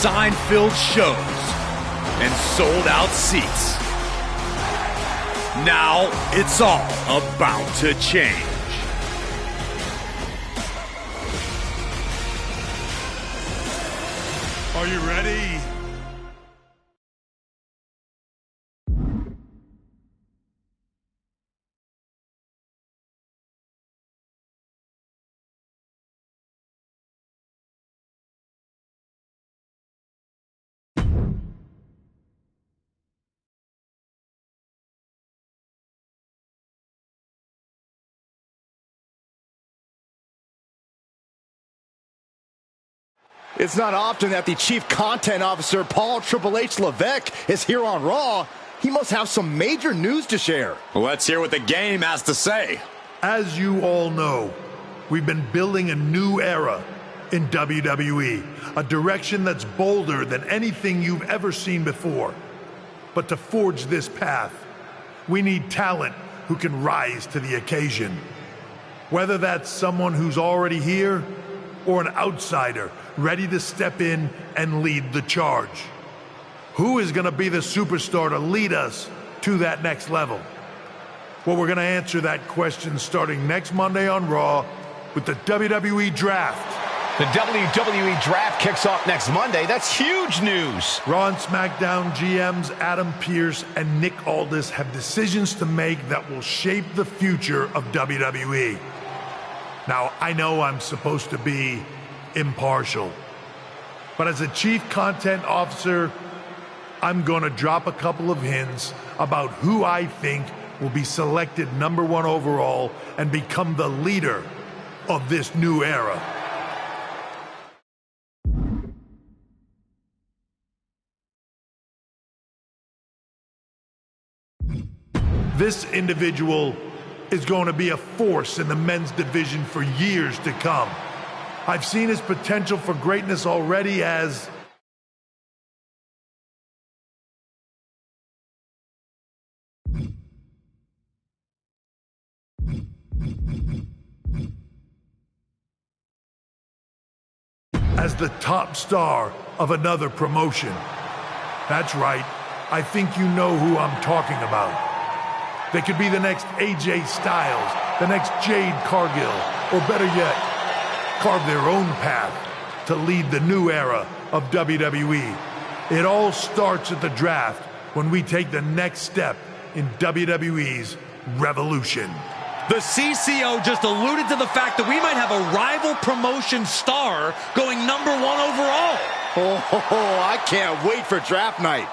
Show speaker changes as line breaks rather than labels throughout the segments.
sign-filled shows and sold-out seats. Now it's all about to change.
Are you ready?
It's not often that the Chief Content Officer, Paul Triple H Levesque, is here on Raw. He must have some major news to share.
Let's hear what the game has to say.
As you all know, we've been building a new era in WWE, a direction that's bolder than anything you've ever seen before. But to forge this path, we need talent who can rise to the occasion. Whether that's someone who's already here or an outsider ready to step in and lead the charge. Who is going to be the superstar to lead us to that next level? Well, we're going to answer that question starting next Monday on Raw with the WWE Draft.
The WWE Draft kicks off next Monday. That's huge news.
Raw and SmackDown GMs Adam Pearce and Nick Aldis have decisions to make that will shape the future of WWE. Now, I know I'm supposed to be impartial, but as a Chief Content Officer, I'm going to drop a couple of hints about who I think will be selected #1 overall and become the leader of this new era. This individual is going to be a force in the men's division for years to come. I've seen his potential for greatness already as the top star of another promotion. That's right, I think you know who I'm talking about. They could be the next AJ Styles, the next Jade Cargill, or better yet, carve their own path to lead the new era of WWE. It all starts at the draft when we take the next step in WWE's revolution.
The CCO just alluded to the fact that we might have a rival promotion star going #1 overall.
Oh, I can't wait for draft night.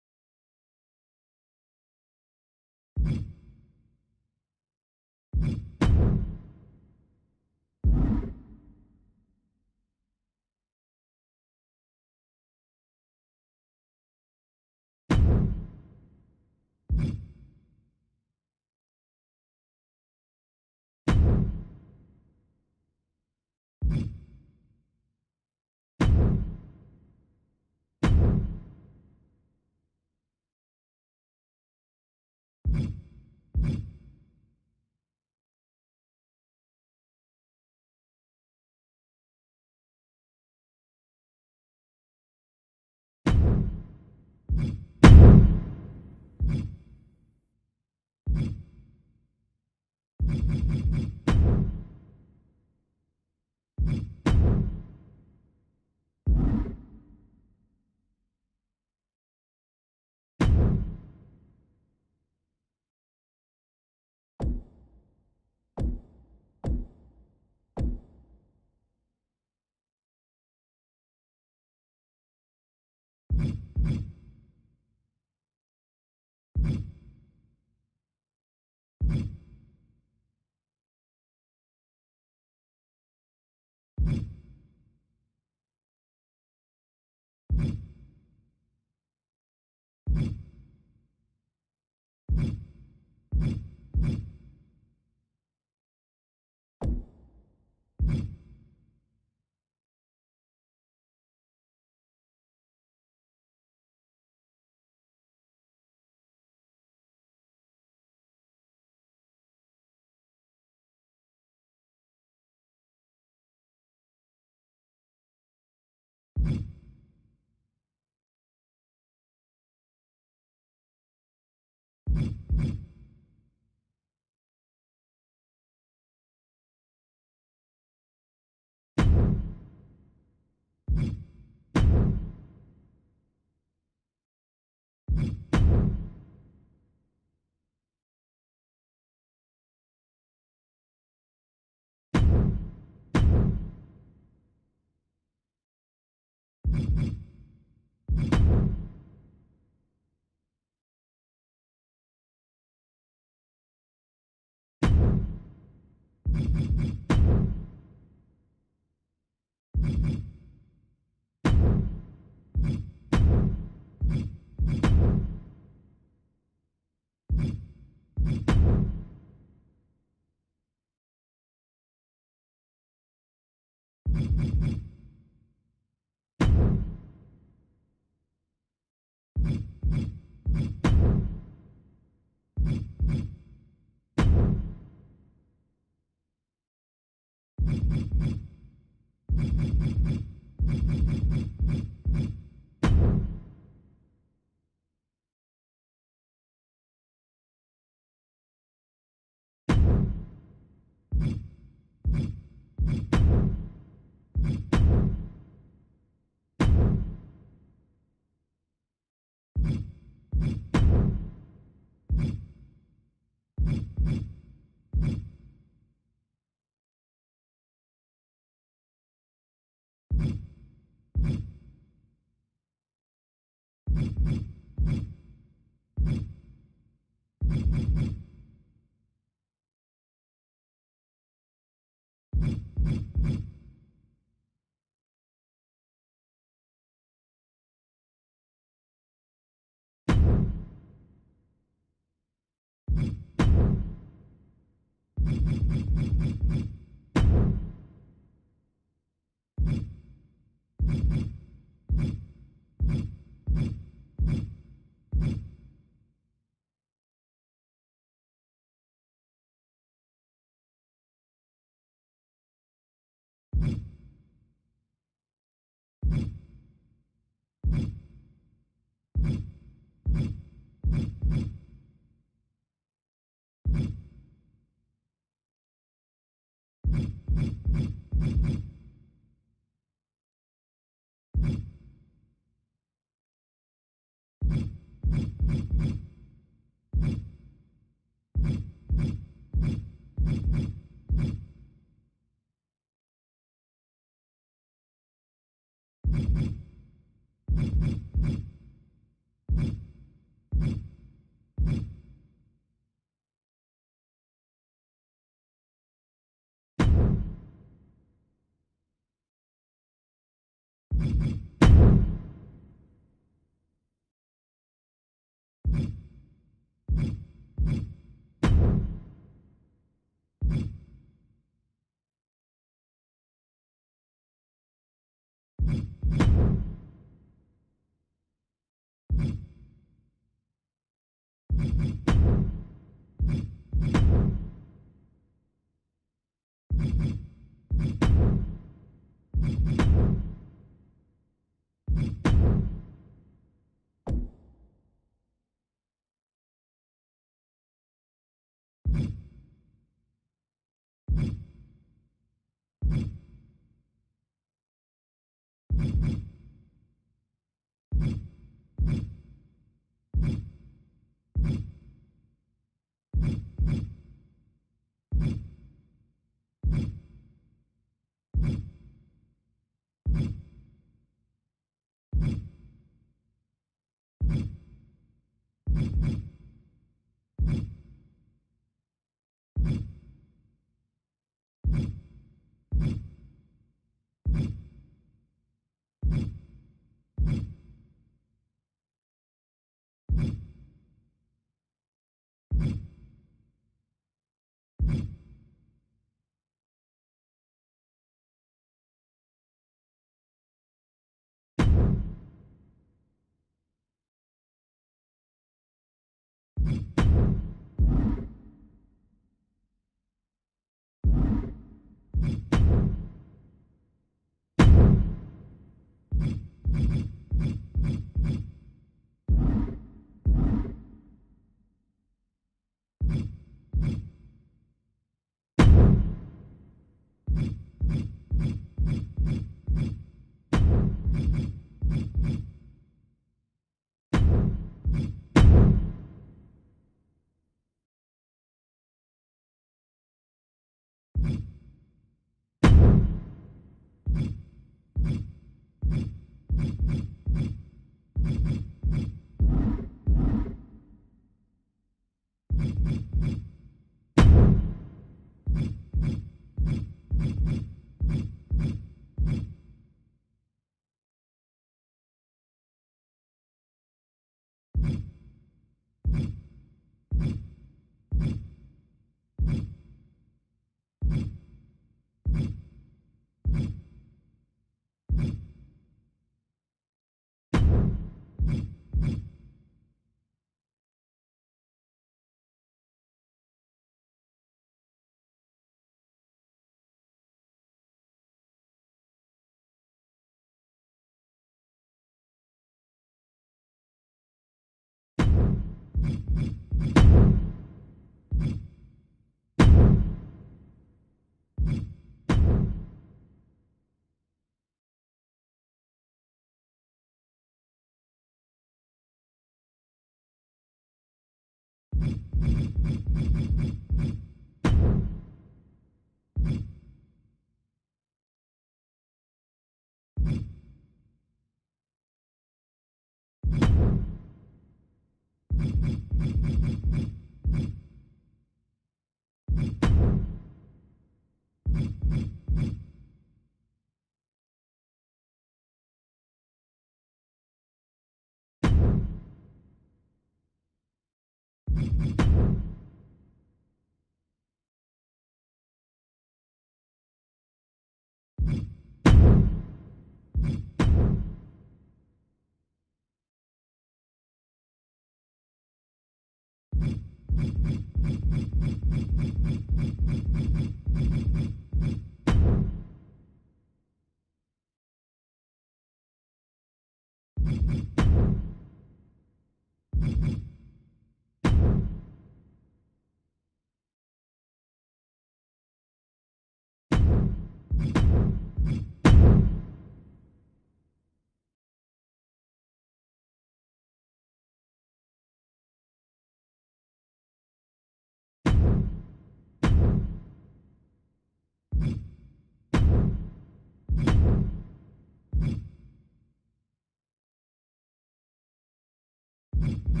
You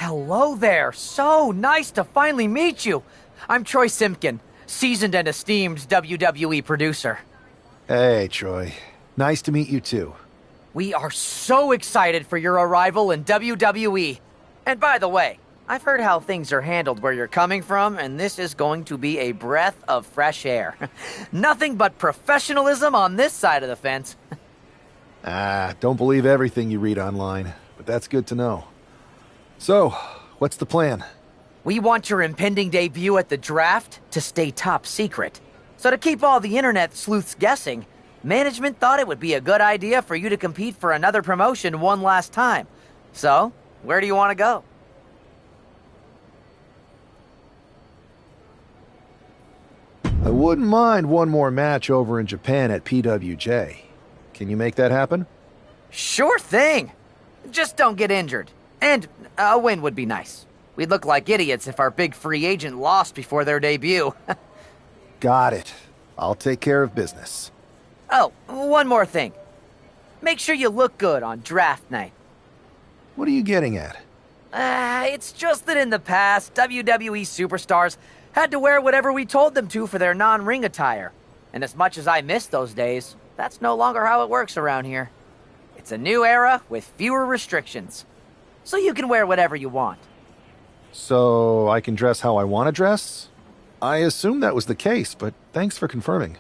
Hello there. So nice to finally meet you. I'm Troy Simpkin, seasoned and esteemed WWE producer.
Hey, Troy. Nice to meet you, too.
We are so excited for your arrival in WWE. And by the way, I've heard how things are handled where you're coming from, and this is going to be a breath of fresh air. Nothing but professionalism on this side of the fence.
Don't believe everything you read online, but that's good to know. So, what's the plan?
We want your impending debut at the draft to stay top secret. So to keep all the internet sleuths guessing, management thought it would be a good idea for you to compete for another promotion one last time. So, where do you want to go?
I wouldn't mind one more match over in Japan at PWJ. Can you make that happen?
Sure thing. Just don't get injured. And a win would be nice. We'd look like idiots if our big free agent lost before their debut.
Got it. I'll take care of business.
Oh, one more thing. Make sure you look good on draft night.
What are you getting at?
It's just that in the past, WWE superstars had to wear whatever we told them to for their non-ring attire. And as much as I miss those days, that's no longer how it works around here. It's a new era with fewer restrictions. So you can wear whatever you want.
So I can dress how I want to dress? I assumed that was the case, but thanks for confirming.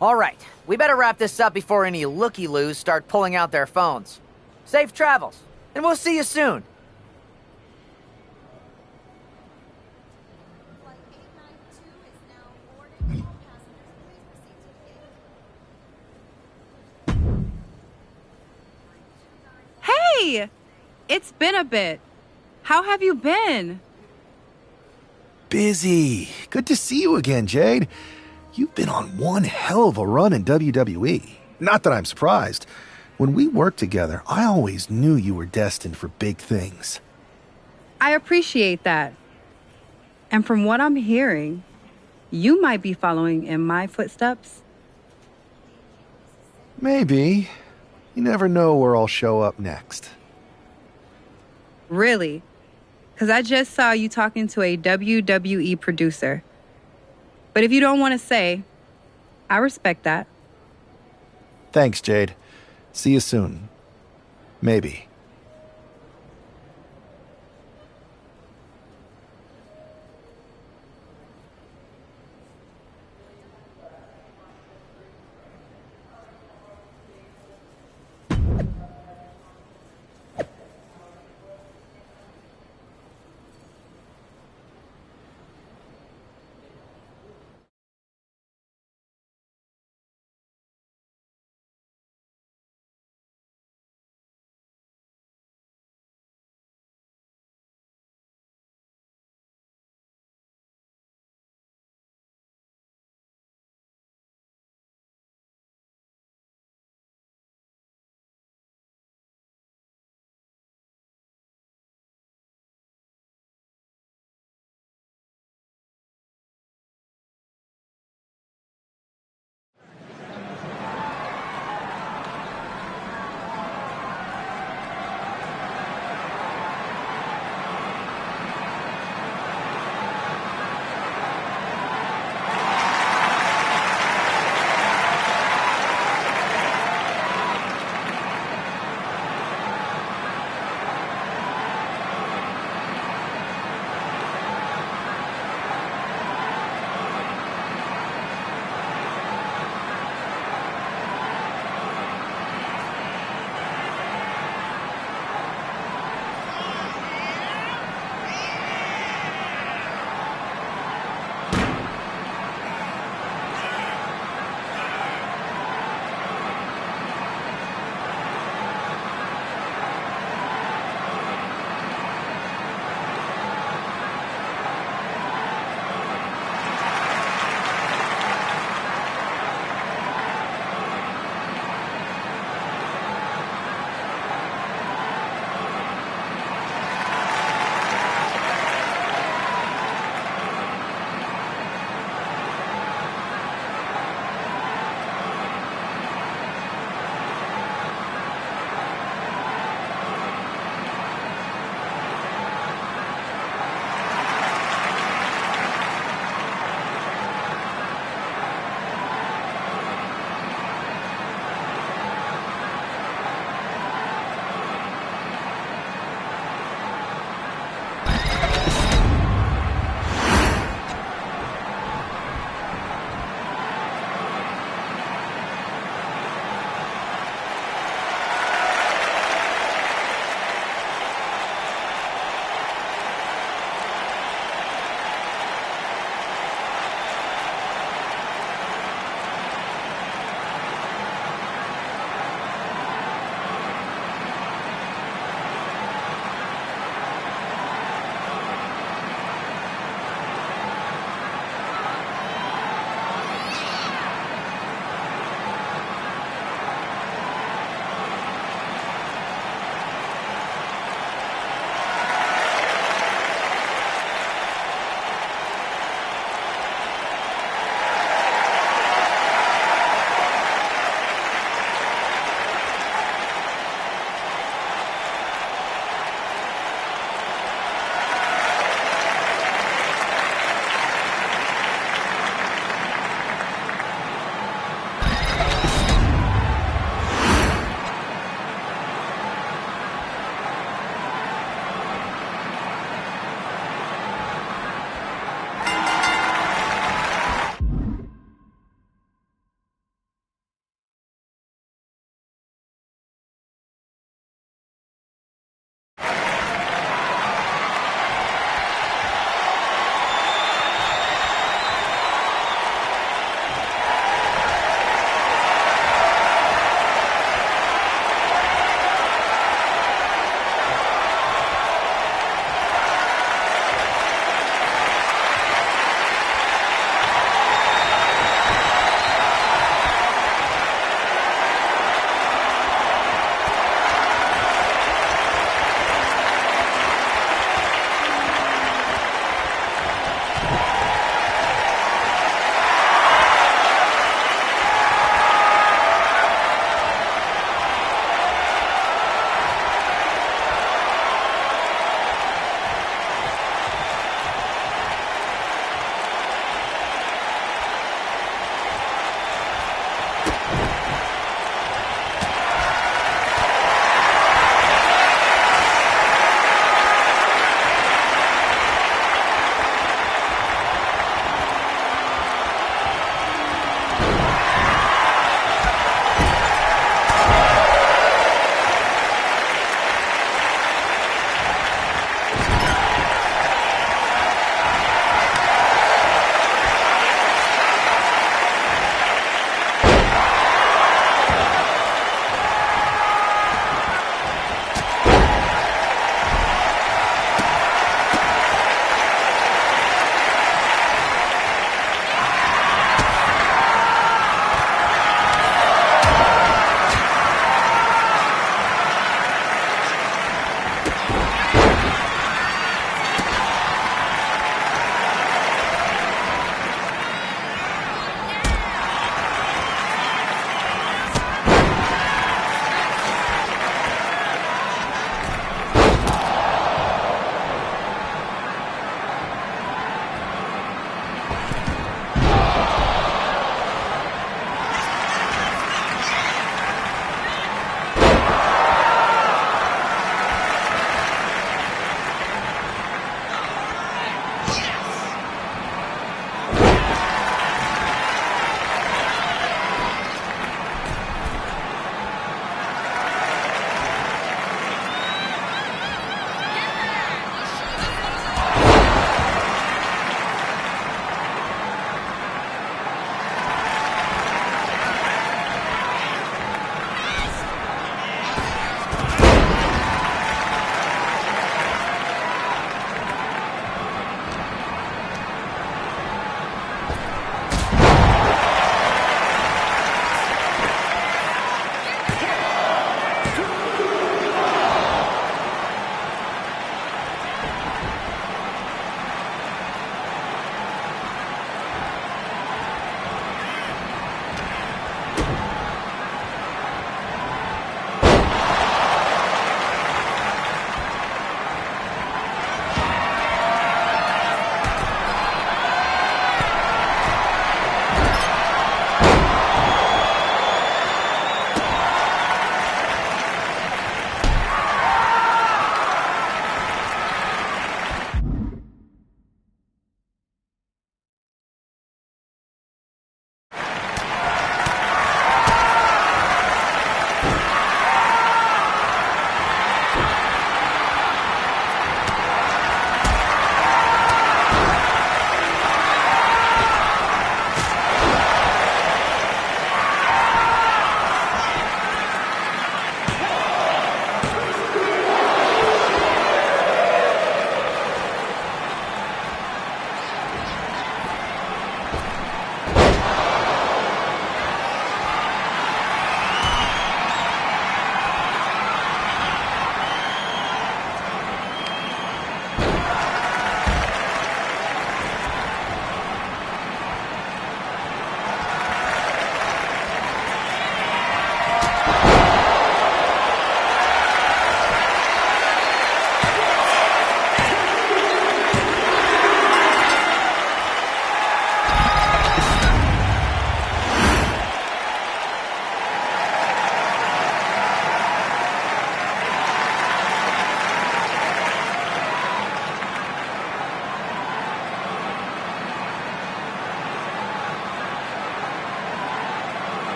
All right, we better wrap this up before any looky-loos start pulling out their phones. Safe travels, and we'll see you soon.
Hey! It's been a bit. How have you been?
Busy. Good to see you again, Jade. You've been on one hell of a run in WWE. Not that I'm surprised. When we worked together, I always knew you were destined for big things.
I appreciate that. And from what I'm hearing, you might be following in my footsteps.
Maybe. You never know where I'll show up next.
Really? Because I just saw you talking to a WWE producer. But if you don't want to say, I respect that.
Thanks, Jade. See you soon. Maybe.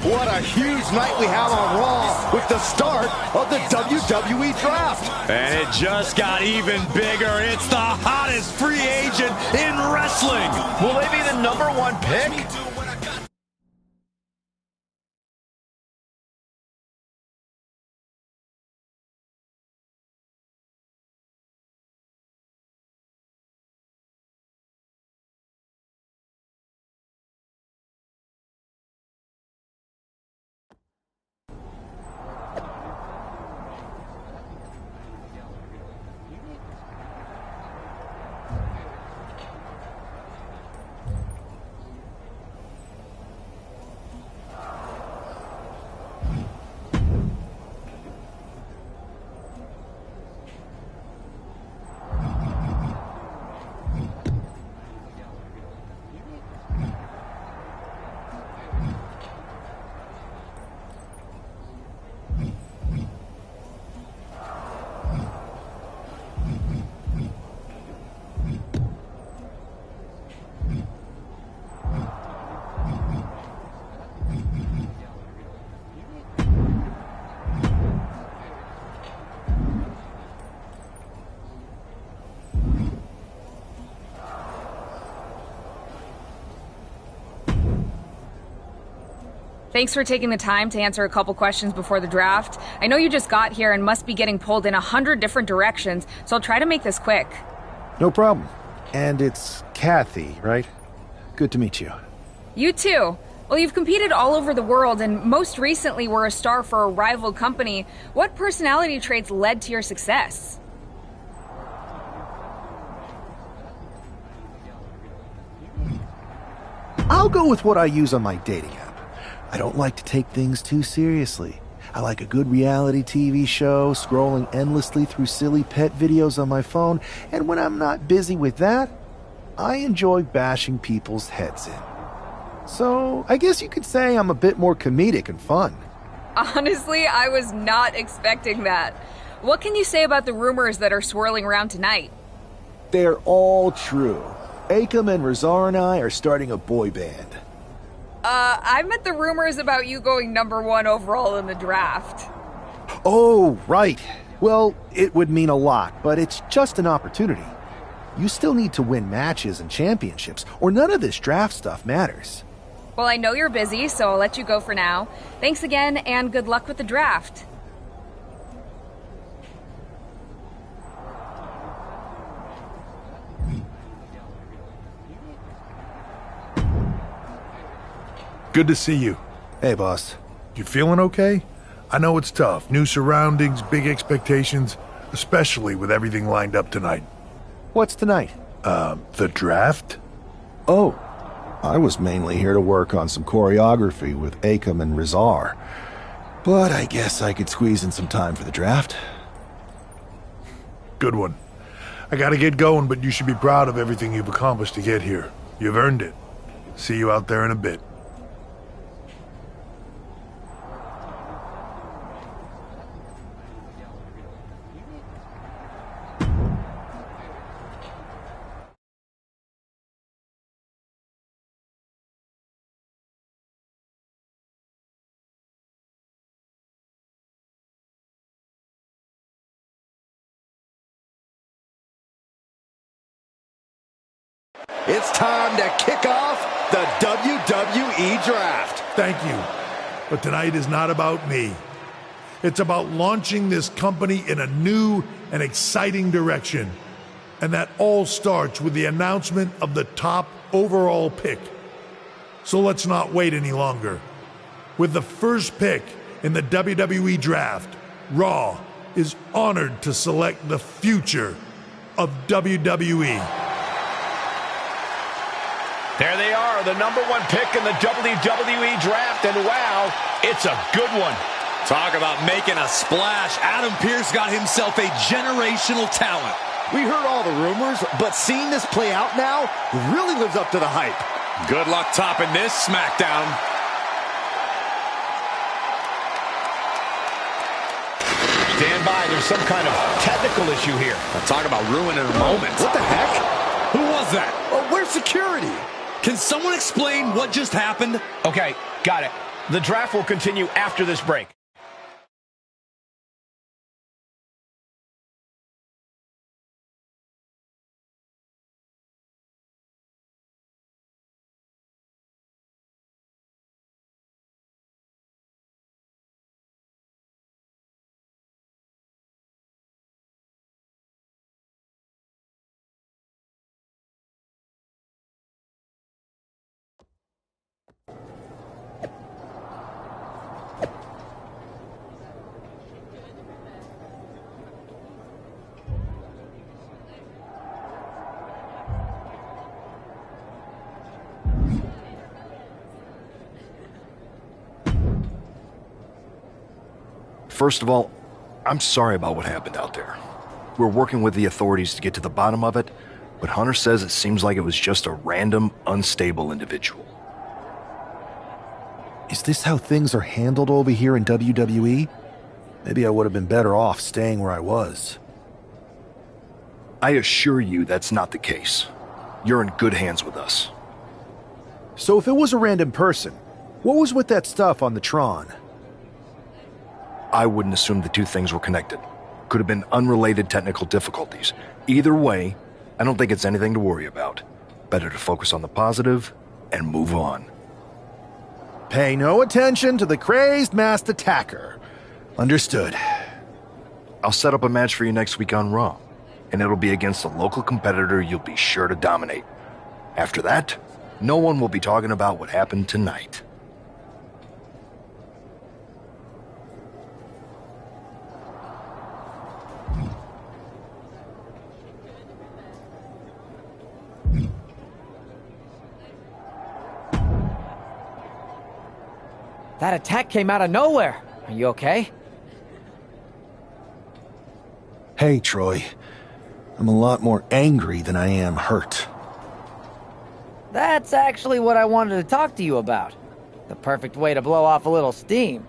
What a huge night we have on Raw with the start of the WWE Draft.
And it just got even bigger. It's the hottest free agent in wrestling.
Will they be the #1 pick?
Thanks for taking the time to answer a couple questions before the draft. I know you just got here and must be getting pulled in 100 different directions, so I'll try to make this quick.
No problem. And it's Kathy, right? Good to meet you.
You too. Well, you've competed all over the world and most recently were a star for a rival company. What personality traits led to your success?
I'll go with what I use on my dating app. I don't like to take things too seriously. I like a good reality TV show, scrolling endlessly through silly pet videos on my phone, and when I'm not busy with that, I enjoy bashing people's heads in. So, I guess you could say I'm a bit more comedic and fun.
Honestly, I was not expecting that. What can you say about the rumors that are swirling around tonight?
They're all true. Akam and Razar and I are starting a boy band.
I meant the rumors about you going #1 overall in the draft.
Oh, right. Well, it would mean a lot, but it's just an opportunity. You still need to win matches and championships, or none of this draft stuff matters.
Well, I know you're busy, so I'll let you go for now. Thanks again, and good luck with the draft.
Good to see you.
Hey, boss.
You feeling okay? I know it's tough. New surroundings, big expectations, especially with everything lined up tonight.
What's tonight?
The draft?
Oh, I was mainly here to work on some choreography with Akam and Razar. But I guess I could squeeze in some time for the draft.
Good one. I gotta get going, but you should be proud of everything you've accomplished to get here. You've earned it. See you out there in a bit.
It's time to kick off the WWE Draft.
Thank you. But tonight is not about me. It's about launching this company in a new and exciting direction. And that all starts with the announcement of the top overall pick. So let's not wait any longer. With the first pick in the WWE Draft, Raw is honored to select the future of WWE.
There they are, the #1 pick in the WWE Draft, and wow, it's a good one.
Talk about making a splash. Adam Pearce got himself a generational talent.
We heard all the rumors, but seeing this play out now really lives up to the hype.
Good luck topping this SmackDown.
Stand by, there's some kind of technical issue here.
Talk about ruining a moment.
What the heck?
Who was that?
Where's security?
Can someone explain what just happened?
Okay, got it.
The draft will continue after this break.
First of all, I'm sorry about what happened out there. We're working with the authorities to get to the bottom of it, but Hunter says it seems like it was just a random, unstable individual.
Is this how things are handled over here in WWE? Maybe I would have been better off staying where I was.
I assure you that's not the case. You're in good hands with us.
So if it was a random person, what was with that stuff on the Tron?
I wouldn't assume the two things were connected. Could have been unrelated technical difficulties. Either way, I don't think it's anything to worry about. Better to focus on the positive and move on.
Pay no attention to the crazed masked attacker. Understood.
I'll set up a match for you next week on Raw, and it'll be against a local competitor you'll be sure to dominate. After that, no one will be talking about what happened tonight.
That attack came out of nowhere. Are you okay?
Hey, Troy. I'm a lot more angry than I am hurt.
That's actually what I wanted to talk to you about. The perfect way to blow off a little steam.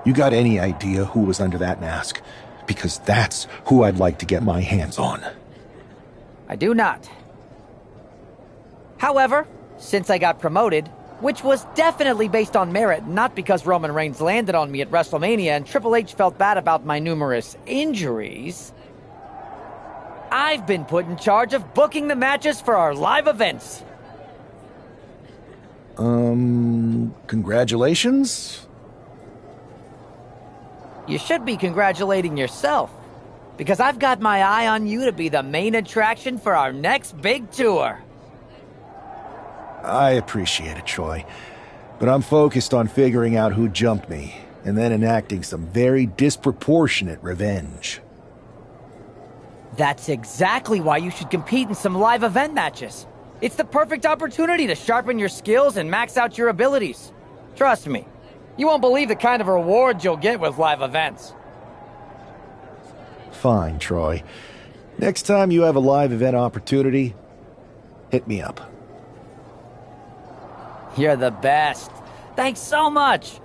You got any idea who was under that mask? Because that's who I'd like to get my hands on.
I do not. However, since I got promoted, which was definitely based on merit, not because Roman Reigns landed on me at WrestleMania and Triple H felt bad about my numerous injuries, I've been put in charge of booking the matches for our live events.
Congratulations?
You should be congratulating yourself, because I've got my eye on you to be the main attraction for our next big tour.
I appreciate it, Troy. But I'm focused on figuring out who jumped me, and then enacting some very disproportionate revenge.
That's exactly why you should compete in some live event matches. It's the perfect opportunity to sharpen your skills and max out your abilities. Trust me, you won't believe the kind of rewards you'll get with live events.
Fine, Troy. Next time you have a live event opportunity, hit me up.
You're the best. Thanks so much.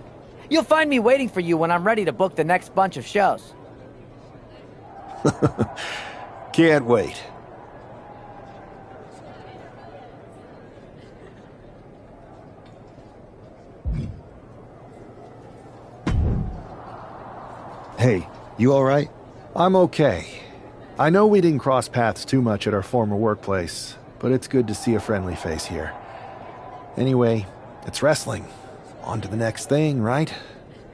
You'll find me waiting for you when I'm ready to book the next bunch of shows.
Can't wait. Hey, you all right? I'm okay. I know we didn't cross paths too much at our former workplace, but it's good to see a friendly face here. Anyway, it's wrestling. On to the next thing, right?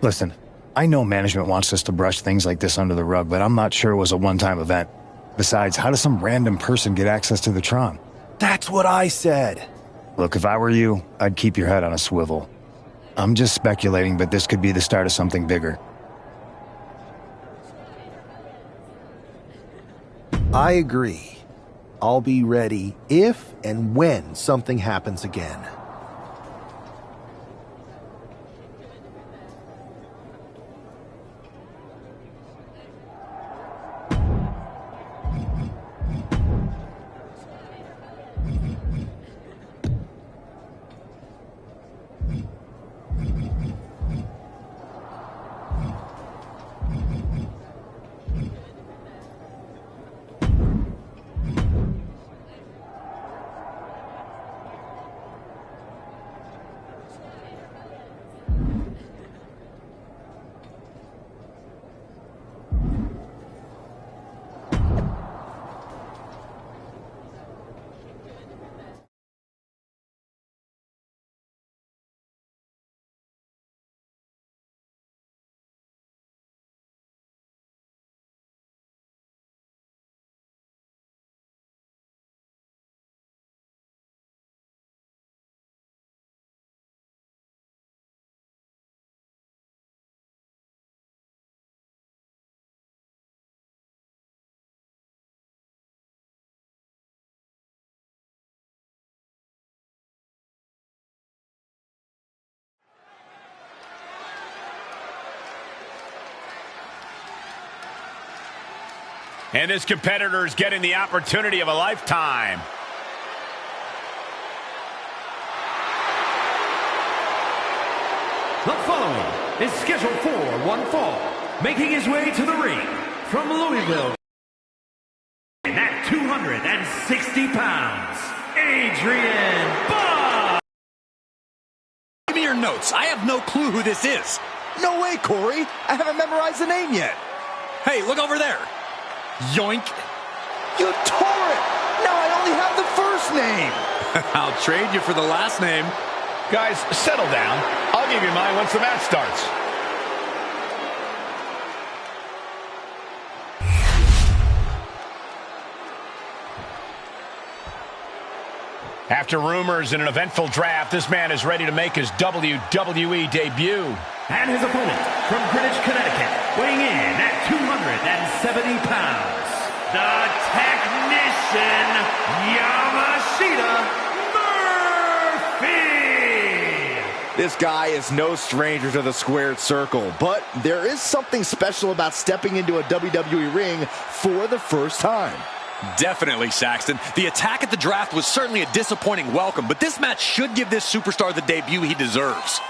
Listen, I know management wants us to brush things like this under the rug, but I'm not sure it was a one-time event. Besides, how does some random person get access to the Tron?
That's what I said.
Look, if I were you, I'd keep your head on a swivel. I'm just speculating, but this could be the start of something bigger.
I agree. I'll be ready if and when something happens again.
And this competitor is getting the opportunity of a lifetime.
The following is scheduled for one fall, making his way to the ring from Louisville at 260 pounds, Adrian Bob.
Give me your notes. I have no clue who this is.
No way, Corey. I haven't memorized the name yet.
Hey, look over there. Yoink.
You tore it. Now I only have the first name.
I'll trade you for the last name.
Guys, settle down. I'll give you mine once the match starts. After rumors and an eventful draft, this man is ready to make his WWE debut.
And his opponent from Greenwich, Connecticut, weighing in at 270 pounds, the Technician, Yamashita Murphy!
This guy is no stranger to the squared circle, but there is something special about stepping into a WWE ring for the first time.
Definitely, Saxton. The attack at the draft was certainly a disappointing welcome, but this match should give this superstar the debut he deserves.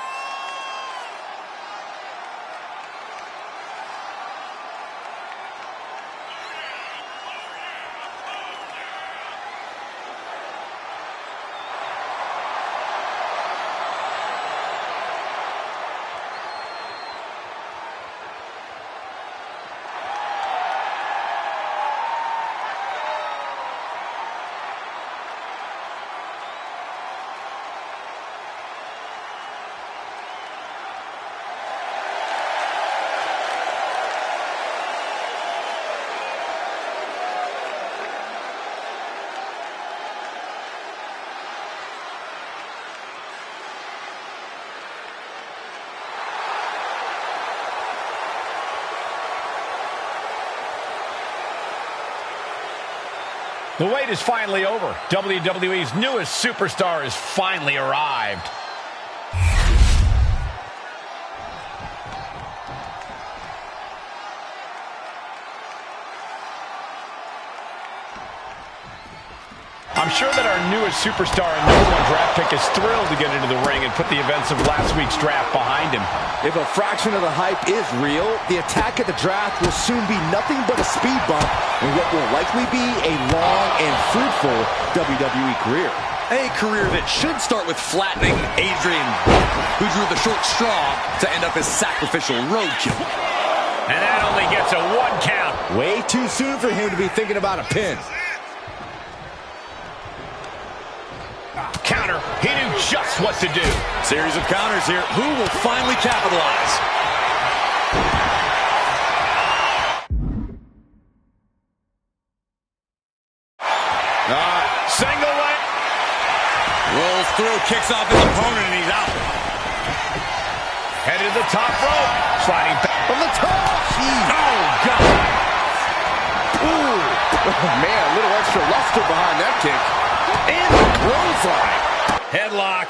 The wait is finally over. WWE's newest superstar has finally arrived. I'm sure that our newest superstar and #1 draft pick is thrilled to get into the ring and put the events of last week's draft behind him.
If a fraction of the hype is real, the attack at the draft will soon be nothing but a speed bump in what will likely be a long and fruitful WWE career.
A career that should start with flattening Adrian, who drew the short straw to end up as sacrificial roadkill.
And that only gets a 1 count.
Way too soon for him to be thinking about a pin.
Counter. He knew just what to do.
Series of counters here. Who will finally capitalize?
Single leg.
Rolls through, kicks off his opponent, and he's out.
Headed to the top rope. Sliding back from the top.
Oh, God.
Ooh. Oh, man, a little extra luster behind that kick.
And the clothesline. Headlock.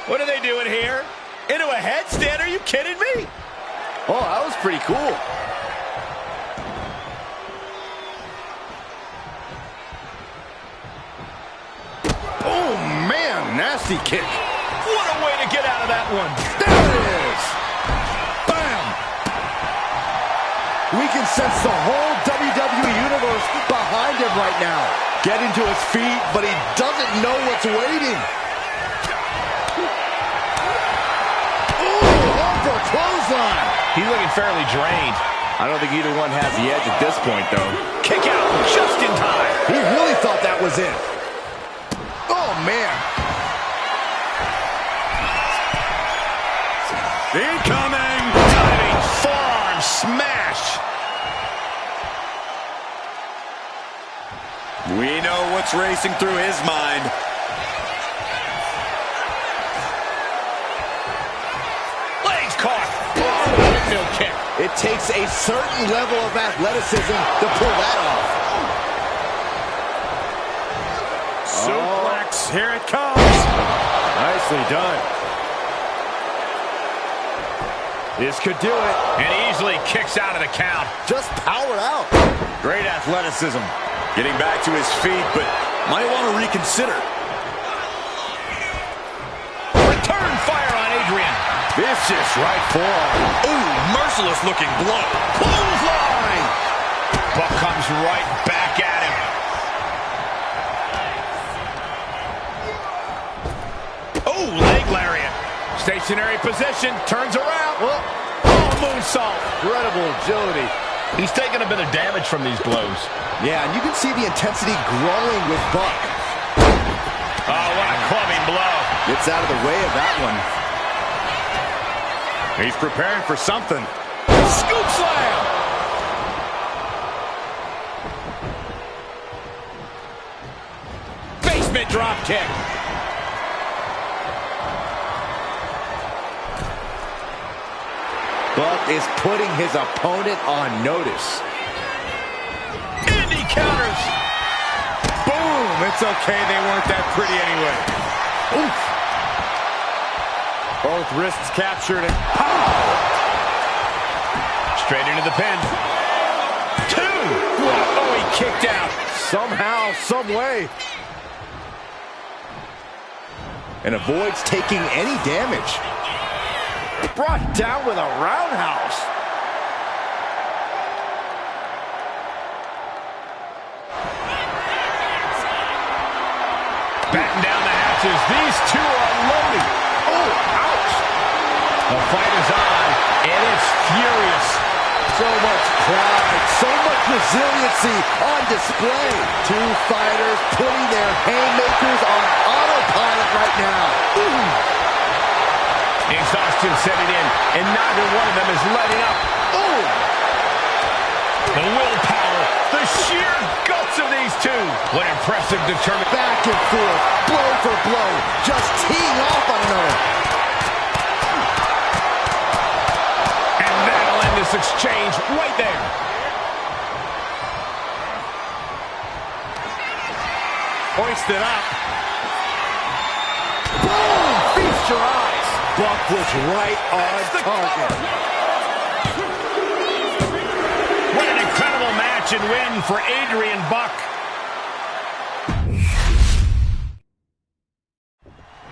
What are they doing here? Into a headstand? Are you kidding me?
Oh, that was pretty cool. Oh, man, nasty kick.
What a way to get out of that one.
There it is. Bam. We can sense the whole WWE Universe behind him right now. Getting to his feet, but he doesn't know what's waiting. Ooh, up for a clothesline.
He's looking fairly drained.
I don't think either one has the edge at this point, though.
Kick out just in time.
He really thought that was it. Oh, man.
Incoming.
Diving forearm smash.
We know what's racing through his mind.
Legs caught. Oh, windmill kick.
It takes a certain level of athleticism to pull that off.
Suplex, here it comes.
Nicely done. This could do it.
And easily kicks out of the count.
Just powered out.
Great athleticism. Getting back to his feet, but might want to reconsider. Return fire on Adrian.
Vicious right forearm.
Ooh, merciless looking blow. Clothesline. Buck comes right back at him. Oh, leg lariat. Stationary position, turns around. Oh, moonsault.
Incredible agility.
He's taking a bit of damage from these blows.
Yeah, and you can see the intensity growing with Buck.
Oh, what a clubbing blow.
Gets out of the way of that one.
He's preparing for something. Scoop slam. Basement drop kick.
Buck is putting his opponent on notice.
And he counters. Boom. It's okay. They weren't that pretty anyway.
Oof.
Both wrists captured and
Straight into the pin. 2. Oh, he kicked out.
Somehow, some way. And avoids taking any damage. Brought down with a roundhouse.
Batten down the hatches. These two are loaded. Oh, ouch. The fight is on, and it's furious.
So much pride, so much resiliency on display. Two fighters putting their haymakers on autopilot right now. Ooh.
Exhaustion setting in, and neither one of them is letting up.
Ooh.
The willpower, the sheer guts of these two. What impressive determination.
Back and forth, blow for blow, just teeing off on another.
And that'll end this exchange right there.
hoisted up.
Boom! Feast your eyes. Buck was right on target.
What an incredible match and win for Adrian Buck.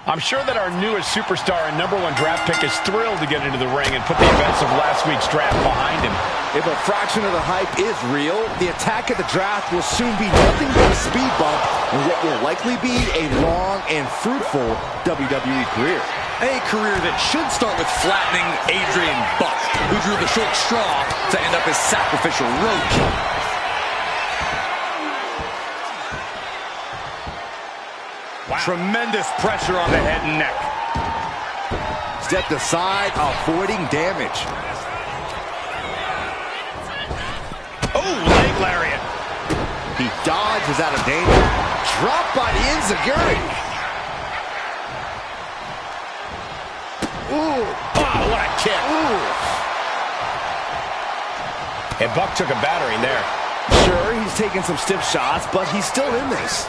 I'm sure that our newest superstar and #1 draft pick is thrilled to get into the ring and put the events of last week's draft behind him.
If a fraction of the hype is real, the attack at the draft will soon be nothing but a speed bump in what will likely be a long and fruitful WWE career.
A career that should start with flattening Adrian Buck, who drew the short straw to end up as sacrificial roadkill. Wow. Tremendous pressure on the head and neck.
Stepped aside, avoiding damage.
Oh, leg lariat.
He dodges out of danger. Dropped by the enziguri. Ooh.
Oh, what a kick.
Ooh.
And Buck took a battering there.
Sure, he's taking some stiff shots, but he's still in this.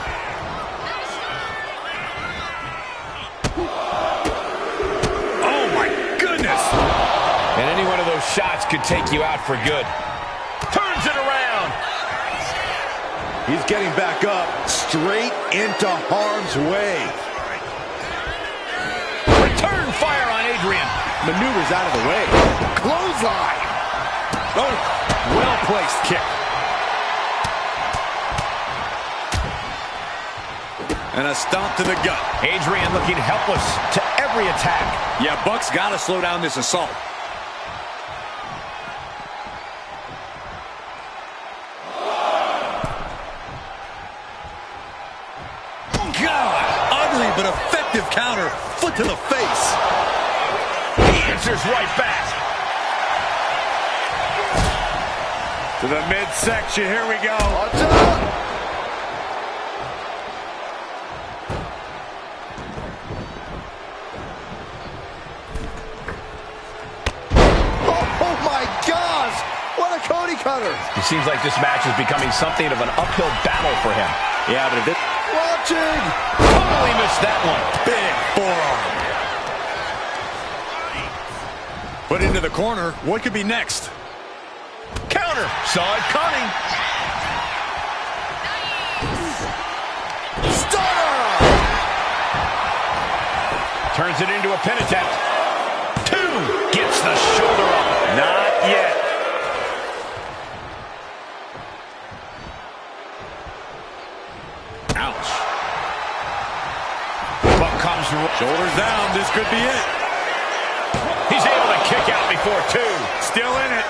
And any one of those shots could take you out for good. Turns it around.
He's getting back up, straight into harm's way.
Return fire on Adrian.
Maneuvers out of the way. Clothesline.
Oh, well-placed kick. And a stomp to the gut. Adrian looking helpless to every attack. Yeah, Buck's got to slow down this assault. God, ugly but effective counter. Foot to the face. He answers right back. To the midsection, here we go.
Oh my gosh! What a Cody cutter!
It seems like this match is becoming something of an uphill battle for him. Yeah, but it did.
Launching!
Totally missed that one. Big forearm. But into the corner, what could be next?
Counter. Saw it coming.
Stunner!
Turns it into a pin attempt. 2. Gets the shoulder up. Not yet.
Ouch.
What comes
Shoulders down. This could be it.
He's able to kick out before 2.
Still in it.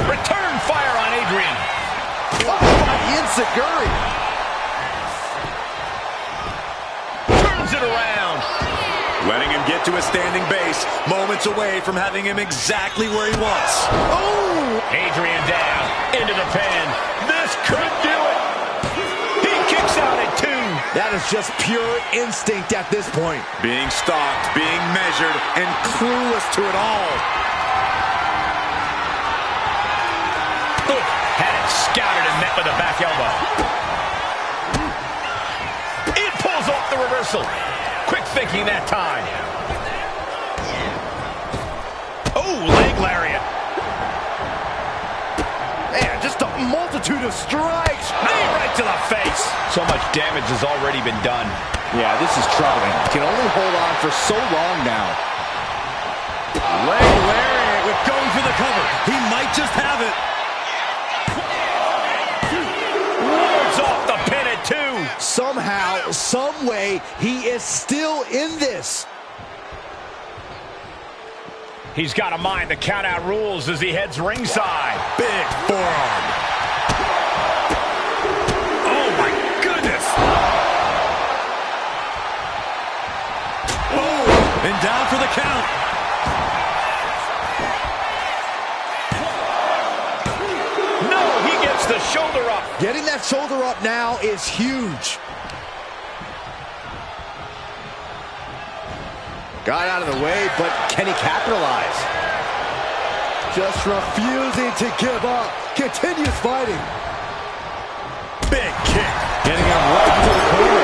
Return fire on Adrian.
Oh, by Enziguri.
Turns it around.
Letting him get to a standing base. Moments away from having him exactly where he wants.
Oh! Adrian down. Into the pin. This could do it. He kicks out at 2.
That is just pure instinct at this point.
Being stalked, being measured, and clueless to it all.
Had it scouted and met with a back elbow. It pulls off the reversal. Quick thinking that time. Oh, leg lariat.
Man, just a multitude of strikes.
Knee right to the face. So much damage has already been done.
Yeah, this is troubling. Can only hold on for so long now.
Leg lariat with going for the cover. He might just have it.
Wards off the pin at 2.
Somehow, some way, he is still in this.
He's got to mind the count-out rules as he heads ringside.
Big forearm. Oh, my goodness. Oh, and down for the count.
No, he gets the shoulder up.
Getting that shoulder up now is huge. Got out of the way, but can he capitalize? Just refusing to give up. Continues fighting.
Big kick. Getting him right into the corner.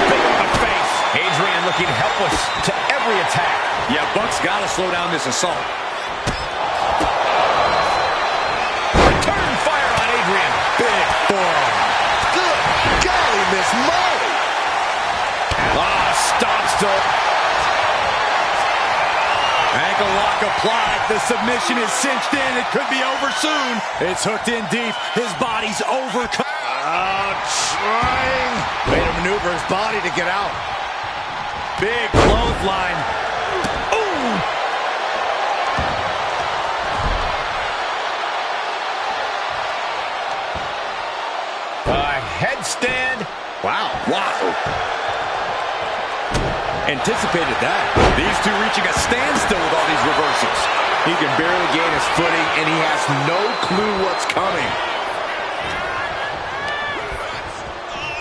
Pick up the face. Adrian looking helpless to every attack.
Yeah, Buck's got to slow down this assault.
Return fire on Adrian.
Big forearm.
Good golly, Miss Molly.
Stops to...
Ankle lock applied. The submission is cinched in. It could be over soon. It's hooked in deep. His body's overcome.
Trying. Way to maneuver his body to get out.
Big clothesline. Ooh!
Headstand.
Wow. Anticipated that.
These two reaching a standstill with all these reversals.
He can barely gain his footing, and he has no clue what's coming.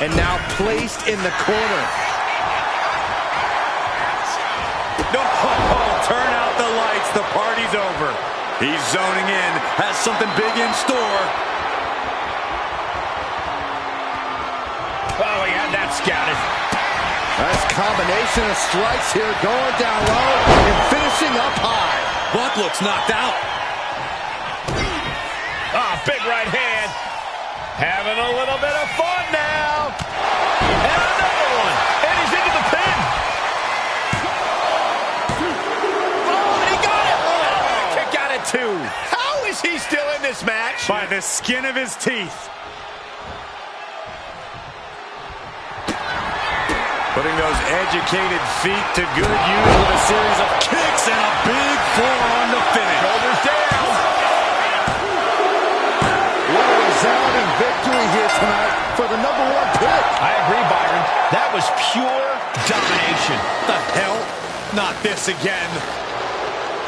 And now placed in the corner.
No, turn out the lights. The party's over. He's zoning in. Has something big in store.
Oh, he had that scouted.
Nice combination of strikes here, going down low and finishing up high.
Buck looks knocked out.
Big right hand. Having a little bit of fun now. And another one. And he's into the pin. Oh, and he got it. Oh, kick out at 2. How is he still in this match?
By the skin of his teeth. Putting those educated feet to good use with a series of kicks and a big forearm to finish.
Shoulders down.
What a resounding victory here tonight for the #1 pick.
I agree, Byron. That was pure domination.
The hell? Not this again.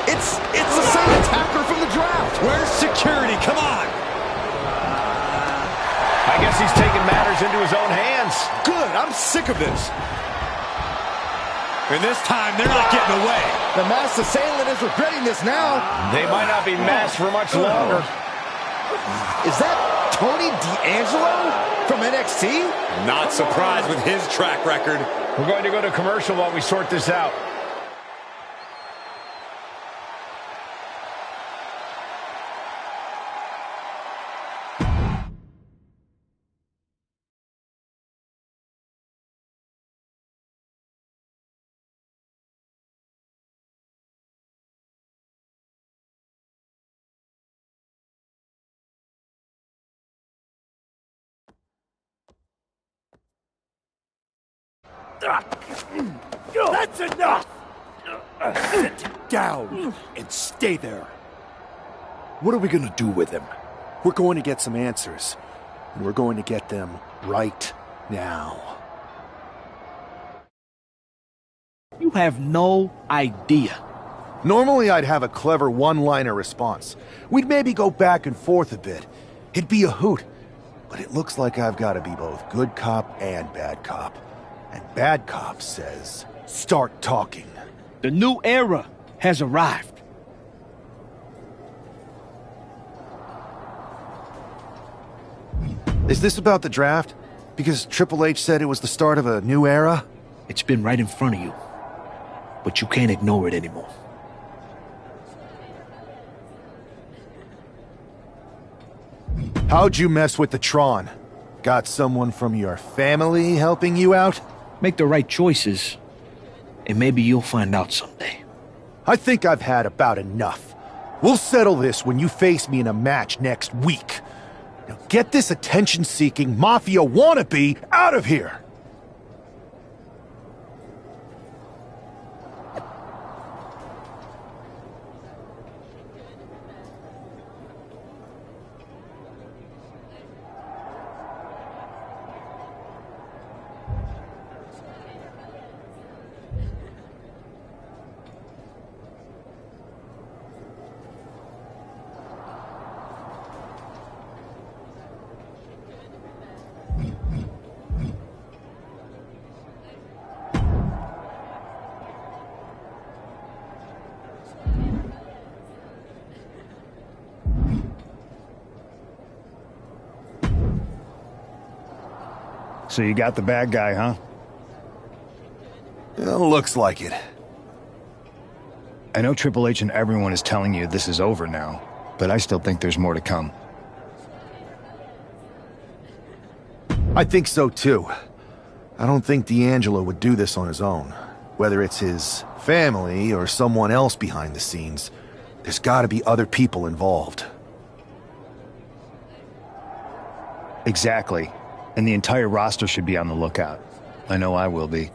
It's the same attacker from the draft.
Where's security? Come on.
I guess he's taking matters into his own hands.
Good. I'm sick of this.
And this time, they're not getting away.
The masked assailant is regretting this now.
They might not be masked for much longer.
Is that Tony D'Angelo from NXT?
Not surprised with his track record.
We're going to go to commercial while we sort this out.
That's enough! Sit down and stay there.
What are we gonna do with him?
We're going to get some answers, and we're going to get them right now.
You have no idea.
Normally I'd have a clever one-liner response. We'd maybe go back and forth a bit. It'd be a hoot. But it looks like I've got to be both good cop and bad cop. And bad cop says, start talking.
The new era has arrived.
Is this about the draft? Because Triple H said it was the start of a new era?
It's been right in front of you. But you can't ignore it anymore.
How'd you mess with the Tron? Got someone from your family helping you out?
Make the right choices, and maybe you'll find out someday.
I think I've had about enough. We'll settle this when you face me in a match next week. Now get this attention-seeking mafia wannabe out of here!
So you got the bad guy, huh?
Looks like it.
I know Triple H and everyone is telling you this is over now, but I still think there's more to come.
I think so too. I don't think D'Angelo would do this on his own. Whether it's his family or someone else behind the scenes, there's gotta be other people involved.
Exactly. And the entire roster should be on the lookout. I know I will be.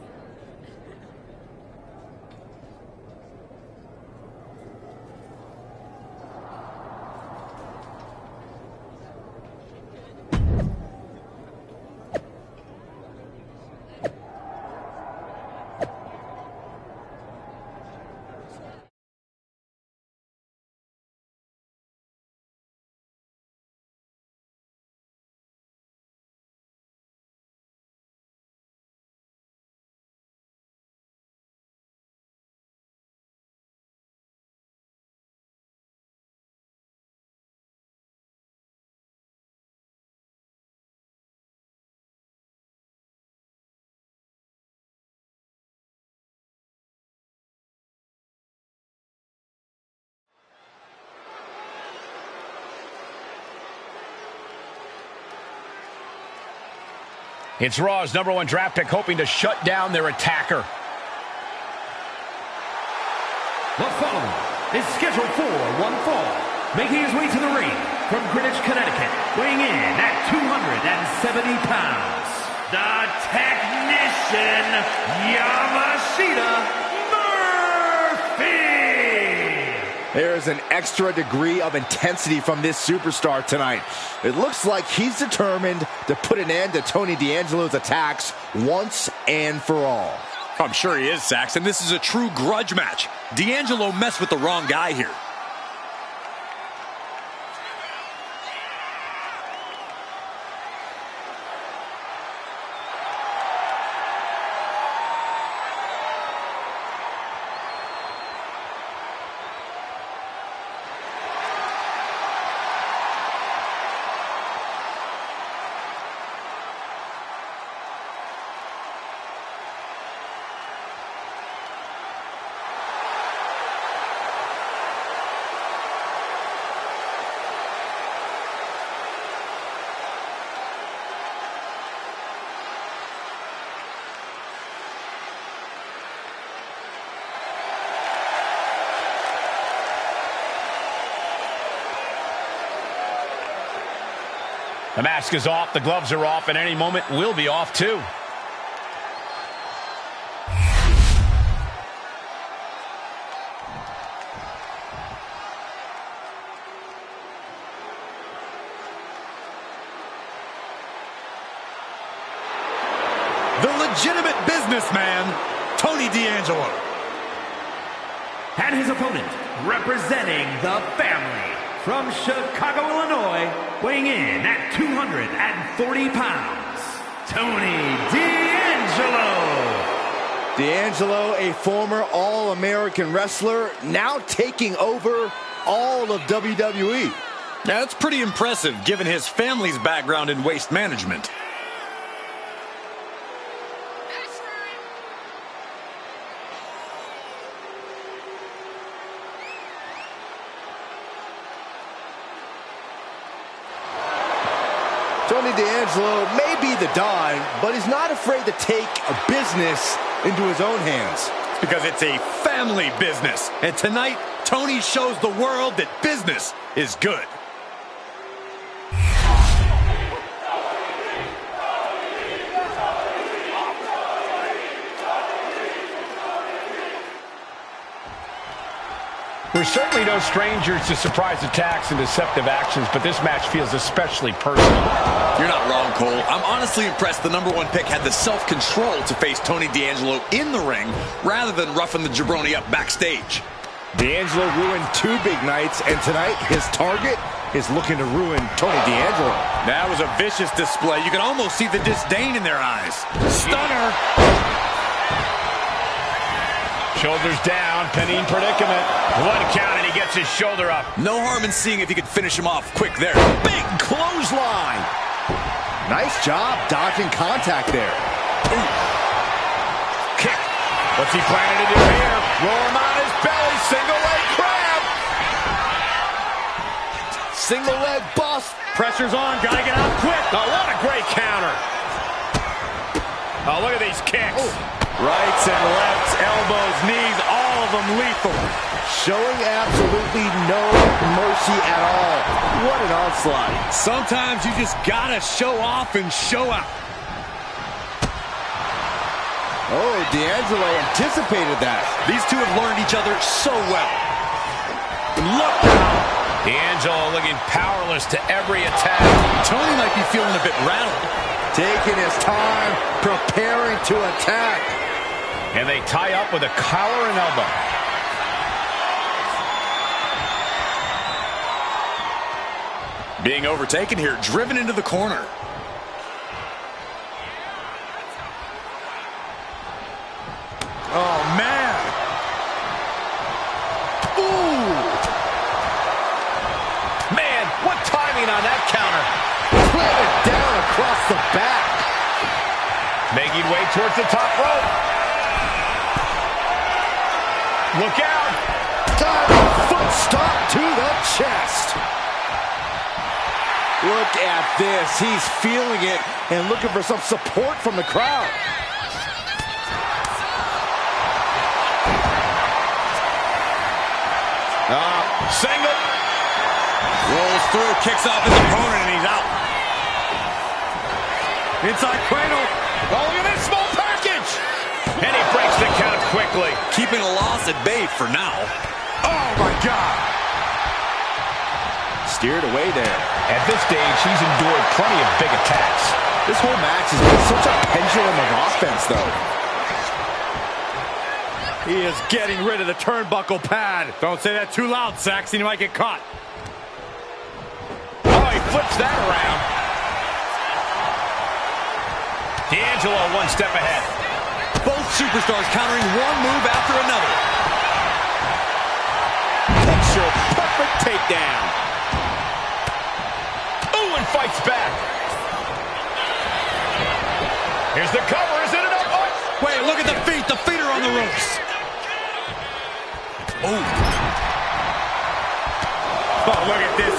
It's Raw's #1 draft pick hoping to shut down their attacker.
The following is scheduled for one fall, making his way to the ring from Greenwich, Connecticut, weighing in at 270 pounds, the technician, Yamashita Murphy!
There is an extra degree of intensity from this superstar tonight. It looks like he's determined to put an end to Tony D'Angelo's attacks once and for all.
I'm sure he is, Saxon. This is a true grudge match. D'Angelo messed with the wrong guy here.
The mask is off, the gloves are off, and any moment we'll be off too.
the legitimate businessman, Tony D'Angelo.
And his opponent, representing the family, from Chicago, Illinois, weighing in at 240 pounds, Tony D'Angelo.
D'Angelo, a former All-American wrestler, now taking over all of WWE.
That's pretty impressive, given his family's background in waste management.
Tony D'Angelo may be the dime, but he's not afraid to take a business into his own hands.
Because it's a family business. And tonight, Tony shows the world that business is good.
We're certainly no strangers to surprise attacks and deceptive actions, but this match feels especially personal.
You're not wrong, Cole. I'm honestly impressed the #1 pick had the self-control to face Tony D'Angelo in the ring rather than roughing the jabroni up backstage.
D'Angelo ruined 2 big nights, and tonight his target is looking to ruin Tony D'Angelo.
That was a vicious display. You can almost see the disdain in their eyes. Stunner.
Shoulders down, pinning predicament. 1 count and he gets his shoulder up.
No harm in seeing if he could finish him off quick there. Big clothesline.
Nice job dodging contact there.
Ooh. Kick. What's he planning to do here? Roll him on his belly. Single leg crab.
Single leg bust.
Pressure's on. Gotta get out quick. Oh, what a great counter. Oh, look at these kicks.
Ooh.
Rights and lefts, elbows, knees, all of them lethal.
Showing absolutely no mercy at all. What an onslaught.
Sometimes you just gotta show off and show out.
Oh, D'Angelo anticipated that.
These two have learned each other so well.
Look out. D'Angelo looking powerless to every attack.
Tony might be feeling a bit rattled.
Taking his time, preparing to attack.
And they tie up with a collar and elbow.
Being overtaken here, driven into the corner. Oh, man.
Ooh. Man, what timing on that counter.
Planted down across the back.
Making way towards the top rope. Look out!
Diving foot stomp to the chest. Look at this. He's feeling it and looking for some support from the crowd.
Single.
Rolls through, kicks off his opponent, and he's out. Inside cradle.
Oh, look at this small package! And he breaks the count quickly.
Keeping a loss at bay for now.
Oh, my God.
Steered away there.
At this stage, he's endured plenty of big attacks.
This whole match has been such a pendulum of offense, though.
He is getting rid of the turnbuckle pad. Don't say that too loud, Saxon. You might get caught. Oh, he flips that around. D'Angelo 1 step ahead.
Both superstars countering one move after another.
Picture perfect takedown. Ooh, and fights back. Here's the cover. Is it enough? Oh.
Wait, look at the feet. The feet are on the ropes. Oh.
Oh, look at this.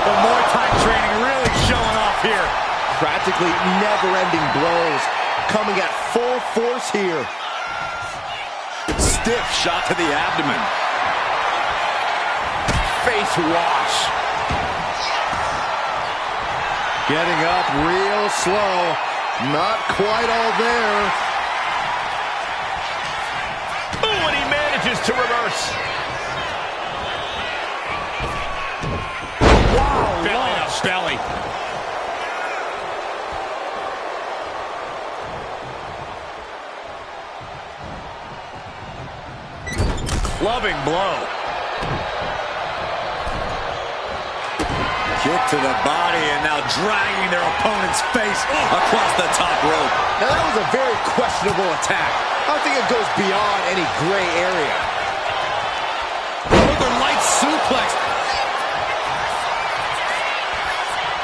The Muay Thai training really showing off here.
Practically never-ending blows coming at full force here.
Stiff shot to the abdomen.
Face wash. Getting up real slow. Not quite all there.
Ooh, and he manages to reverse. Wow, belly to belly.
clubbing blow.
Kick to the body and now dragging their opponent's face across the top rope.
Now that was a very questionable attack. I think it goes beyond any gray area.
Northern Lights suplex.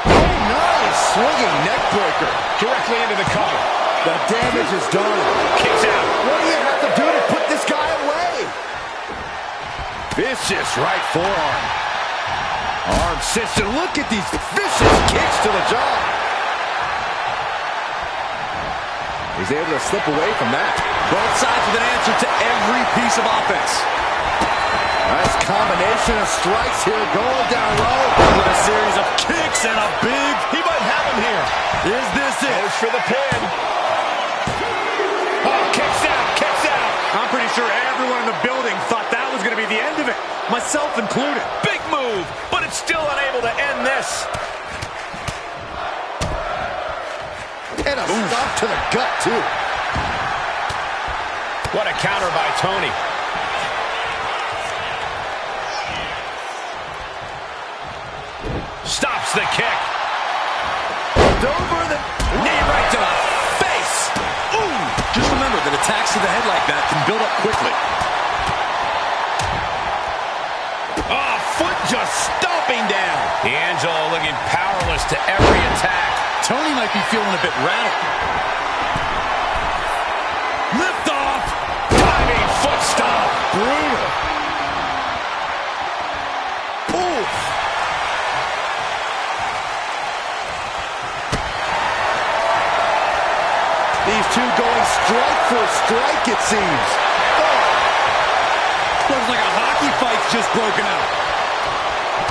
Nice swinging neck breaker.
Directly into the cover.
The damage is done.
Kicks out.
What do you have to do to put this guy away? Vicious right forearm. Arm system. Look at these vicious kicks to the jaw. He's able to slip away from that.
Both sides with an answer to every piece of offense.
Nice combination of strikes here, going down low.
With a series of kicks and a big... He might have him here. Is this it?
Goes for the pin. Oh, kicks out, kicks out.
I'm pretty sure everyone in the building thought that was going to be the end of it. Myself included.
Big move, but it's still unable to end this.
And a stop to the gut, too.
What a counter by Tony. Stops the kick.
Over the knee right to the face. Ooh! Just remember that attacks to the head like that can build up quickly.
Oh, foot just stomping down. D'Angelo looking powerless to every attack.
Tony might be feeling a bit rattled. Lift off.
Diving foot stomp.
Brutal. Oof. These two going strike for strike, it seems.
Looks like a hockey fight's just broken out.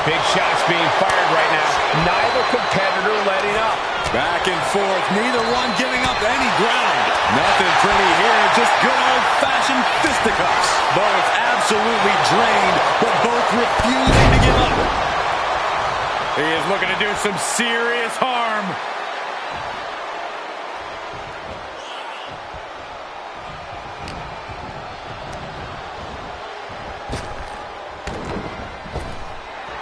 Big shots being fired right now. Neither competitor letting up.
Back and forth, neither one giving up any ground. Nothing pretty here, just good old-fashioned fisticuffs. Both absolutely drained, but both refusing to give up.
He is looking to do some serious harm.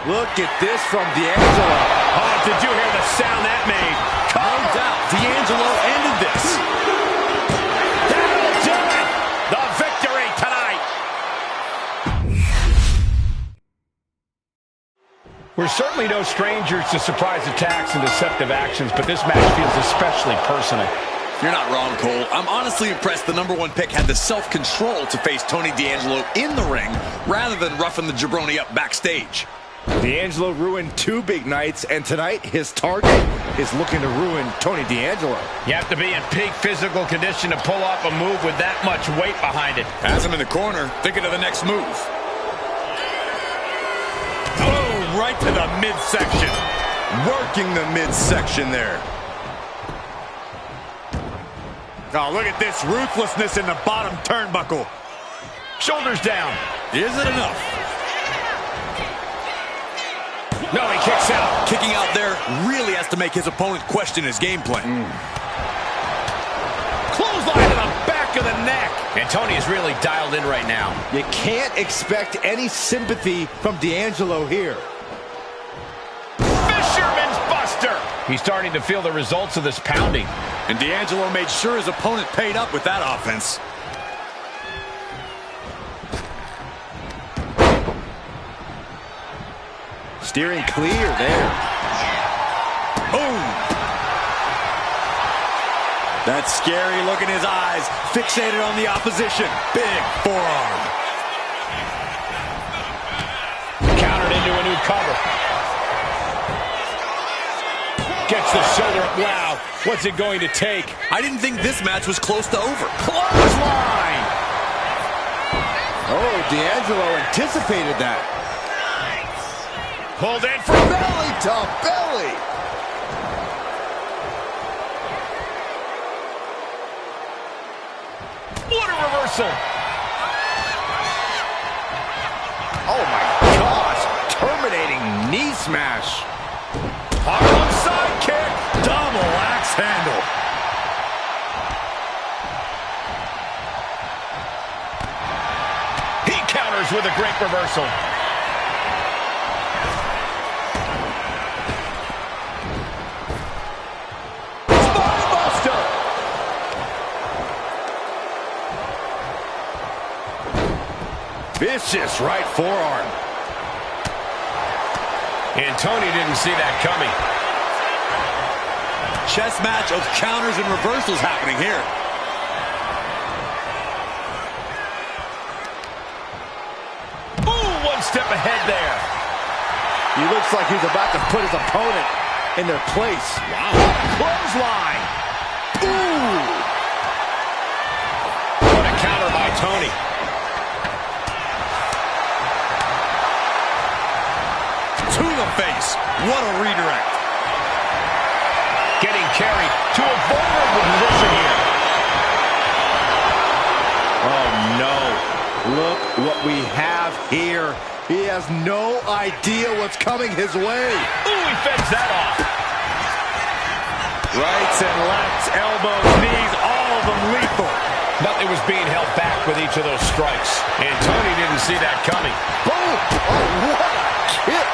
Look at this from D'Angelo.
Oh, did you hear the sound that made?
No doubt, D'Angelo ended this.
That'll do it! The victory tonight! We're certainly no strangers to surprise attacks and deceptive actions, but this match feels especially personal.
You're not wrong, Cole. I'm honestly impressed the #1 pick had the self-control to face Tony D'Angelo in the ring rather than roughing the jabroni up backstage.
D'Angelo ruined 2 big nights, and tonight his target is looking to ruin Tony D'Angelo.
You have to be in peak physical condition to pull off a move with that much weight behind it.
Has him in the corner, thinking of the next move. Oh, right to the midsection. Working the midsection there.
Oh, look at this ruthlessness in the bottom turnbuckle.
Shoulders down.
Is it enough?
No, he kicks out.
Kicking out there really has to make his opponent question his game plan.
Clothesline to the back of the neck. And Tony is really dialed in right now.
You can't expect any sympathy from D'Angelo here.
Fisherman's Buster. He's starting to feel the results of this pounding.
And D'Angelo made sure his opponent paid up with that offense.
Steering clear there.
Boom! That scary look in his eyes, fixated on the opposition. Big forearm.
Countered into a new cover. Gets the shoulder up. Wow, what's it going to take?
I didn't think this match was close to over.
Clothesline!
Oh, D'Angelo anticipated that.
Pulled in for
Belly to belly.
what a reversal.
Oh my gosh, terminating knee smash.
Harlem sidekick, double axe handle.
He counters with a great reversal. Spinebuster!
Vicious right forearm.
And Tony didn't see that coming.
Chess match of counters and reversals happening here.
Ooh, one step ahead there.
He looks like he's about to put his opponent in their place.
Wow. Clothesline. Ooh. What a counter by Tony.
To the face. What a redirect.
Getting carried to a vulnerable position here.
Oh, no. Look what we have here. He has no idea what's coming his way.
Ooh, he fends that off.
Rights and lefts, elbows, knees, all of them lethal.
Nothing was being held back with each of those strikes. And Tony didn't see that coming.
Boom! Oh, what a kick!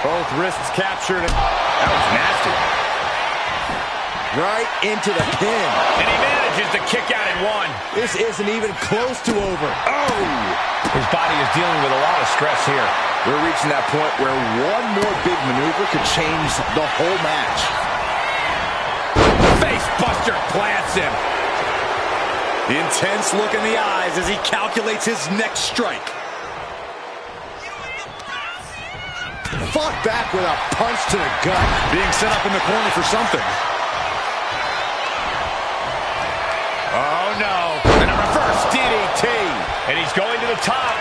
Both wrists captured. That was nasty.
Right into the pin.
And he manages to kick out in one.
This isn't even close to over. Oh!
His body is dealing with a lot of stress here.
We're reaching that point where one more big maneuver could change the whole match.
Face buster plants him.
The intense look in the eyes as he calculates his next strike.
Fought back with a punch to the gut.
Being set up in the corner for something.
Oh, no. And a reverse DDT. And he's going to the top.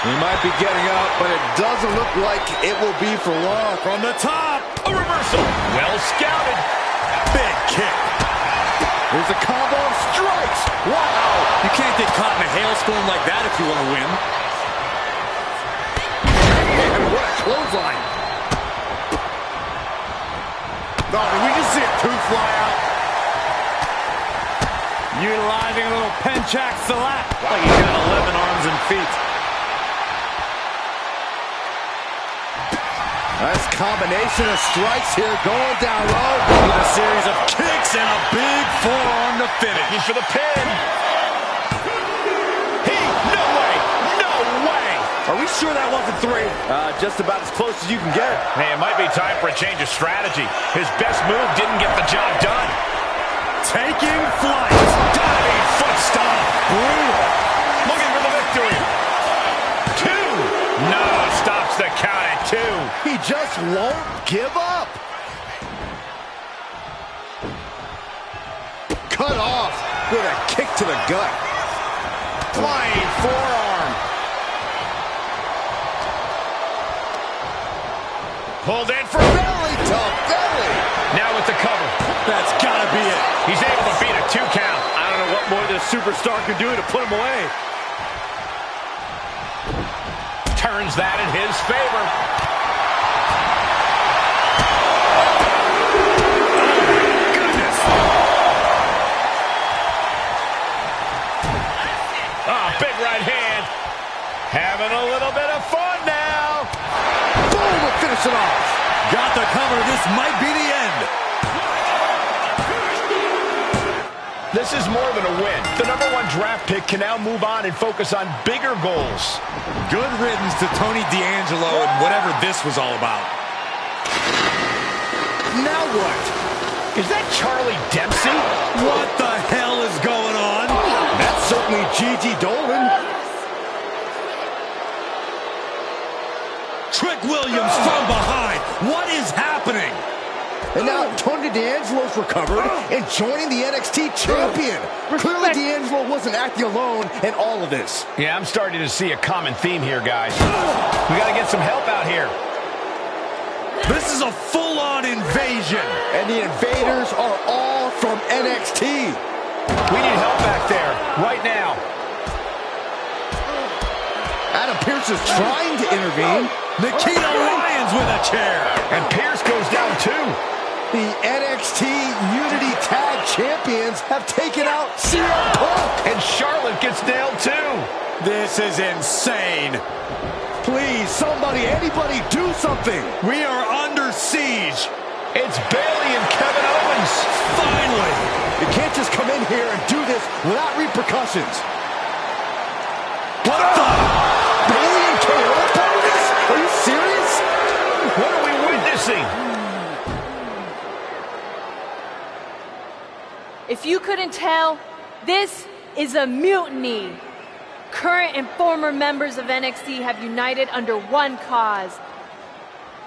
He might be getting up, but it doesn't look like it will be for long.
From the top.
A reversal. Well scouted.
Big kick.
There's a combo of strikes. Wow.
You can't get caught in a hailstorm like that if you want to win.
And what a clothesline. Oh, did we just see a tooth fly out?
Utilizing a little penchak salap. Like he's got 11 arms and feet.
Nice combination of strikes here going down low.
With a series of kicks and a big forearm to finish.
Looking for the pin. No way. No way.
Are we sure that wasn't three? Just about as close as you can get.
Hey, it might be time for a change of strategy. His best move didn't get the job done.
Taking flight.
Diving foot stomp.
Brutal.
Looking for the victory. 2. No, stops the count at 2.
He just won't give up. Cut off with a kick to the gut.
Flying forearm. Pulled in for
Belly to belly.
Now with the cover.
That's gotta be it.
He's able to beat a 2 count.
I don't know what more this superstar can do to put him away.
Turns that in his favor.
Goodness.
Big right hand. Having a little bit of fun now.
Boom, we'll finish it off.
Got the cover. This might be the end.
This is more than a win. The #1 draft pick can now move on and focus on bigger goals.
Good riddance to Tony D'Angelo and whatever this was all about.
Now what?
Is that Charlie Dempsey?
What the hell is going on?
That's certainly Gigi Dolan.
Trick Williams from behind. What is happening?
And now Tony D'Angelo's recovered and joining the NXT champion. Clearly D'Angelo wasn't acting alone in all of this.
Yeah, I'm starting to see a common theme here, guys. We got to get some help out here.
This is a full-on invasion.
And the invaders are all from NXT.
We need help back there, right now.
Adam Pearce is trying to intervene.
Nikita Lyons with a chair.
And Pearce goes down too.
The NXT Unity Tag champions have taken out CM Punk.
And Charlotte gets nailed too.
This is insane.
Please, somebody, anybody, do something.
We are under siege.
It's Bayley and Kevin Owens.
Finally.
You can't just come in here and do this without repercussions.
What the?
Bayley and KO are part of this? Are you serious?
What are we witnessing?
If you couldn't tell, this is a mutiny. Current and former members of NXT have united under one cause.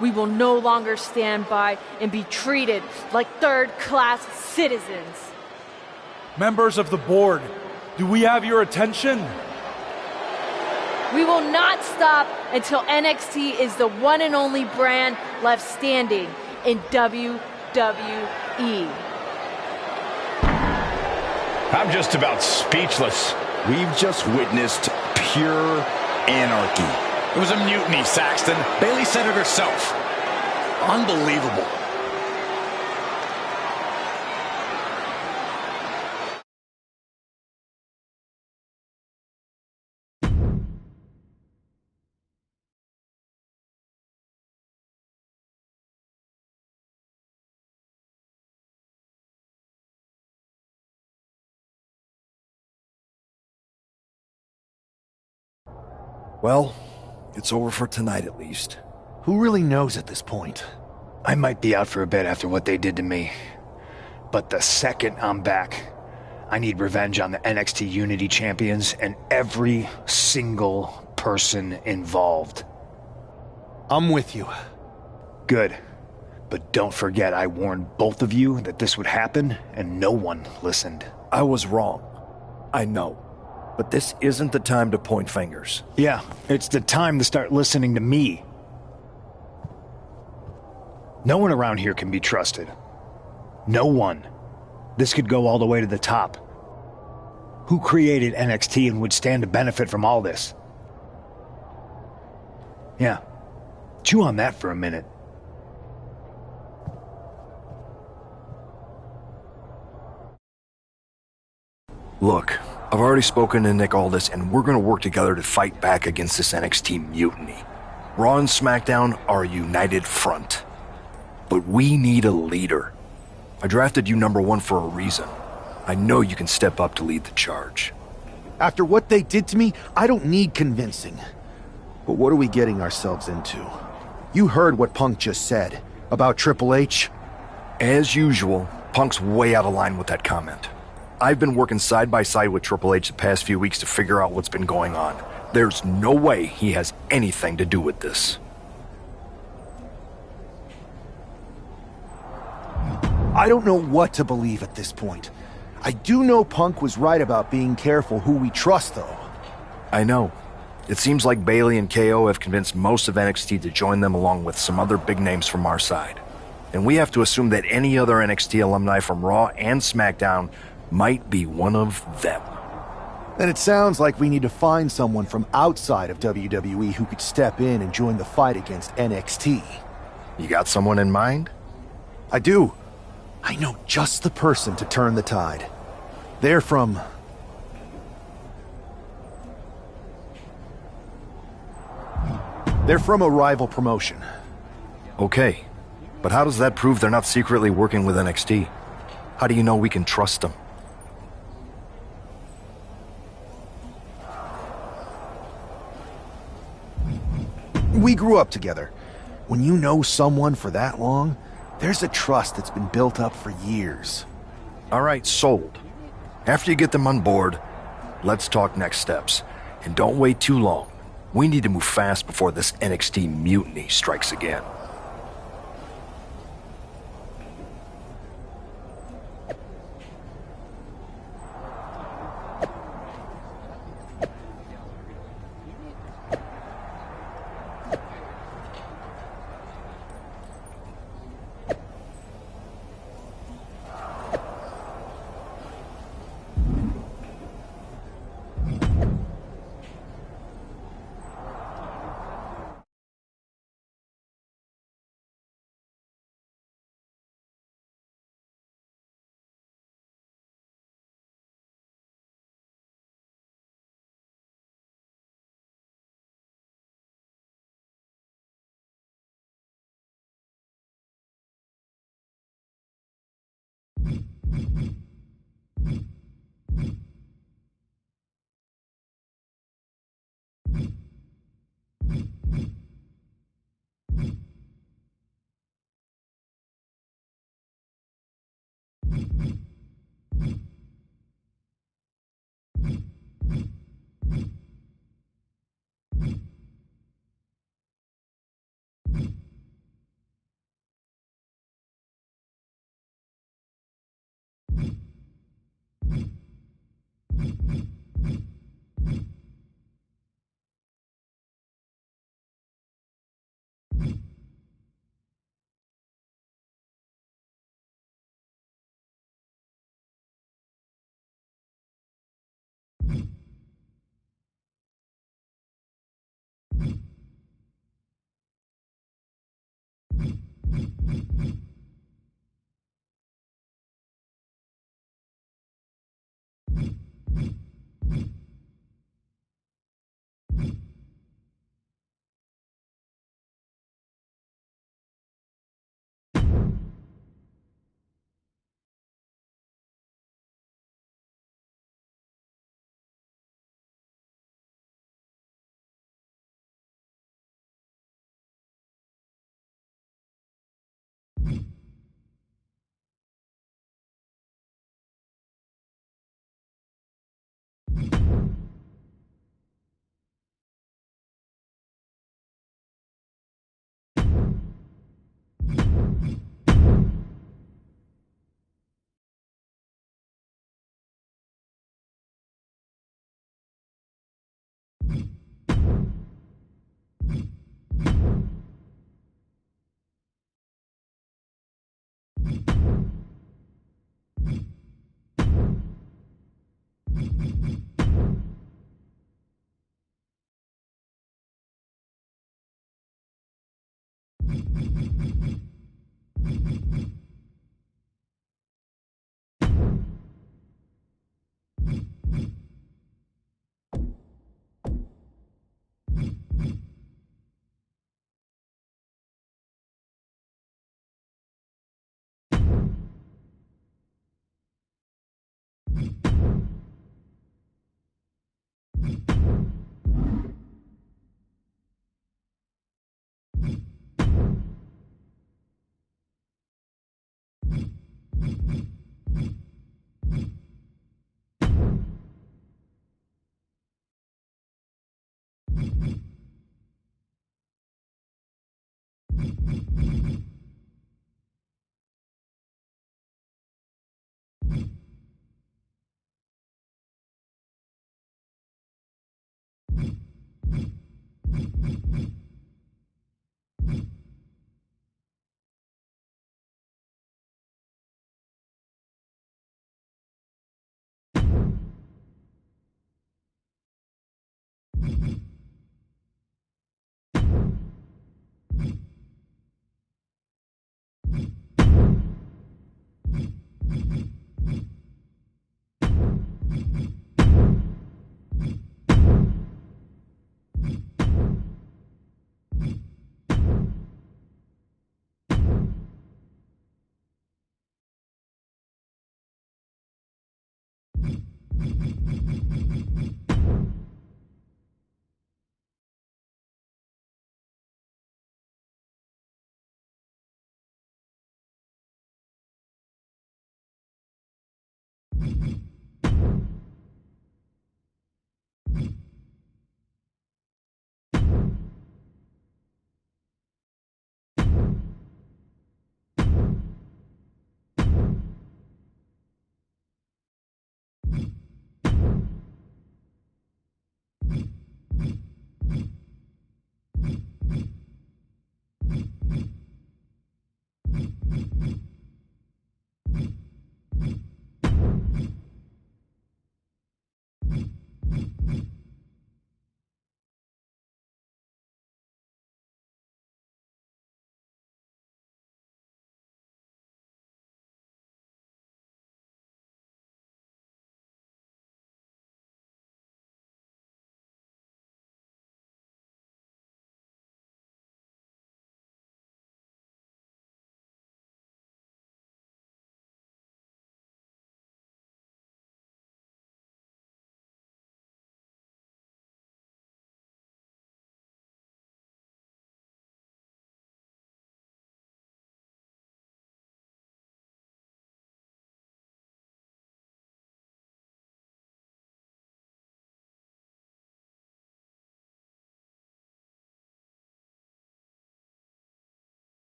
We will no longer stand by and be treated like third-class citizens.
Members of the board, do we have your attention?
We will not stop until NXT is the one and only brand left standing in WWE.
I'm just about speechless.
We've just witnessed pure anarchy.
It was a mutiny, Saxton. Bayley said it herself. Unbelievable.
Well, it's over for tonight at least.
Who really knows at this point?
I might be out for a bit after what they did to me. But the second I'm back, I need revenge on the NXT Unity Champions and every single person involved.
I'm with you.
Good. But don't forget I warned both of you that this would happen, and no one listened.
I was wrong. I know. But this isn't the time to point fingers.
Yeah, it's the time to start listening to me. No one around here can be trusted. No one. This could go all the way to the top. Who created NXT and would stand to benefit from all this? Yeah. Chew on that for a minute.
Look, I've already spoken to Nick Aldis, and we're going to work together to fight back against this NXT mutiny. Raw and SmackDown are a united front. But we need a leader. I drafted you #1 for a reason. I know you can step up to lead the charge.
After what they did to me, I don't need convincing. But what are we getting ourselves into? You heard what Punk just said about Triple H.
As usual, Punk's way out of line with that comment. I've been working side by side with Triple H the past few weeks to figure out what's been going on. There's no way he has anything to do with this.
I don't know what to believe at this point. I do know Punk was right about being careful who we trust, though.
I know. It seems like Bayley and KO have convinced most of NXT to join them along with some other big names from our side. And we have to assume that any other NXT alumni from Raw and SmackDown might be one of them.
Then it sounds like we need to find someone from outside of WWE who could step in and join the fight against NXT.
You got someone in mind?
I do. I know just the person to turn the tide. They're from... They're from a rival promotion.
Okay, but how does that prove they're not secretly working with NXT? How do you know we can trust them?
We grew up together. When you know someone for that long, there's a trust that's been built up for years.
All right, sold. After you get them on board, let's talk next steps. And don't wait too long. We need to move fast before this NXT mutiny strikes again.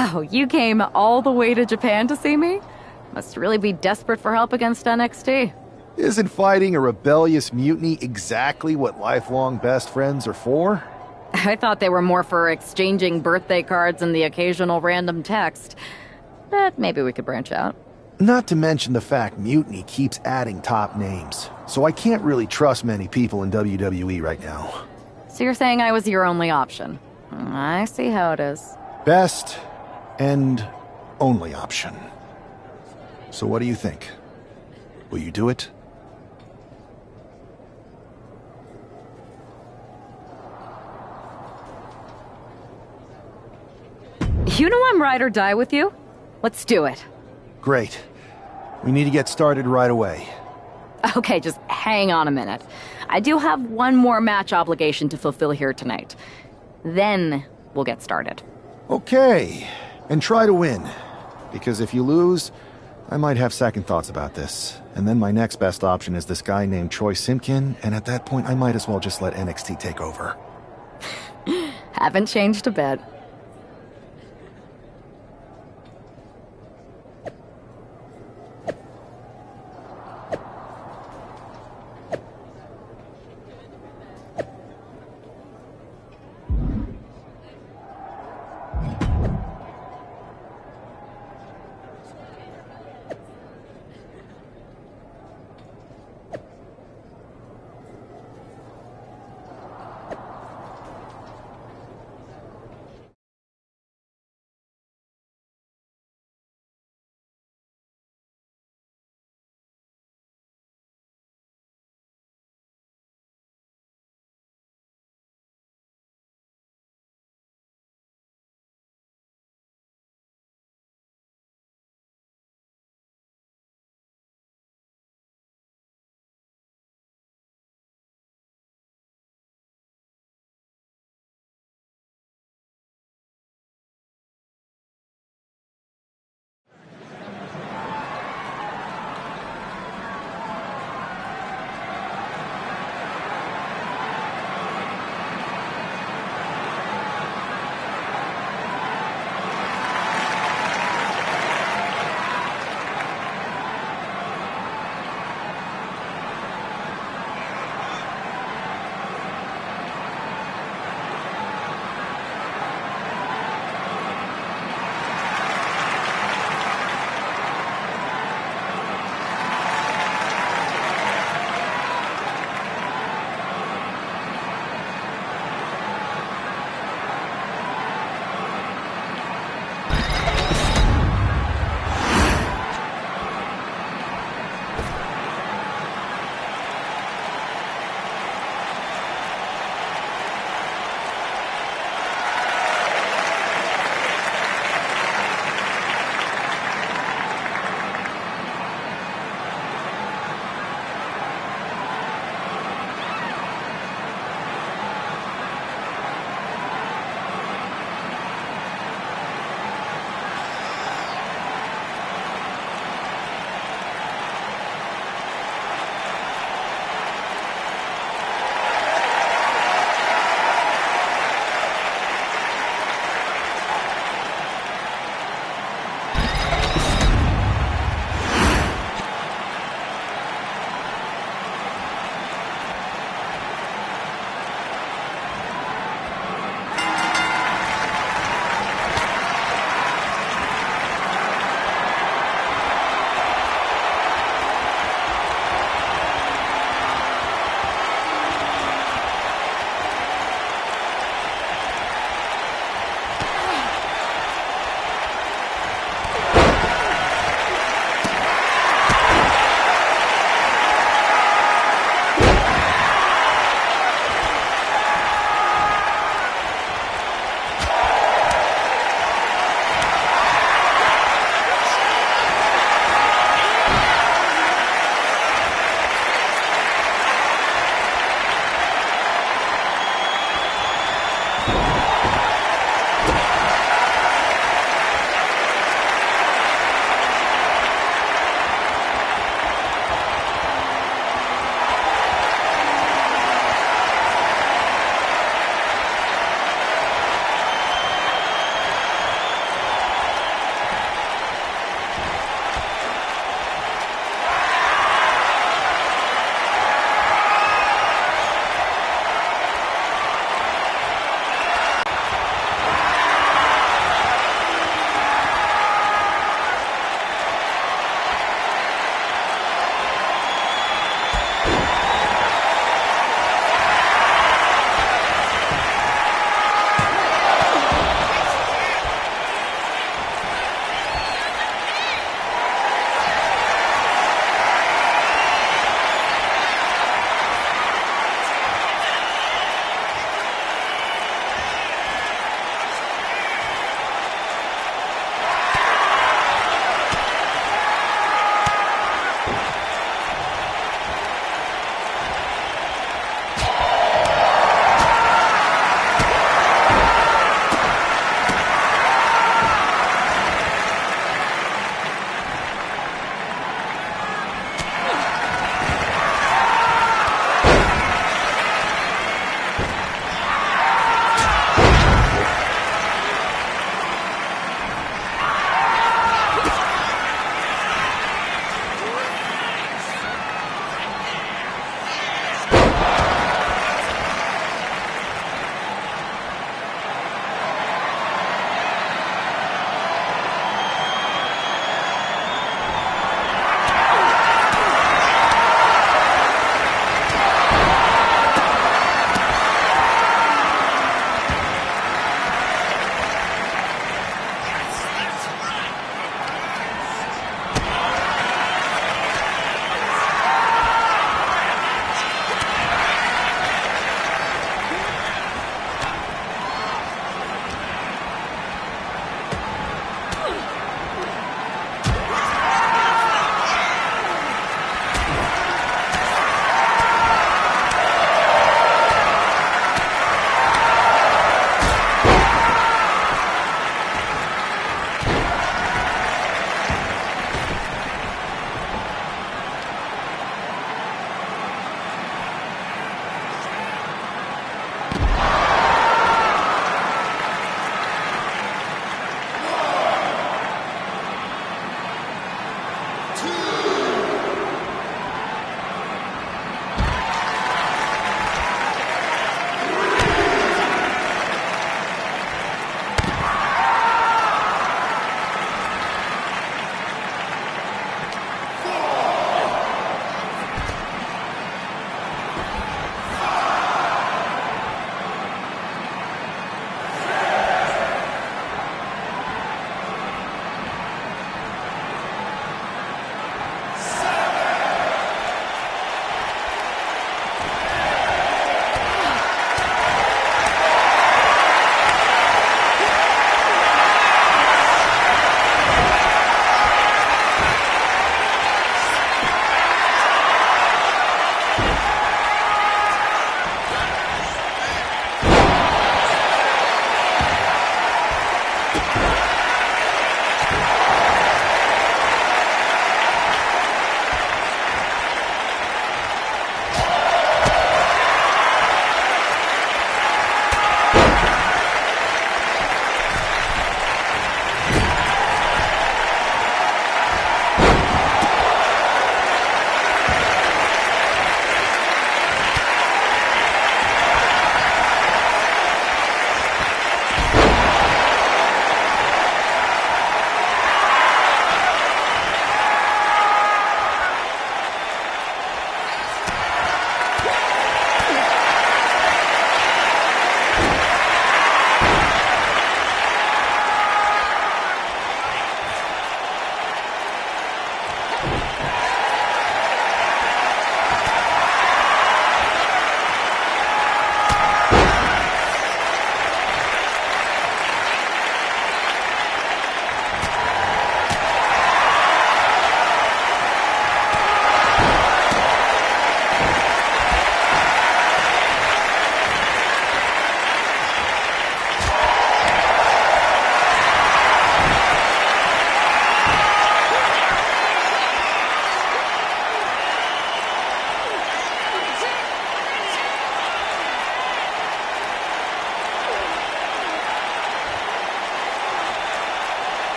Wow, you came all the way to Japan to see me? Must really be desperate for help against NXT.
Isn't fighting a rebellious mutiny exactly what lifelong best friends are for?
I thought they were more for exchanging birthday cards and the occasional random text. But maybe we could branch out.
Not to mention the fact Mutiny keeps adding top names, so I can't really trust many people in WWE right now.
So you're saying I was your only option? I see how it is.
Best and only option. So what do you think? Will you do it?
You know I'm ride or die with you. Let's do it.
Great. We need to get started right away.
Okay, just hang on a minute. I do have one more match obligation to fulfill here tonight. Then we'll get started.
Okay, and try to win. Because if you lose, I might have second thoughts about this. And then my next best option is this guy named Troy Simpkin, and at that point I might as well just let NXT take over.
Haven't changed a bit.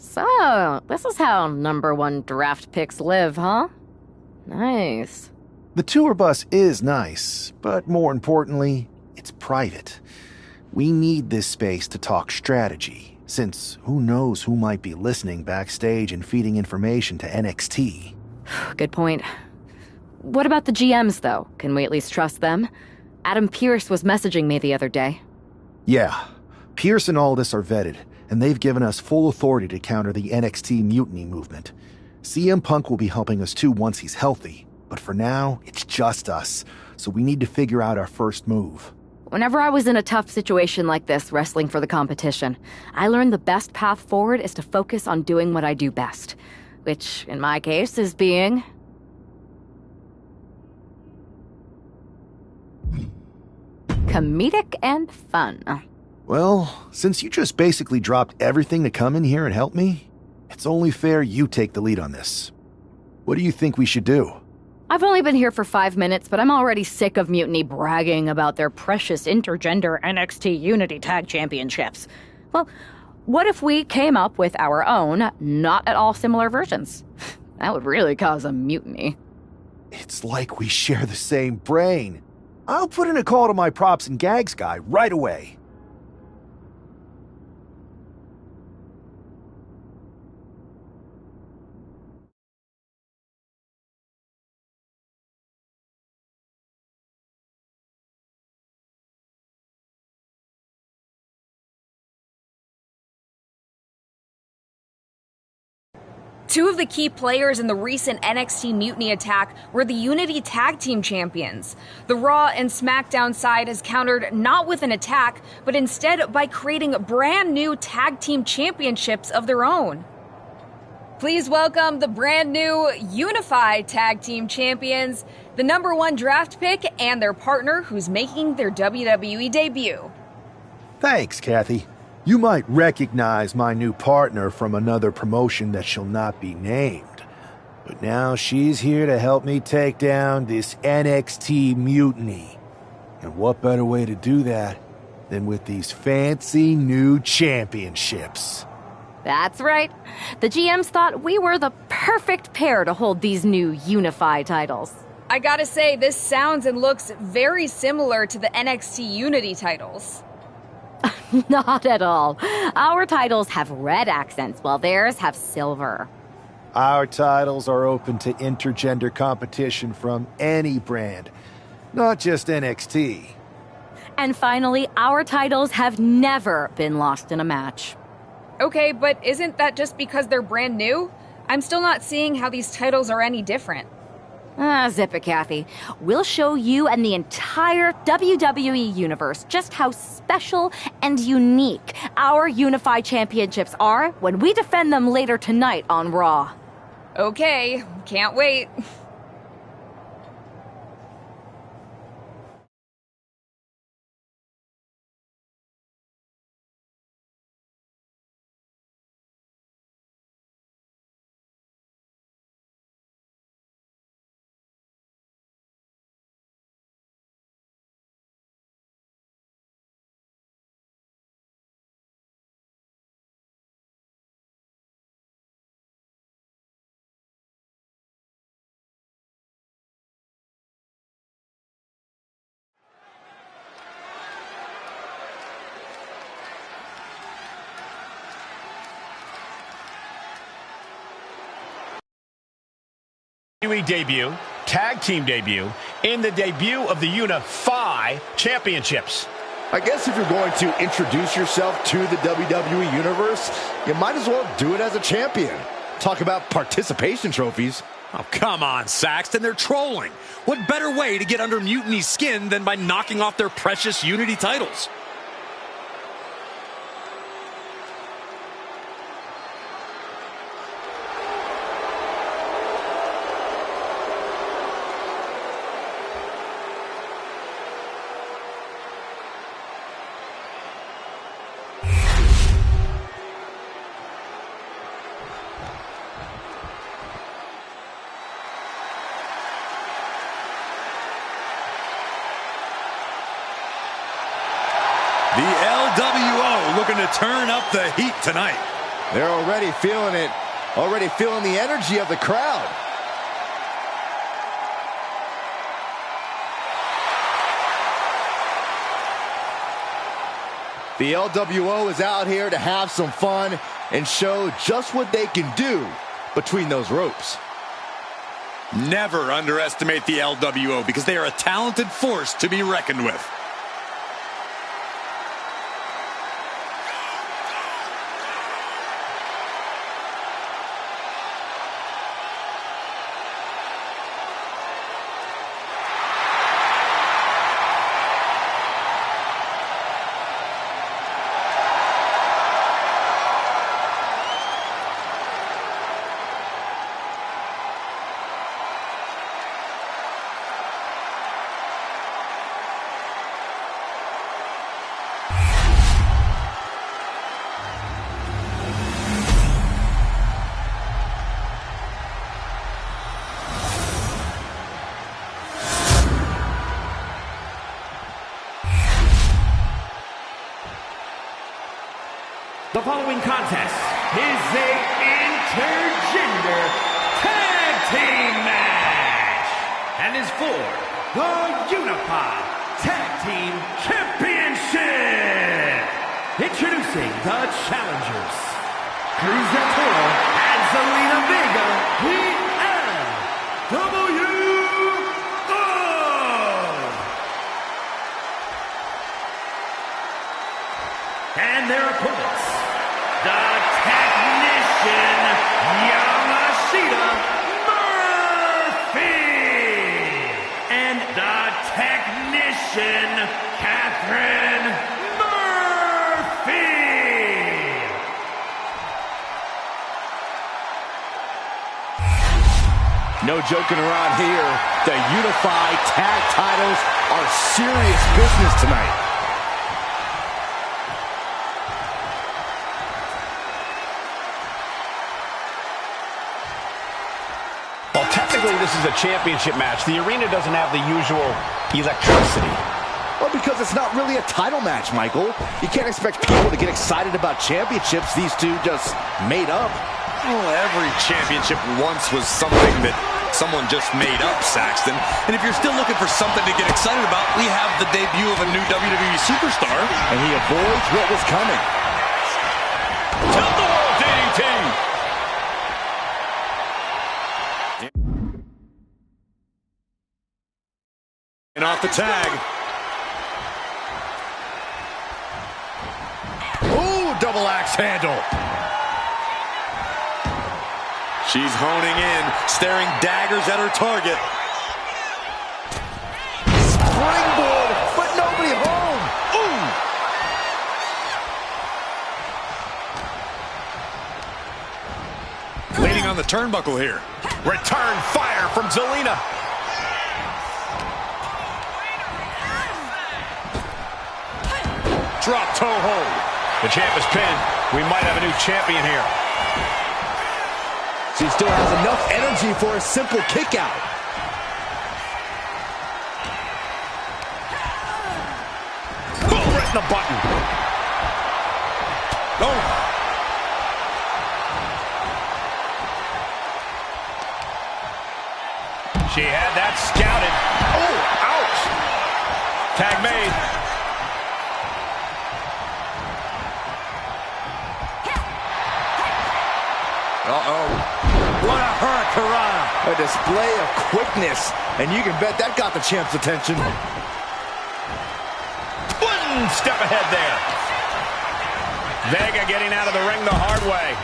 So, this is how #1 draft picks live, huh? Nice.
The tour bus is nice, but more importantly, it's private. We need this space to talk strategy, since who knows who might be listening backstage and feeding information to NXT.
Good point. What about the GMs, though? Can we at least trust them? Adam Pearce was messaging me the other day.
Yeah, Pierce and Aldis are vetted, and they've given us full authority to counter the NXT mutiny movement. CM Punk will be helping us too once he's healthy, but for now, it's just us, so we need to figure out our first move.
Whenever I was in a tough situation like this, wrestling for the competition, I learned the best path forward is to focus on doing what I do best, which, in my case, is being... comedic and fun.
Well, since you just basically dropped everything to come in here and help me, it's only fair you take the lead on this. What do you think we should do?
I've only been here for 5 minutes, but I'm already sick of Mutiny bragging about their precious intergender NXT Unity Tag Championships. Well, what if we came up with our own, not at all similar versions? That would really cause a mutiny.
It's like we share the same brain. I'll put in a call to my props and gags guy right away.
Two of the key players in the recent NXT Mutiny attack were the Unity Tag Team Champions. The Raw and SmackDown side has countered not with an attack, but instead by creating brand new Tag Team Championships of their own. Please welcome the brand new Unified Tag Team Champions, the #1 draft pick, and their partner who's making their WWE debut.
Thanks, Kathy. You might recognize my new partner from another promotion that shall not be named. But now she's here to help me take down this NXT mutiny. And what better way to do that than with these fancy new championships?
That's right. The GMs thought we were the perfect pair to hold these new Unified titles.
I gotta say, this sounds and looks very similar to the NXT Unity titles.
Not at all. Our titles have red accents, while theirs have silver.
Our titles are open to intergender competition from any brand, not just NXT.
And finally, our titles have never been lost in a match.
Okay, but isn't that just because they're brand new? I'm still not seeing how these titles are any different.
Zip it, Kathy. We'll show you and the entire WWE universe just how special and unique our Unified Championships are when we defend them later tonight on Raw.
Okay, can't wait.
Debut, tag team debut, in the debut of the Unify Championships.
I guess if you're going to introduce yourself to the WWE Universe, you might as well do it as a champion. Talk about participation trophies.
Oh, come on, Saxton. They're trolling. What better way to get under Mutiny's skin than by knocking off their precious Unity titles? The LWO looking to turn up the heat tonight.
They're already feeling it. Already feeling the energy of the crowd. The LWO is out here to have some fun and show just what they can do between those ropes.
Never underestimate the LWO because they are a talented force to be reckoned with.
The following contest is a intergender tag team match and is for the Unified Tag Team Championship. Introducing the challengers, Cruz del Toro and Zelina Vega, the LWO. And their opponents, the Technician Yamashita Murphy and the Technician Catherine Murphy.
No joking around here. The Unified Tag titles are serious business tonight.
Well, technically, this is a championship match. The arena doesn't have the usual electricity.
Well, because it's not really a title match, Michael. You can't expect people to get excited about championships these two just made up.
Well, every championship once was something that someone just made up, Saxton. And if you're still looking for something to get excited about, we have the debut of a new WWE superstar.
And he avoids what was coming.
Tilt-a-whirl DDT! And off the tag.
Ooh, double axe handle.
She's honing in, staring daggers at her target.
Springboard, but nobody home.
Ooh! Leaning on the turnbuckle here.
Return fire from Zelina. Drop toe hold. The champ is pinned. We might have a new champion here.
She still has enough energy for a simple kick out.
Boom, right in the button. Oh. She had that scouted. Oh, ouch. Tag made.
Uh-oh.
What a hurricanrana.
A display of quickness, and you can bet that got the champ's attention.
One step ahead there. Vega getting out of the ring the hard way.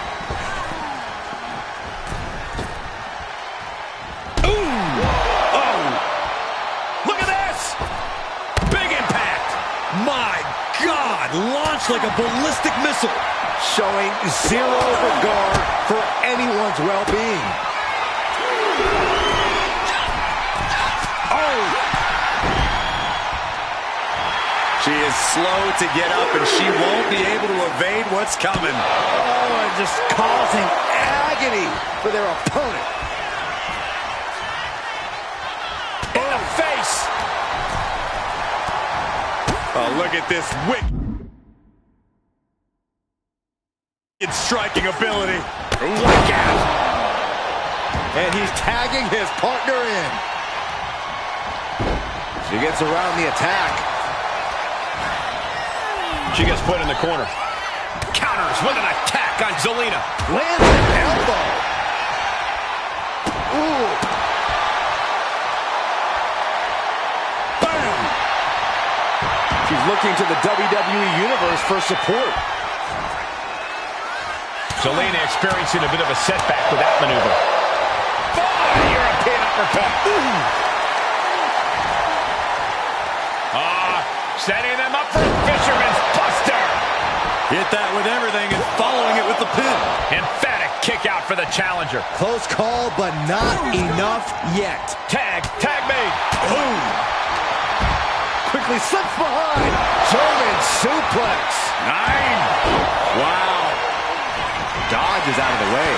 Ooh! Oh! Look at this! Big impact!
My God! Launched like a ballistic missile.
Showing zero regard for anyone's well-being.
Oh! She is slow to get up, and she won't be able to evade what's coming.
Oh, and just causing agony for their opponent.
In the face!
Oh, look at this wicked Striking ability.
Look out! And he's tagging his partner in. She gets around the attack.
She gets put in the corner. Counters with an attack on Zelina.
Lands an elbow. Ooh. Bam! She's looking to the WWE Universe for support.
Zelina experiencing a bit of a setback with that maneuver. Oh, European uppercut. Setting them up for a fisherman's buster.
Hit that with everything and following it with the pin.
Emphatic kick out for the challenger.
Close call, but not enough yet.
Tag made.
Boom. Quickly slips behind. German suplex.
9. Wow. Dodges out of the way.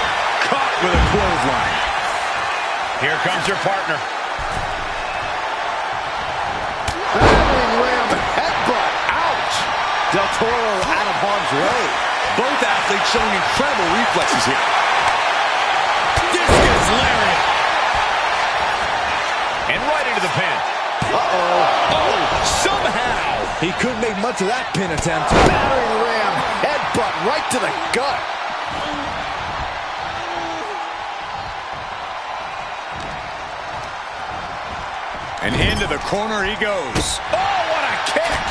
Caught with a clothesline.
Here comes your partner.
Battering ram headbutt. Ouch. Del Toro out of harm's way.
Both athletes showing incredible reflexes here. Discus lariat.
And right into the pin.
Uh-oh.
Oh, somehow.
He couldn't make much of that pin attempt. Battering ram headbutt right to the gut.
And into the corner he goes.
Oh, what a kick.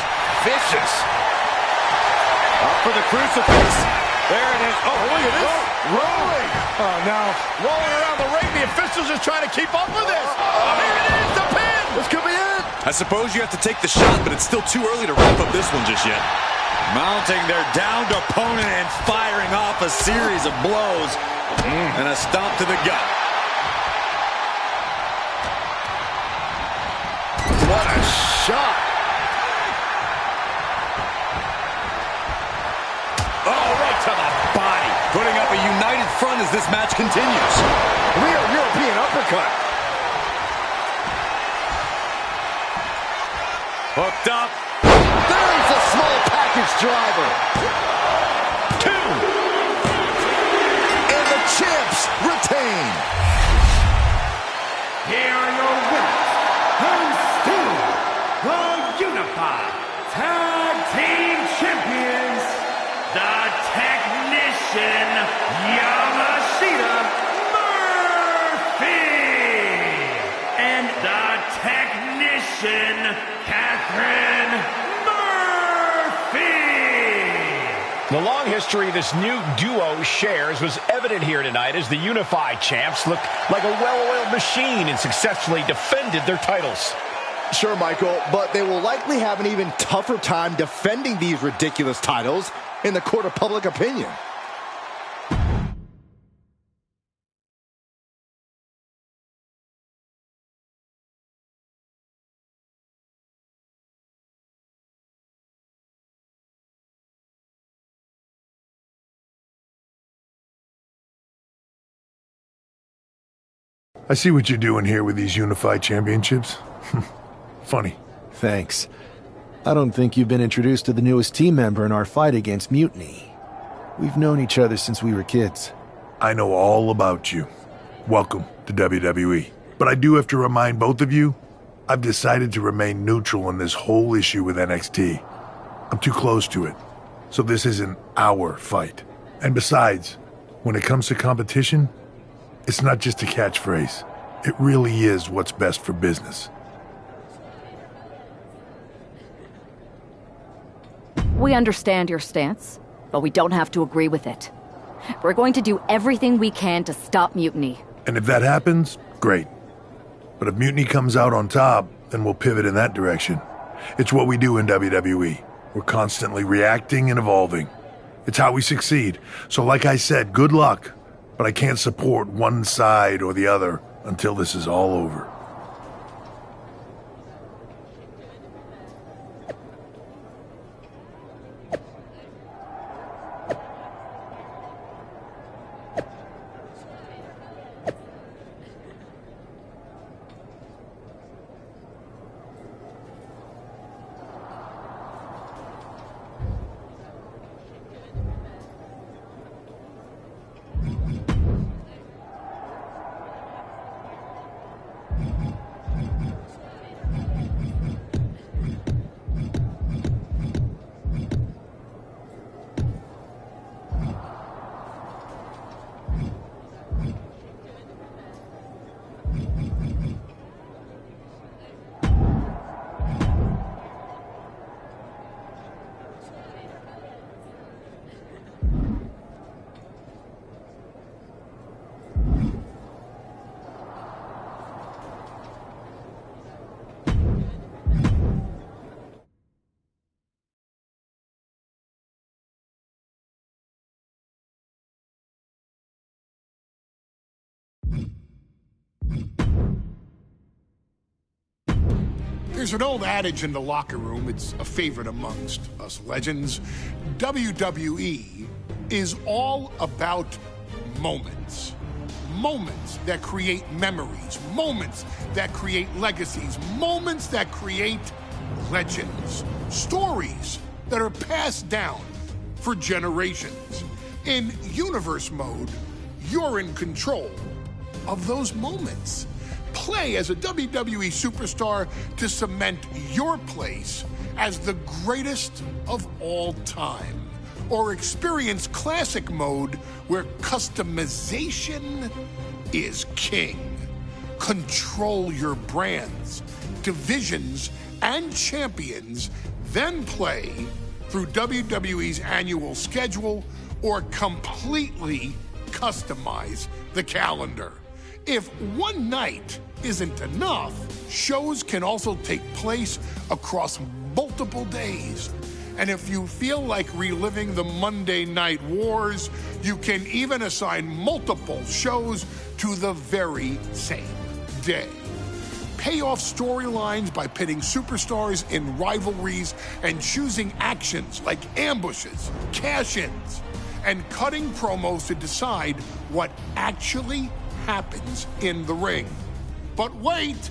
Vicious.
Up for the crucifix. There it is. Oh, look at this.
Rolling.
Oh, no.
Rolling around the ring. The officials are trying to keep up with this. Here it is, the pin. This could be it.
I suppose you have to take the shot, but it's still too early to wrap up this one just yet. Mounting their downed opponent and firing off a series of blows. And a stomp to the gut.
What a shot.
Oh, right to the body. Putting up a united front as this match continues.
Real European uppercut.
Hooked up.
There's a small package driver.
2.
And the champs retain.
Here are your winners, and still the Unified Tag Team Champions, the Technician Yamashita Murphy, and the Technician Catherine Murphy.
The long history this new duo shares was evident here tonight as the Unified Champs looked like a well-oiled machine and successfully defended their titles.
Sure, Michael, but they will likely have an even tougher time defending these ridiculous titles in the court of public opinion.
I see what you're doing here with these unified championships. Funny.
Thanks. I don't think you've been introduced to the newest team member in our fight against Mutiny. We've known each other since we were kids.
I know all about you. Welcome to WWE. But I do have to remind both of you, I've decided to remain neutral in this whole issue with NXT. I'm too close to it. So this isn't our fight. And besides, when it comes to competition, it's not just a catchphrase. It really is what's best for business.
We understand your stance, but we don't have to agree with it. We're going to do everything we can to stop Mutiny.
And if that happens, great. But if Mutiny comes out on top, then we'll pivot in that direction. It's what we do in WWE. We're constantly reacting and evolving. It's how we succeed. So like I said, good luck. But I can't support one side or the other until this is all over.
There's an old adage in the locker room, it's a favorite amongst us legends. WWE is all about moments. Moments that create memories, moments that create legacies, moments that create legends, stories that are passed down for generations. In universe mode, you're in control of those moments. Play as a WWE superstar to cement your place as the greatest of all time. Or experience classic mode where customization is king. Control your brands, divisions, and champions, then play through WWE's annual schedule or completely customize the calendar. If one night isn't enough, shows can also take place across multiple days. And if you feel like reliving the Monday Night Wars, you can even assign multiple shows to the very same day. Pay off storylines by pitting superstars in rivalries and choosing actions like ambushes, cash-ins, and cutting promos to decide what actually happens in the ring. But wait,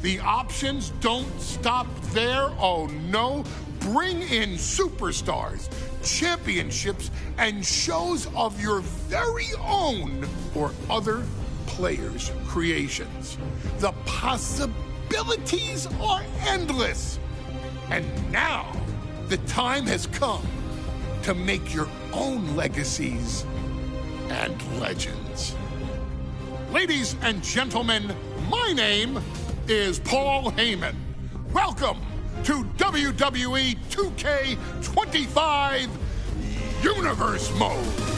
the options don't stop there. Oh no, bring in superstars, championships, and shows of your very own or other players' creations. The possibilities are endless. And now, the time has come to make your own legacies and legends. Ladies and gentlemen, my name is Paul Heyman. Welcome to WWE 2K25 Universe Mode.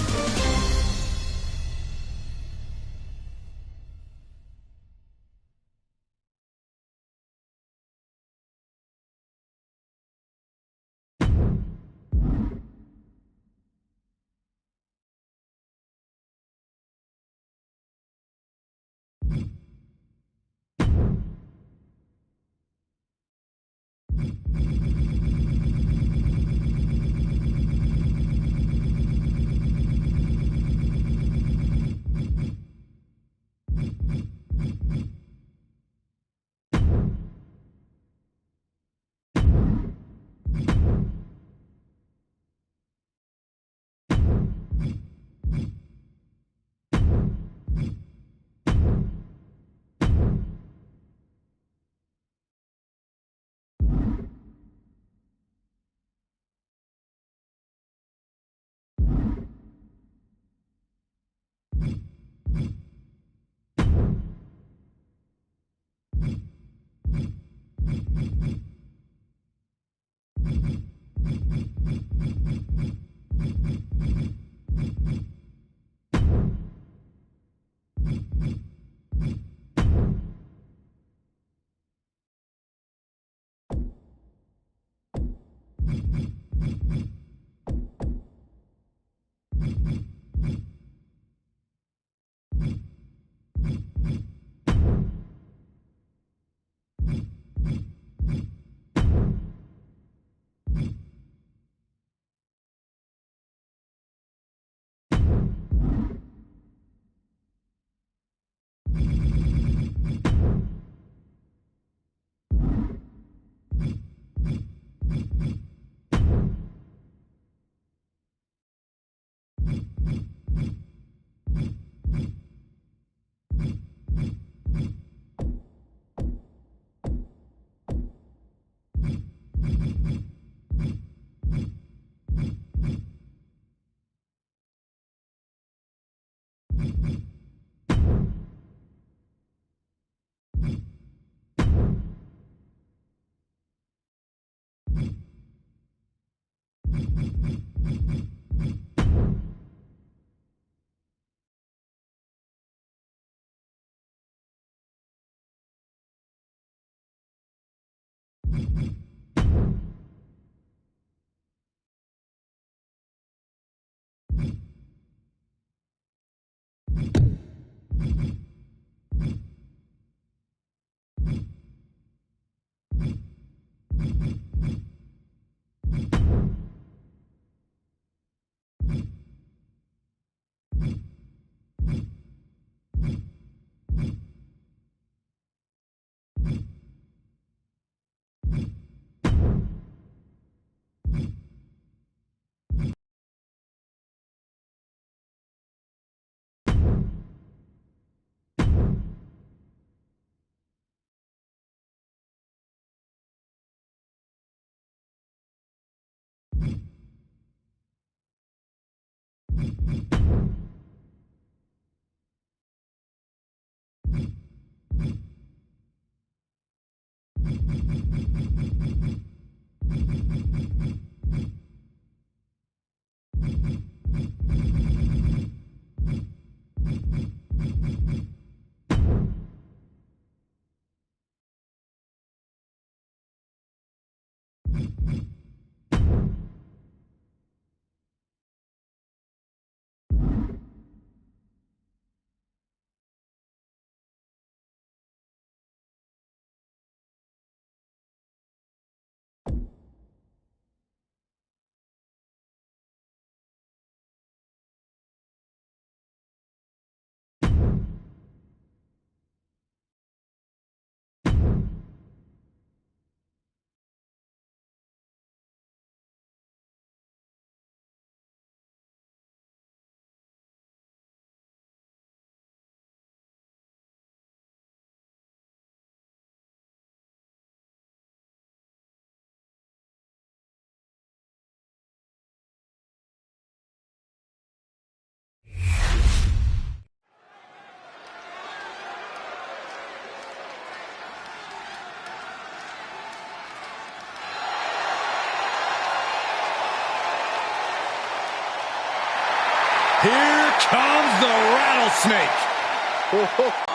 Here comes the rattlesnake.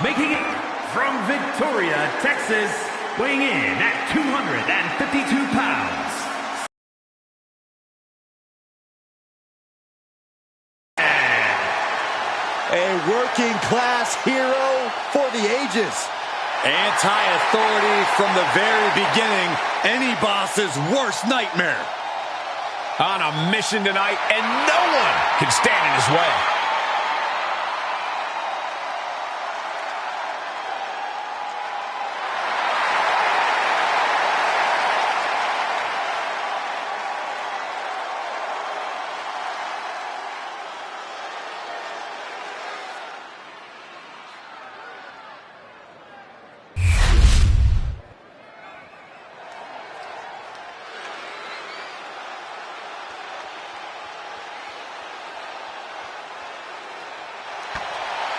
Making it from Victoria, Texas, weighing in at 252 pounds.
A working class hero for the ages.
Anti-authority from the very beginning. Any boss's worst nightmare.
On a mission tonight, and no one can stand in his way.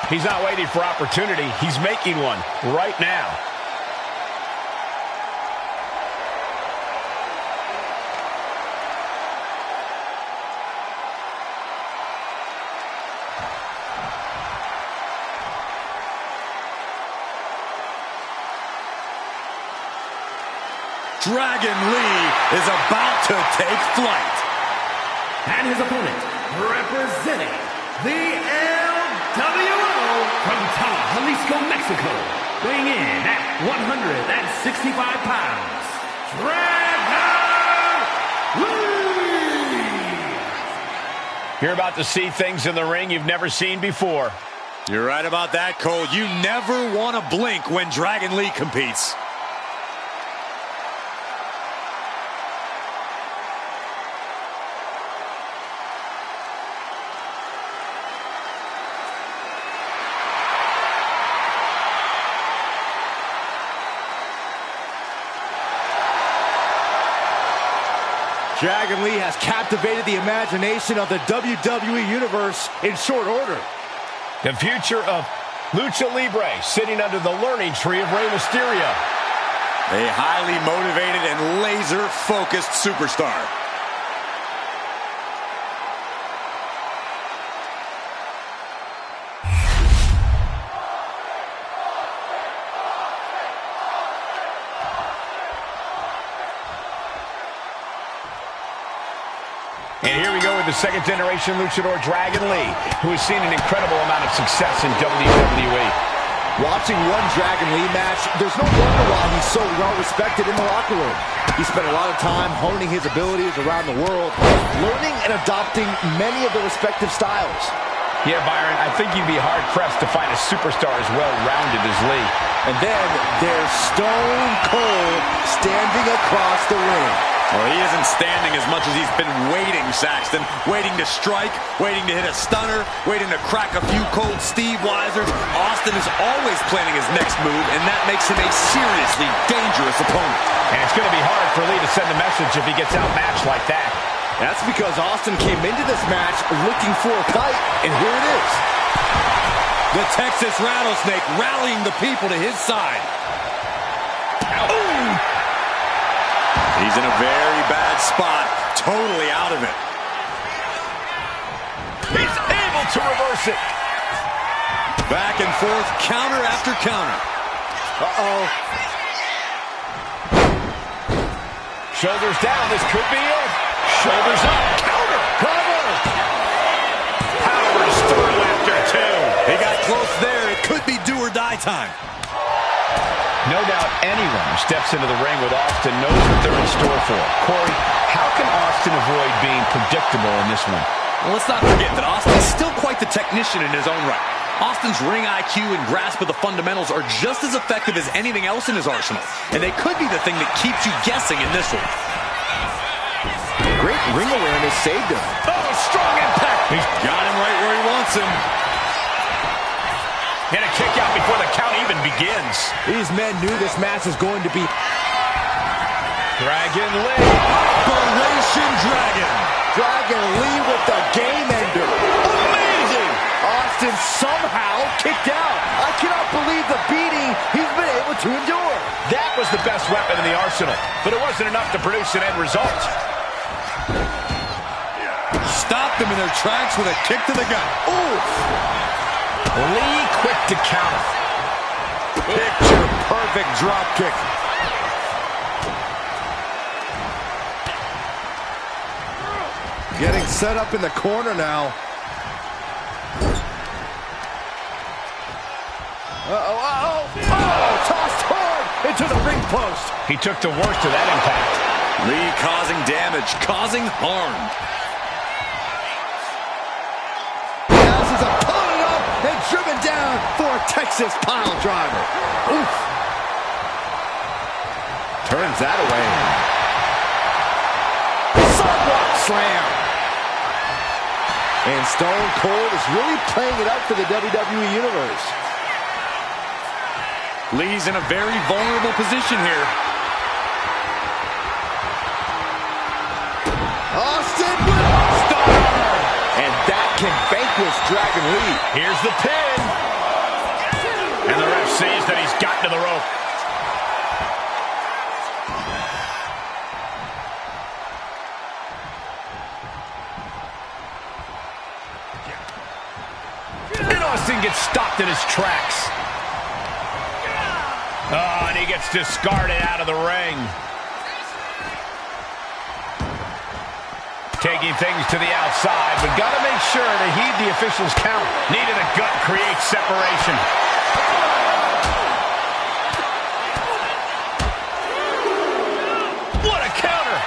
He's not waiting for opportunity. He's making one right now.
Dragon Lee is about to take flight.
And his opponent, representing the LWO from Jalisco, Mexico, weighing in at 165 pounds, Dragon Lee!
You're about to see things in the ring you've never seen before.
You're right about that, Cole. You never want to blink when Dragon Lee competes.
Dragon Lee has captivated the imagination of the WWE Universe in short order.
The future of Lucha Libre sitting under the learning tree of Rey Mysterio.
A highly motivated and laser-focused superstar.
And here we go with the second-generation luchador Dragon Lee, who has seen an incredible amount of success in WWE.
Watching one Dragon Lee match, there's no wonder why he's so well-respected in the locker room. He spent a lot of time honing his abilities around the world, learning and adopting many of the respective styles.
Yeah, Byron, I think you'd be hard-pressed to find a superstar as well-rounded as Lee.
And then there's Stone Cold standing across the ring.
Well, he isn't standing as much as he's been waiting, Saxton. Waiting to strike, waiting to hit a stunner, waiting to crack a few cold Steve Weisers. Austin is always planning his next move, and that makes him a seriously dangerous opponent.
And it's going to be hard for Lee to send a message if he gets outmatched like that.
That's because Austin came into this match looking for a fight, and here it is.
The Texas Rattlesnake rallying the people to his side. Ooh. He's in a very bad spot, totally out of it.
He's able to reverse it.
Back and forth, counter after counter.
Uh-oh.
Shoulders down, this could be it. Shoulders up, counter.
Cover.
Power restored after two.
He got close there. It could be do or die time.
No doubt anyone who steps into the ring with Austin knows what they're in store for. Corey, how can Austin avoid being predictable in this one?
Well, let's not forget that Austin's still quite the technician in his own right. Austin's ring IQ and grasp of the fundamentals are just as effective as anything else in his arsenal. And they could be the thing that keeps you guessing in this one.
Great ring awareness saved him.
Oh, strong impact.
He's got him right where he wants him.
And a kick out before the count even begins.
These men knew this match was going to be...
Dragon Lee.
Operation Dragon.
Dragon Lee with the game ender. Amazing! Austin somehow kicked out. I cannot believe the beating he's been able to endure.
That was the best weapon in the arsenal, but it wasn't enough to produce an end result.
Stopped them in their tracks with a kick to the gut.
Oof!
Lee quick to counter.
Picture perfect drop kick. Getting set up in the corner now. Uh-oh, uh-oh. Oh, tossed hard into the ring post.
He took the worst of that impact.
Lee causing damage, causing harm.
Has his opponent up and driven down for a Texas pile driver. Oof. Turns that away. Sidewalk slam. And Stone Cold is really playing it up for the WWE Universe.
Lee's in a very vulnerable position here.
Austin with stunner. And that can vanquish Dragon Lee.
Here's the pin. And the ref sees that he's gotten to the rope. And Austin gets stopped in his tracks. Oh, and he gets discarded out of the ring. Taking things to the outside, but got to make sure to heed the official's count. Needed a gut, create separation. What a counter!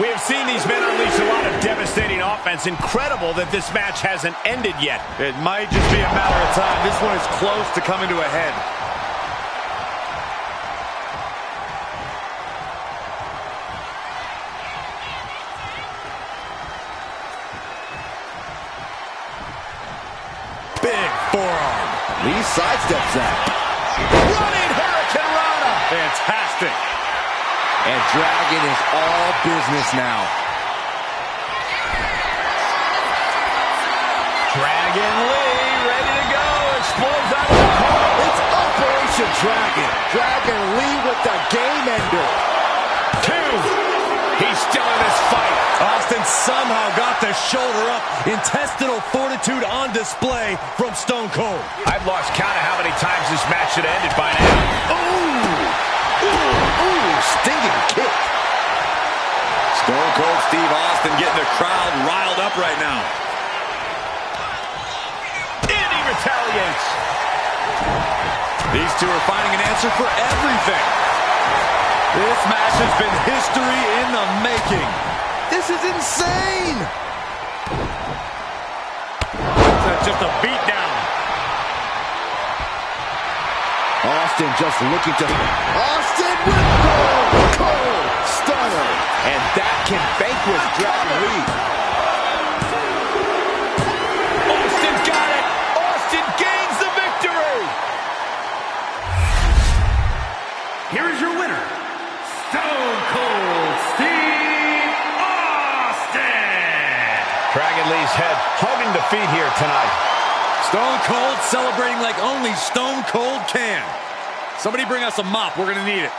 We have seen these men unleash a lot of devastating offense. Incredible that this match hasn't ended yet.
It might just be a matter of time. This one is close to coming to a head. Big forearm.
Lee sidesteps that. Running Hurricane Rana.
Fantastic.
And Dragon is all business now.
Dragon Lee ready to go. Explodes out of the corner.
It's Operation Dragon. Dragon Lee with the game ender.
Two. He's still in this fight.
Austin somehow got the shoulder up. Intestinal fortitude on display from Stone Cold.
I've lost count of how many times this match should have ended by now.
Ooh! Ooh! Stinging kick.
Stone Cold Steve Austin getting the crowd riled up right now.
And he retaliates.
These two are finding an answer for everything. This match has been history in the making.
This is insane!
That's just a beatdown.
Austin just looking to... Austin with Cold stunner. And that can vanquish Dragon Lee.
Austin got it. Austin gains the victory.
Here is your winner, Stone Cold
Dragon Lee's head hugging defeat here tonight.
Stone Cold celebrating like only Stone Cold can. Somebody bring us a mop. We're going to need it.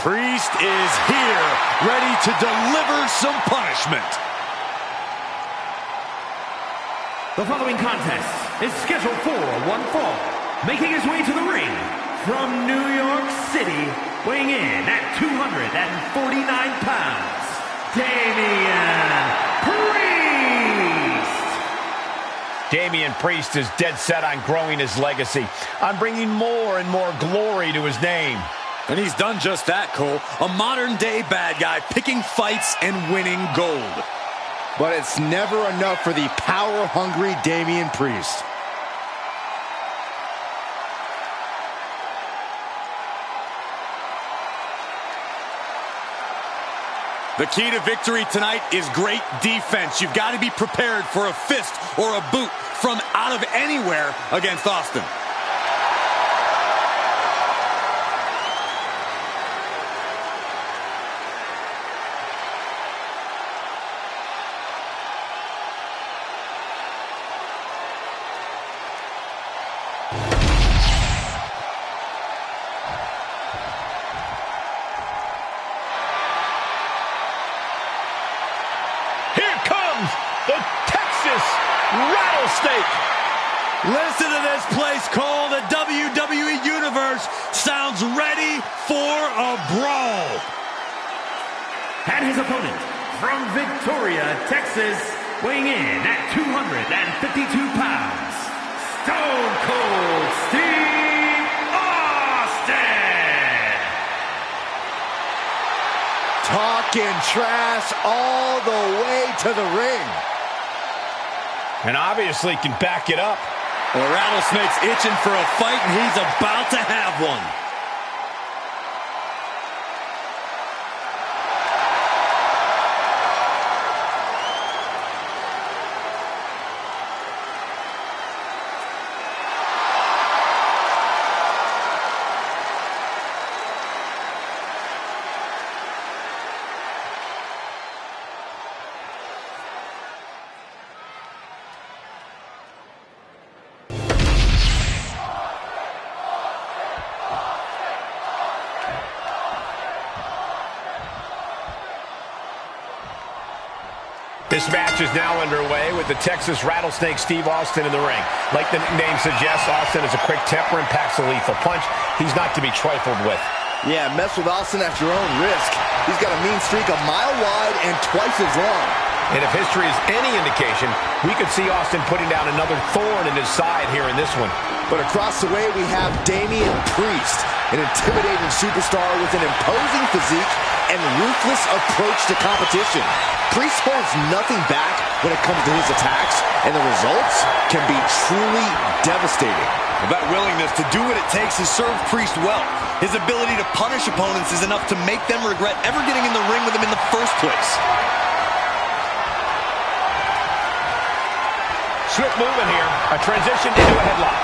Priest is here, ready to deliver some punishment.
The following contest is scheduled for one fall. Making his way to the ring from New York City, weighing in at 249 pounds,
Damian Priest is dead set on growing his legacy, on bringing more and more glory to his name.
And he's done just that, Cole. A modern-day bad guy picking fights and winning gold.
But it's never enough for the power-hungry Damian Priest.
The key to victory tonight is great defense. You've got to be prepared for a fist or a boot from out of anywhere against Austin. Listen to this place, Cole. The WWE Universe sounds ready for a brawl.
And his opponent from Victoria, Texas, weighing in at 252 pounds, Stone Cold Steve Austin.
Talking trash all the way to the ring.
And obviously can back it up.
Well, Rattlesnake's itching for a fight, and he's about to have one.
This match is now underway with the Texas Rattlesnake Steve Austin in the ring. Like the name suggests, Austin has a quick temper and packs a lethal punch. He's not to be trifled with.
Yeah, mess with Austin at your own risk. He's got a mean streak a mile wide and twice as long.
And if history is any indication, we could see Austin putting down another thorn in his side here in this one.
But across the way, we have Damian Priest, an intimidating superstar with an imposing physique and ruthless approach to competition. Priest holds nothing back when it comes to his attacks, and the results can be truly devastating.
That willingness to do what it takes has served Priest well. His ability to punish opponents is enough to make them regret ever getting in the ring with him in the first place.
Swift movement here. A transition into a headlock.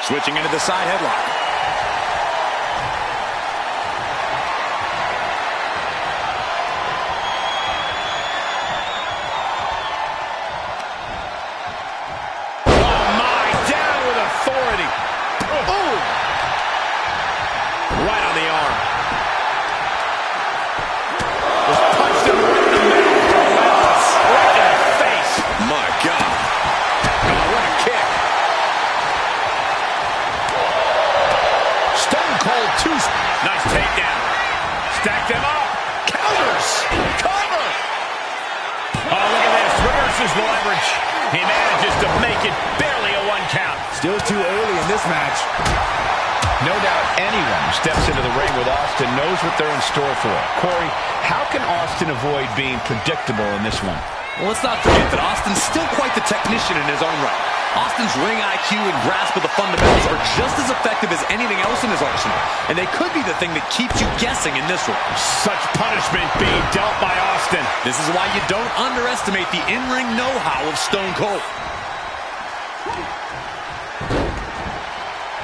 Switching into the side headlock.
Oh my, down with authority. Oh. Right on the arm. Just punched him right in the middle. Right in the face.
My God.
Oh, what a kick. Stone Cold two. Nice takedown. Stacked him up. Counters. Cover. Oh, look at this. Reverses the leverage. He manages to make it barely a 1 count.
Still too early in this match.
No doubt anyone who steps into the ring with Austin knows what they're in store for. Corey, how can Austin avoid being predictable in this one?
Well, let's not forget that Austin's still quite the technician in his own right. Austin's ring IQ and grasp of the fundamentals are just as effective as anything else in his arsenal, and they could be the thing that keeps you guessing in this one.
Such punishment being dealt by Austin.
This is why you don't underestimate the in-ring know-how of Stone Cold.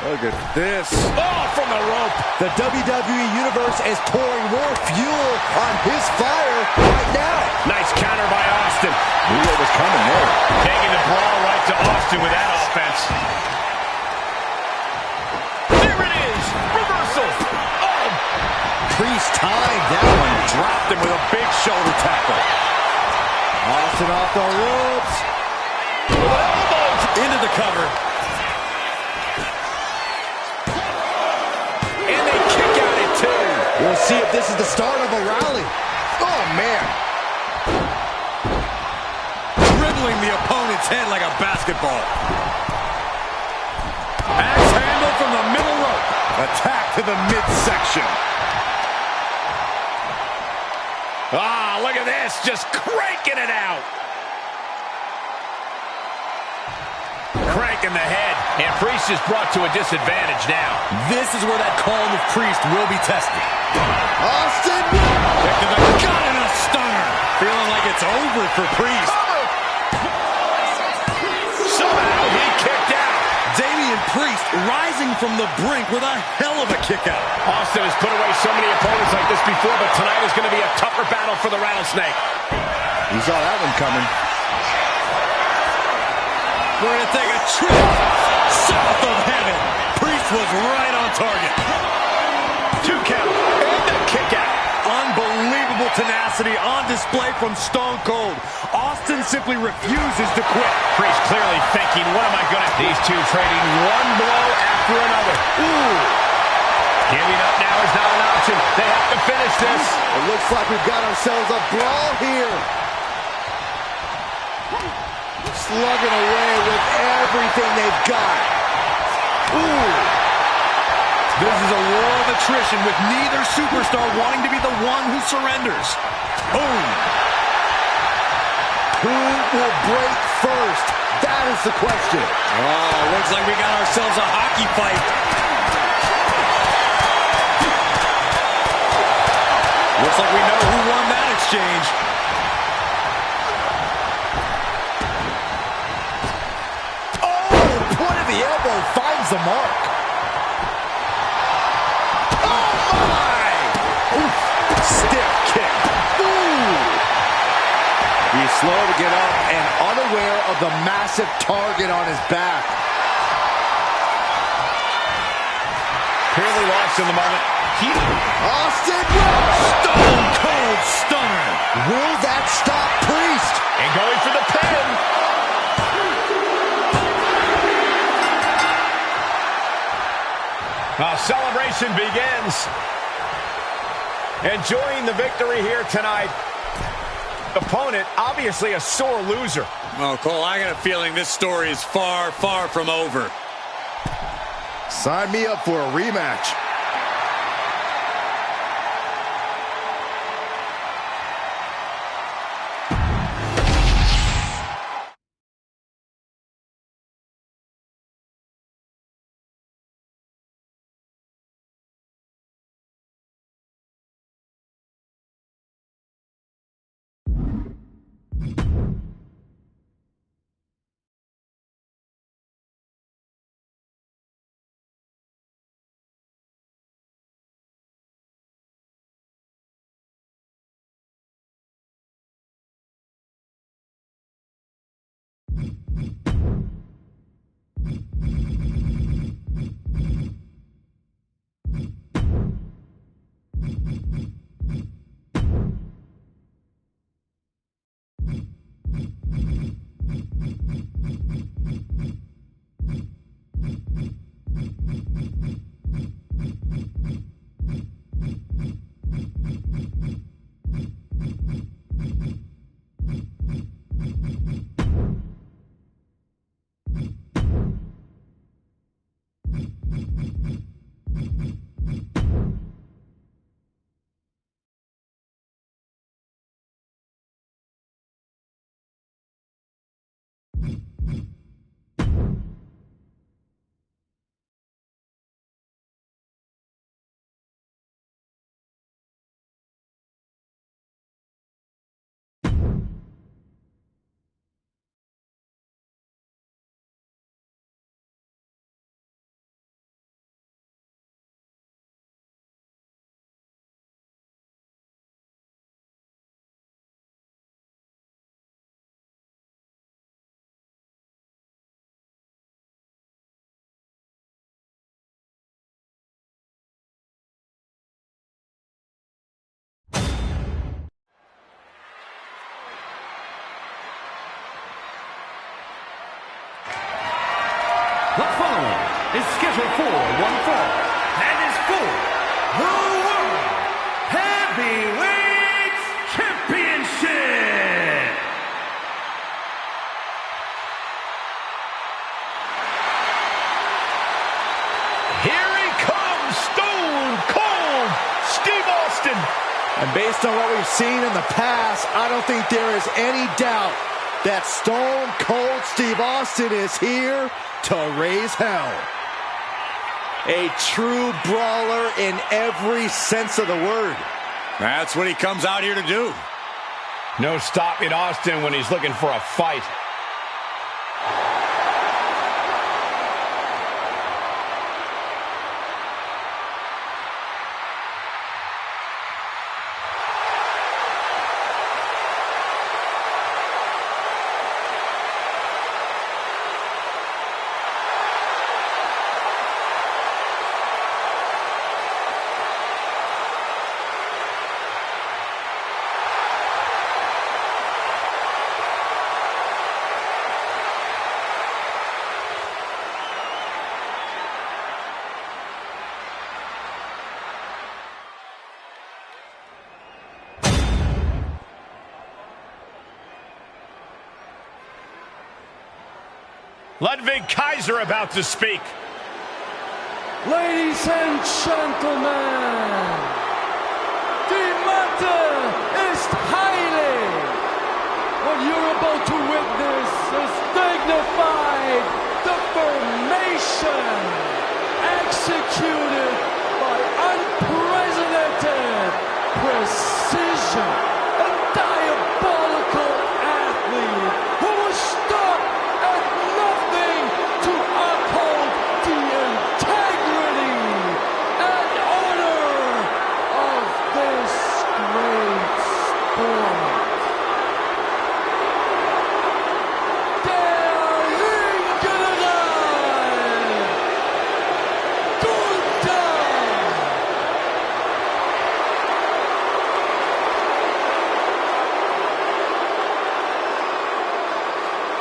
Look at this.
Oh, from the rope.
The WWE Universe is pouring more fuel on his fire right now.
Nice counter by Austin.
Knew what was coming there.
Taking the brawl right to Austin with that offense. There it is. Reversal. Oh.
Priest timed that one.
Dropped him with a big shoulder tackle.
Austin off the ropes.
Elbows into the cover.
We'll see if this is the start of a rally. Oh, man.
Dribbling the opponent's head like a basketball. Axe handle from the middle rope. Attack to the midsection.
Ah, look at this. Just cranking it out. Cranking the head. And Priest is brought to a disadvantage now.
This is where that calm of Priest will be tested.
Austin!
Kick to the gut and a stunner. Feeling like it's over for Priest.
Somehow he kicked out.
Damian Priest rising from the brink with a hell of a kick out.
Austin has put away so many opponents like this before, but tonight is going to be a tougher battle for the Rattlesnake.
You saw that one coming.
We're going to take a trip south of heaven. Priest was right on target.
2 count and the kick out.
Unbelievable tenacity on display from Stone Cold. Austin simply refuses to quit.
Priest clearly thinking, what am I going to... These two trading one blow after another. Ooh. Giving up now is not an option. They have to finish this.
It looks like we've got ourselves a brawl here. Slugging away with everything they've got. Ooh.
This is a war of attrition with neither superstar wanting to be the one who surrenders. Boom.
Who will break first? That is the question.
Oh, looks like we got ourselves a hockey fight. Looks like we know who won that exchange.
The elbow finds the mark. Oh, my! Oof. Stiff kick. Ooh. He's slow to get up and unaware of the massive target on his back.
Clearly lost in the moment.
Austin Stone Cold Stunner. Will that stop Priest?
And going for the pin. Now celebration begins. Enjoying the victory here tonight. Opponent, obviously a sore loser.
Well, Cole, I got a feeling this story is far, far from over.
Sign me up for a rematch.
The following is scheduled for one fall and is for the World Heavyweight Championship.
Here he comes, Stone Cold Steve Austin.
And based on what we've seen in the past, I don't think there is any doubt that Stone Cold Steve Austin is here to raise hell. A true brawler in every sense of the word.
That's what he comes out here to do.
No stopping Austin when he's looking for a fight. Ludwig Kaiser about to speak.
Ladies and gentlemen, the matter is highly. What you're about to witness is dignified deformation executed by unprecedented precision. A diabolical athlete who was stopped at nothing to uphold the integrity and honor of this great sport. Der Ringrichter, Gunther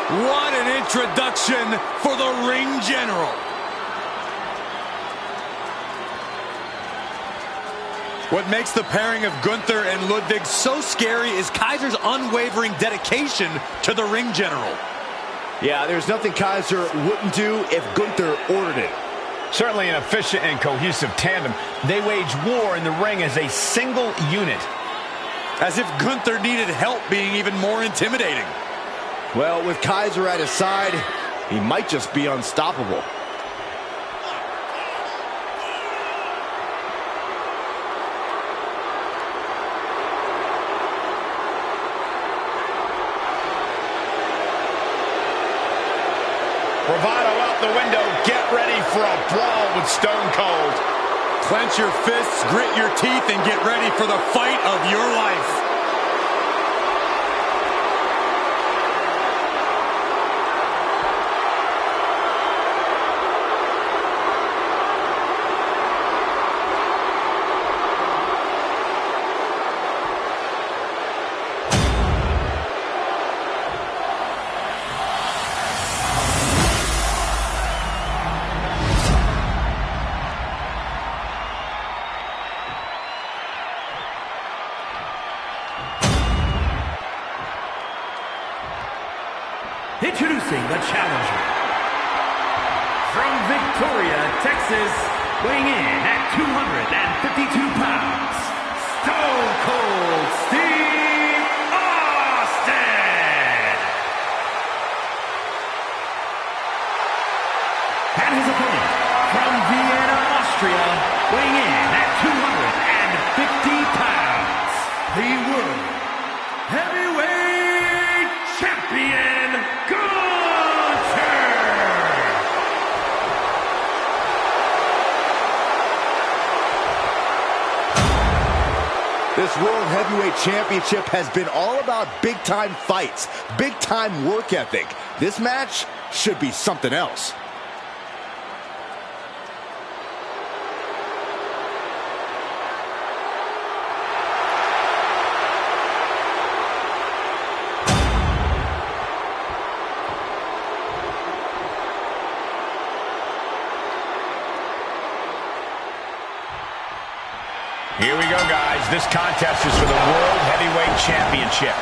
What an introduction for the ring general. What makes the pairing of Gunther and Ludwig so scary is Kaiser's unwavering dedication to the ring general.
Yeah, there's nothing Kaiser wouldn't do if Gunther ordered it.
Certainly an efficient and cohesive tandem. They wage war in the ring as a single unit.
As if Gunther needed help being even more intimidating.
Well, with Kaiser at his side, he might just be unstoppable.
Bravado out the window. Get ready for a brawl with Stone Cold.
Clench your fists, grit your teeth, and get ready for the fight of your life.
Introducing the challenger. From Victoria, Texas, weighing in at 252 pounds, Stone Cold Steve Austin! And his opponent, from Vienna, Austria, weighing in at 250 pounds, the World Heavyweight Champion,
This World Heavyweight Championship has been all about big-time fights, big-time work ethic. This match should be something else.
Here we go, guys. This contest is for the World Heavyweight Championship.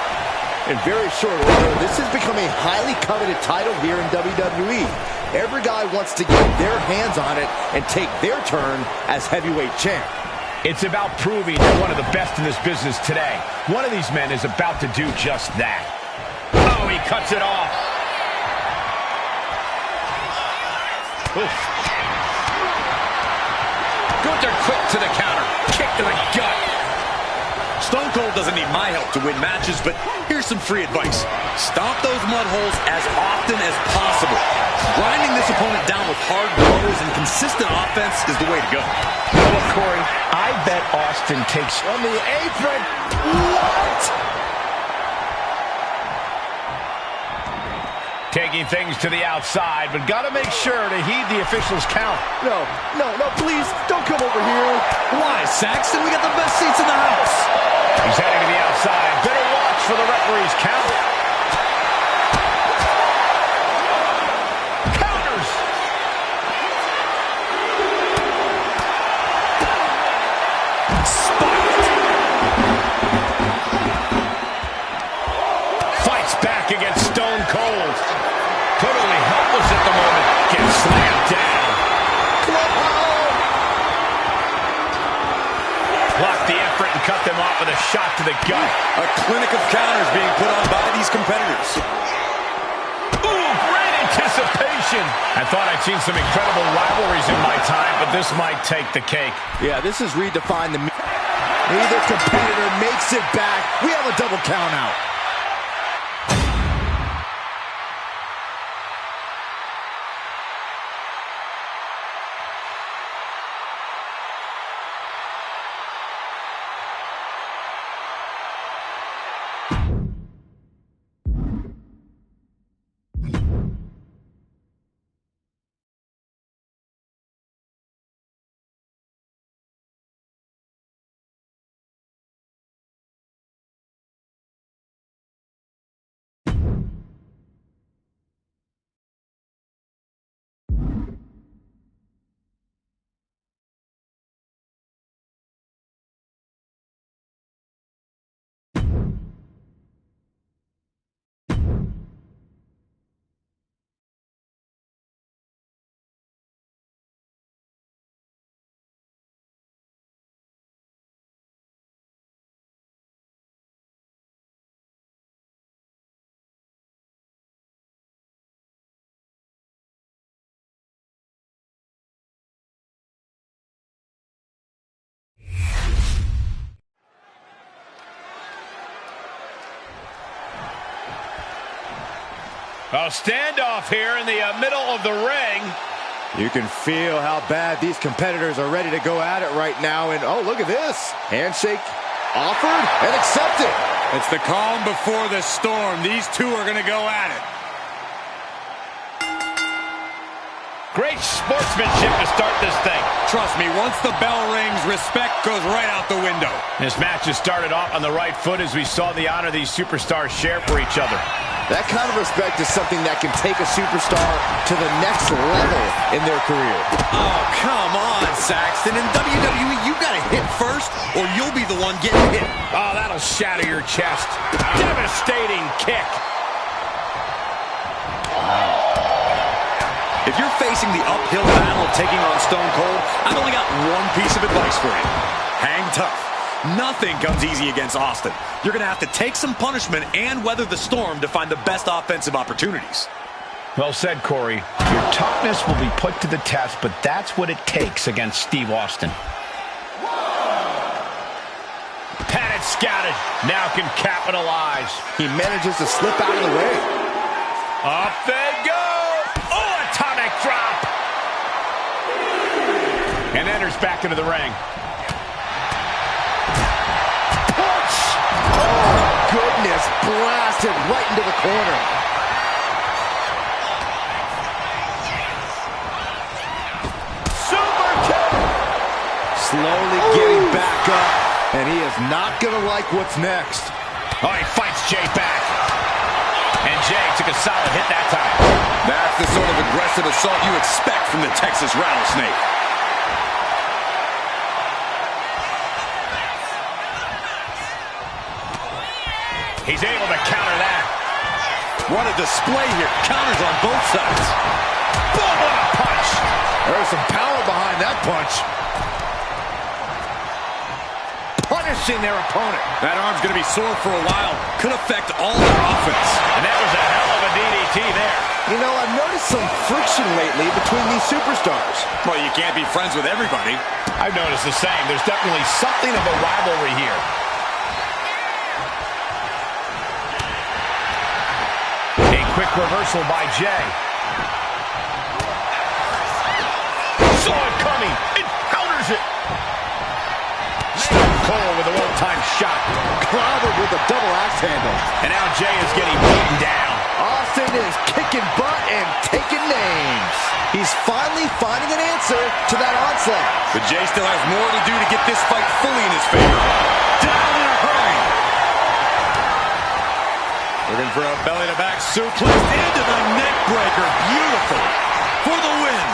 In very short order, this has become a highly coveted title here in WWE. Every guy wants to get their hands on it and take their turn as heavyweight champ.
It's about proving you're one of the best in this business today. One of these men is about to do just that. Oh, he cuts it off. Oof. Gunther quick to the counter. Kick to the gut.
Stone Cold doesn't need my help to win matches, but here's some free advice. Stomp those mud holes as often as possible. Grinding this opponent down with hard blows and consistent offense is the way to go.
You know what, Corey? I bet Austin takes...
On the apron. What?
Taking things to the outside, but got to make sure to heed the official's count.
No, please, don't come over here.
Why, Saxton? We got the best seats in the house.
He's heading to the outside. Better watch for the referee's count. Counters.
Spiked.
Fights back against Stone Cold. Totally helpless at the moment. Gets slammed down. Blocked the effort and cut them off with a shot to the gut.
A clinic of counters being put on by these competitors.
Ooh, great anticipation. I thought I'd seen some incredible rivalries in my time, but this might take the cake.
Yeah, this is redefined. Neither competitor makes it back. We have a double count out.
A standoff here in the middle of the ring.
You can feel how bad these competitors are ready to go at it right now. And oh, look at this. Handshake offered and accepted.
It's the calm before the storm. These two are going to go at it.
Great sportsmanship to start this thing.
Trust me, once the bell rings, respect goes right out the window.
This match has started off on the right foot as we saw the honor these superstars share for each other.
That kind of respect is something that can take a superstar to the next level in their career.
Oh, come on, Saxton. In WWE, you got to hit first or you'll be the one getting hit.
Oh, that'll shatter your chest. Devastating kick.
If you're facing the uphill battle of taking on Stone Cold, I've only got one piece of advice for you. Hang tough. Nothing comes easy against Austin. You're going to have to take some punishment and weather the storm to find the best offensive opportunities.
Well said, Corey. Your toughness will be put to the test, but that's what it takes against Steve Austin. Padded, scouted. Now can capitalize.
He manages to slip out of the way.
Up they go. Oh, atomic drop. And enters back into the ring.
Goodness, blasted right into the corner.
Super kick.
Slowly getting back up, and he is not going to like what's next.
Oh, he fights Jay back. And Jay took a solid hit that time.
That's the sort of aggressive assault you expect from the Texas Rattlesnake.
He's able to counter that.
What a display here. Counters on both sides.
Boom, what a punch.
There's some power behind that punch. Punishing their opponent.
That arm's going to be sore for a while. Could affect all their offense.
And that was a hell of a DDT there.
You know, I've noticed some friction lately between these superstars.
Well, you can't be friends with everybody.
I've noticed the same. There's definitely something of a rivalry here. Quick reversal by Jay. Saw it coming. It counters it. Stone Cold with a one-time shot.
Clobbered with a double axe handle.
And now Jay is getting beaten down.
Austin is kicking butt and taking names. He's finally finding an answer to that onslaught.
But Jay still has more to do to get this fight fully in his favor. Down in a hurry. Looking for a belly-to-back suplex into the neck breaker. Beautiful for the win.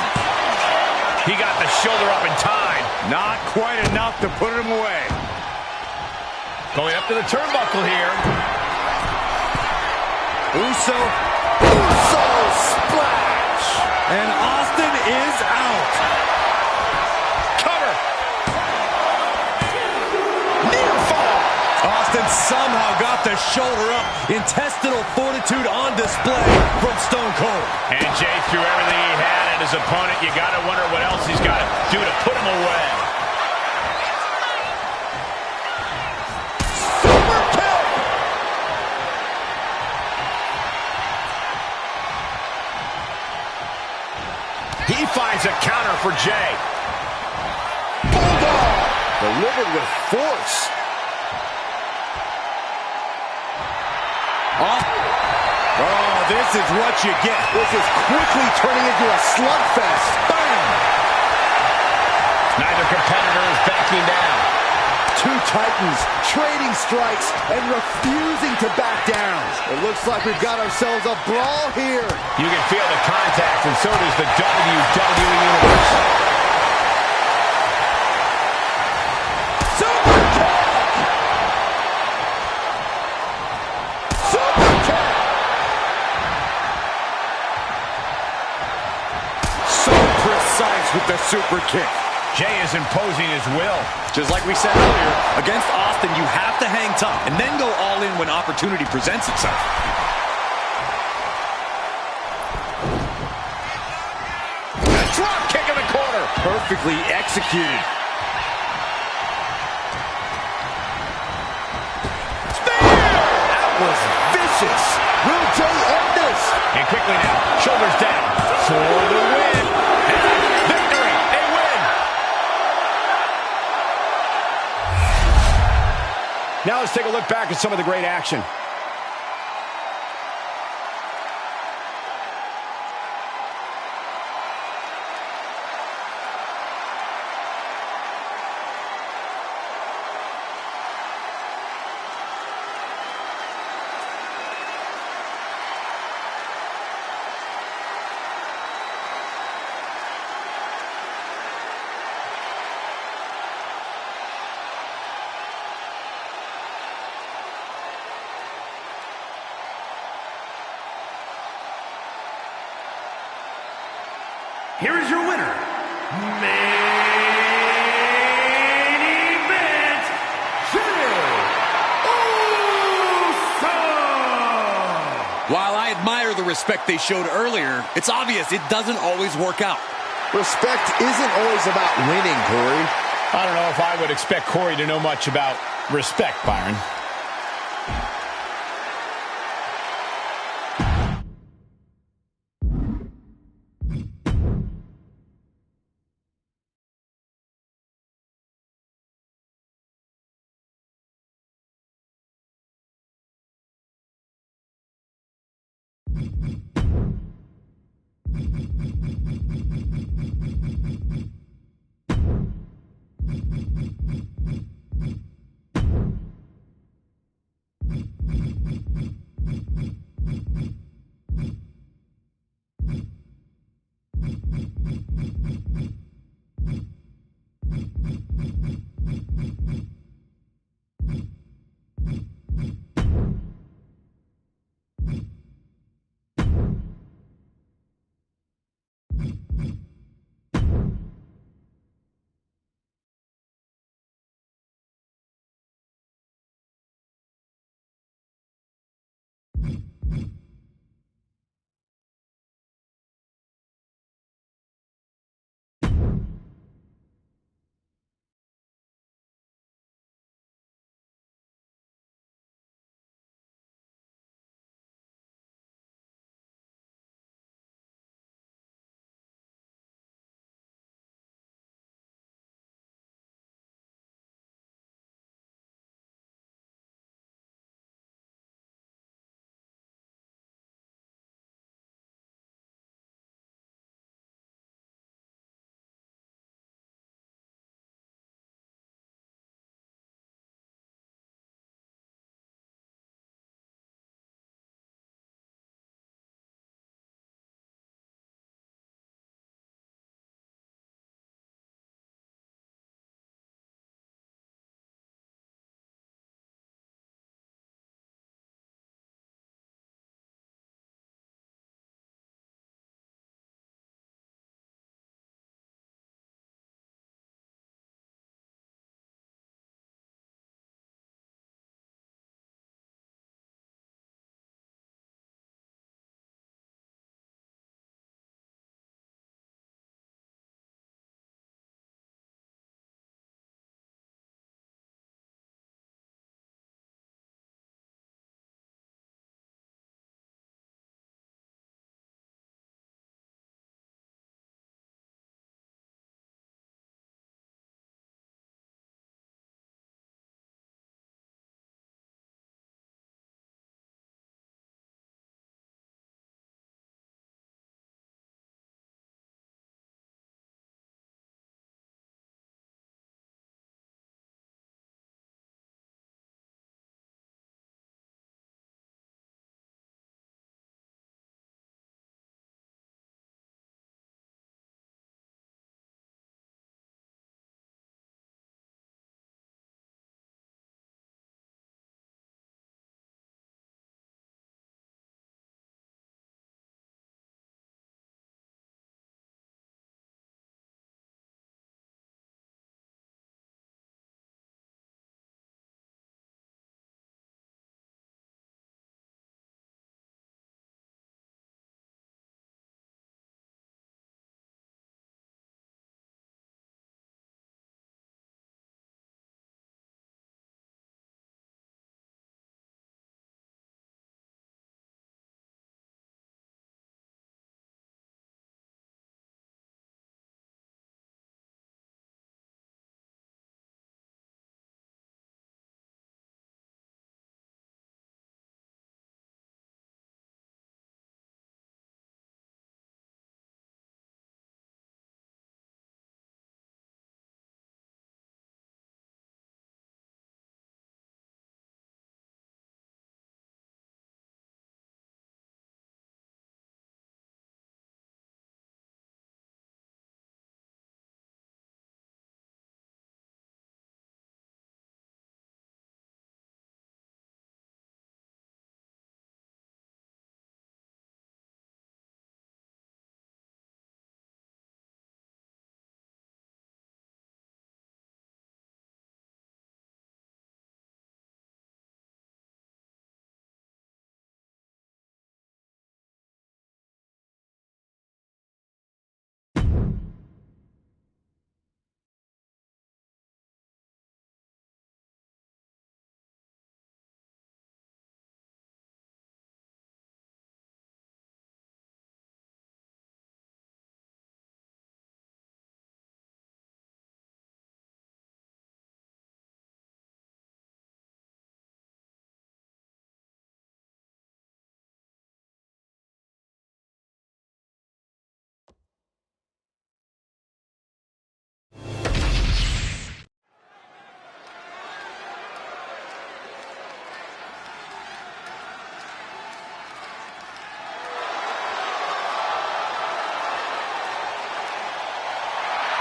He got the shoulder up in time.
Not quite enough to put him away.
Going up to the turnbuckle here.
Uso
splash.
And Austin is out.
Cover. Near fall.
Austin somehow got the shoulder up. Intestinal fortitude on display from Stone Cold.
And Jay threw everything he had at his opponent. You got to wonder what else he's got to do to put him away.
Super kick.
He finds a counter for Jay.
Bulldog. Delivered with force.
Oh, this is what you get.
This is quickly turning into a slugfest. Bam!
Neither competitor is backing down.
Two titans trading strikes and refusing to back down. It looks like we've got ourselves a brawl here.
You can feel the contact, and so does the WWE Universe.
With the super kick.
Jay is imposing his will.
Just like we said earlier, against Austin, you have to hang tough and then go all in when opportunity presents itself.
A drop kick in the corner.
Perfectly executed.
Spear!
That was vicious. Will Jay end this?
It could Now let's take a look back at some of the great action.
Here is your winner, main event, Jey Uso!
While I admire the respect they showed earlier, it's obvious it doesn't always work out.
Respect isn't always about winning, Corey.
I don't know if I would expect Corey to know much about respect, Byron.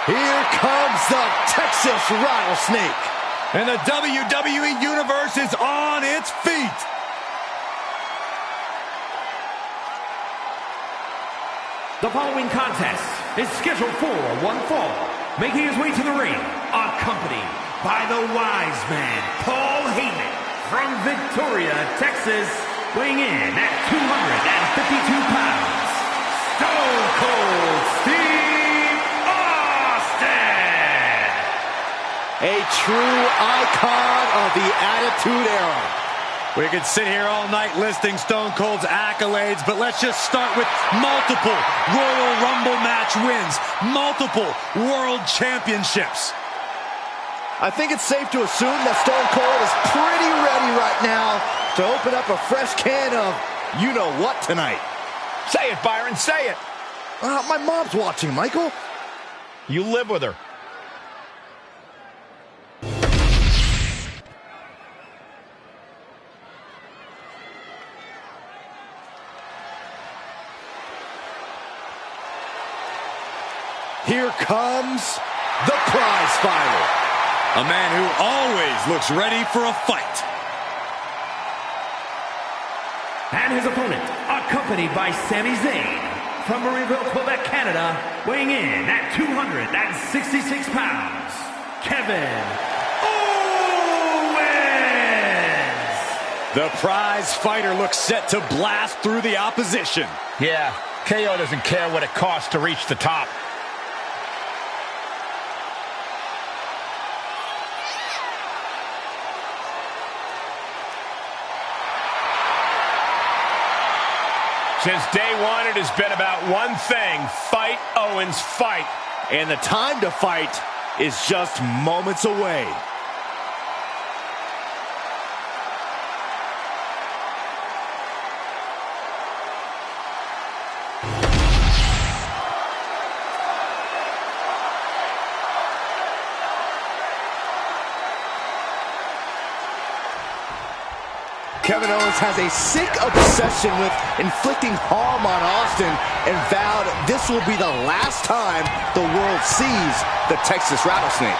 Here comes the Texas Rattlesnake.
And the WWE Universe is on its feet.
The following contest is scheduled for one fall. Making his way to the ring, accompanied by the wise man, Paul Heyman, from Victoria, Texas, weighing in at 252 pounds, Stone Cold Steve Austin!
A true icon of the Attitude Era.
We could sit here all night listing Stone Cold's accolades, but let's just start with multiple Royal Rumble match wins, multiple World Championships.
I think it's safe to assume that Stone Cold is pretty ready right now to open up a fresh can of you-know-what tonight.
Say it, Byron, say it.
My mom's watching, Michael.
You live with her.
Here comes the prize fighter.
A man who always looks ready for a fight.
And his opponent, accompanied by Sami Zayn, from Marieville, Quebec, Canada, weighing in at 266 pounds, Kevin Owens!
The prize fighter looks set to blast through the opposition.
Yeah, KO doesn't care what it costs to reach the top. Since day one, it has been about one thing: fight, Owens, fight.
And the time to fight is just moments away. Kevin Owens has a sick obsession with inflicting harm on Austin and vowed this will be the last time the world sees the Texas Rattlesnake.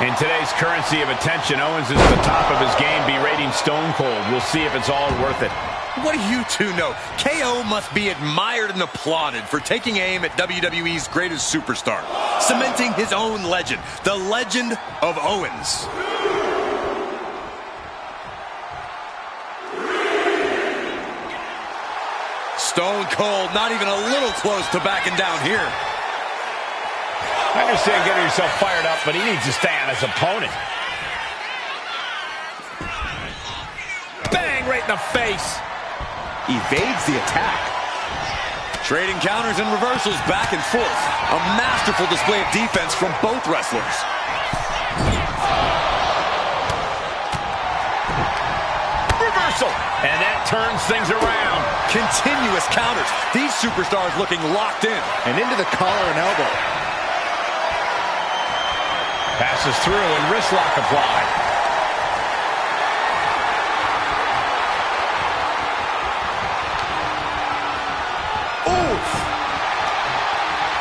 In today's currency of attention, Owens is at the top of his game, berating Stone Cold. We'll see if it's all worth it.
What do you two know? KO must be admired and applauded for taking aim at WWE's greatest superstar, cementing his own legend, the legend of Owens. Stone Cold not even a little close to backing down here.
I understand getting yourself fired up, but he needs to stay on his opponent. Bang, right in the face.
Evades the attack.
Trading counters and reversals back and forth. A masterful display of defense from both wrestlers.
Reversal. And that turns things around.
Continuous counters. These superstars looking locked in.
And into the collar and elbow.
Passes through and wrist lock applied.
Oof.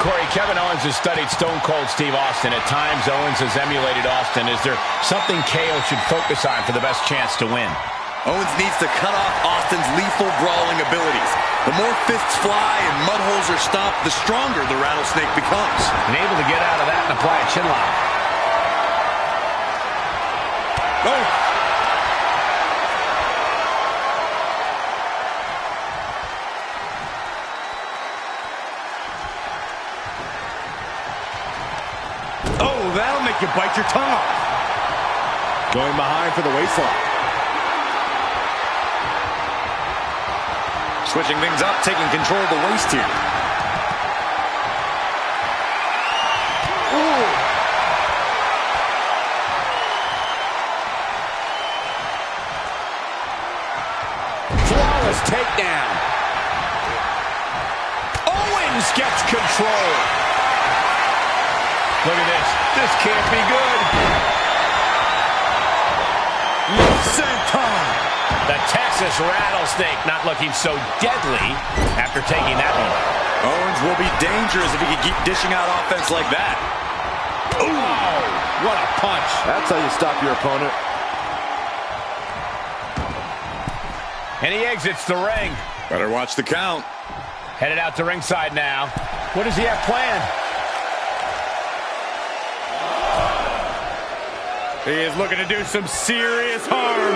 Corey, Kevin Owens has studied Stone Cold Steve Austin. At times, Owens has emulated Austin. Is there something KO should focus on for the best chance to win?
Owens needs to cut off Austin's lethal brawling abilities. The more fists fly and mud holes are stopped, the stronger the Rattlesnake becomes.
And able to get out of that and apply a chin lock.
Oh!
Oh, that'll make you bite your tongue off.
Going behind for the waistlock.
Switching things up, taking control of the waist here.
Ooh.
Flawless takedown. Owens gets control. Look at this. This can't be good.
Senton.
The Texas Rattlesnake not looking so deadly after taking that one.
Owens will be dangerous if he can keep dishing out offense like that.
Ooh, what a punch.
That's how you stop your opponent.
And he exits the ring.
Better watch the count.
Headed out to ringside now. What does he have planned? He is looking to do some serious harm.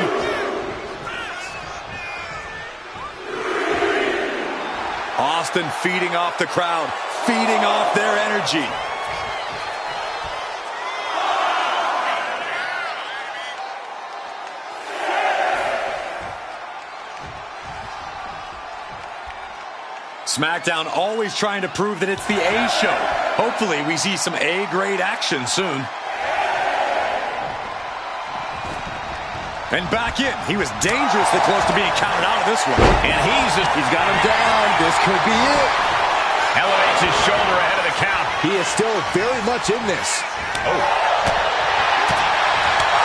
Austin feeding off the crowd, feeding off their energy. SmackDown always trying to prove that it's the A show. Hopefully we see some A-grade action soon. And back in. He was dangerously close to being counted out of this one.
And he's
got him down. This could be it.
Elevates his shoulder ahead of the count.
He is still very much in this.
Oh.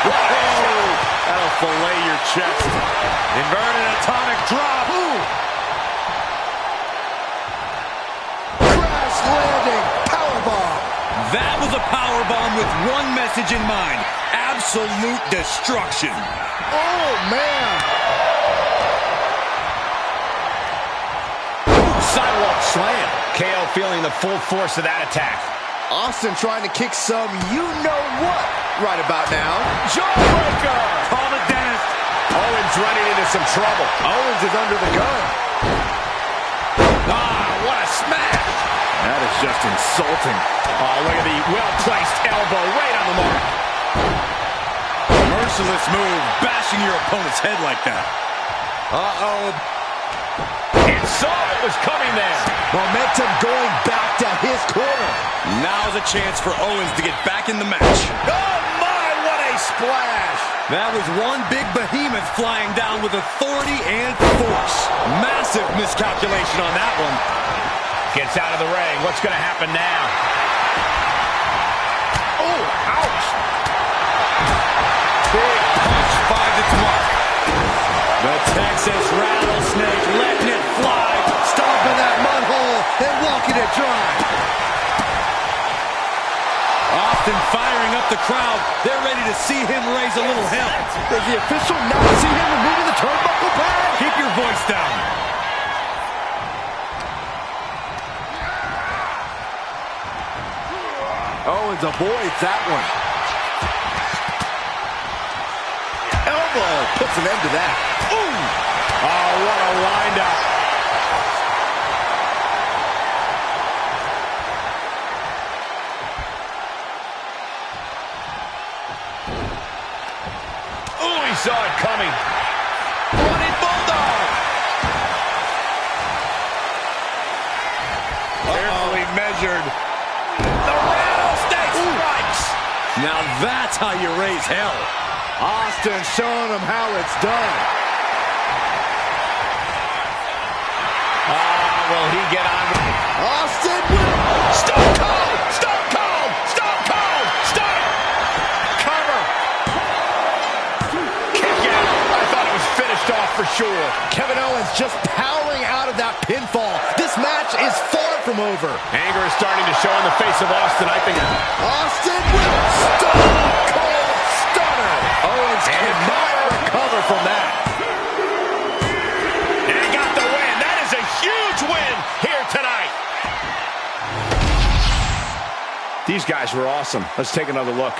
Whoa! That'll fillet your chest. Inverted atomic drop. Ooh.
Landing powerbomb.
That was a powerbomb with one message in mind: absolute destruction.
Oh man!
Sidewalk slam. KO feeling the full force of that attack.
Austin trying to kick some you-know-what right about now.
Jawbreaker. Call it Dennis. Owens running into some trouble.
Owens is under the gun.
Ah, what a smash.
That is just insulting.
Oh, look at the well-placed elbow right on the mark.
Merciless move, bashing your opponent's head like that.
Uh-oh.
And saw what was coming there.
Momentum going back to his corner.
Now's a chance for Owens to get back in the match.
Oh my, what a splash.
That was one big behemoth flying down with authority and force. Massive miscalculation on that one.
Gets out of the ring. What's going to happen now?
Oh, ouch.
Big punch finds its mark. The Texas Rattlesnake letting it fly.
Stomping that mud hole and walking it dry.
Austin firing up the crowd. They're ready to see him raise a little hell.
Does the official not see him removing the turnbuckle pad?
Keep your voice down.
Owens avoids that one. Elbow puts an end to that.
Ooh! Oh, what a windup. Ooh, he saw it coming. Running bulldog. Carefully measured. The rattlesnake strikes.
Now that's how you raise hell.
Austin showing him how it's done.
Will he get on?
Austin will.
Stone Cold! Stone Cold! Stone Cold! Stunner! Cover! Kick out. I thought it was finished off for sure.
Kevin Owens just powering out of that pinfall. This match is far from over.
Anger is starting to show in the face of Austin, I think.
Austin will. Stone Cold Stunner. Owens cannot recover from that.
And he got the win. That is a huge win here tonight. These guys were awesome. Let's take another look.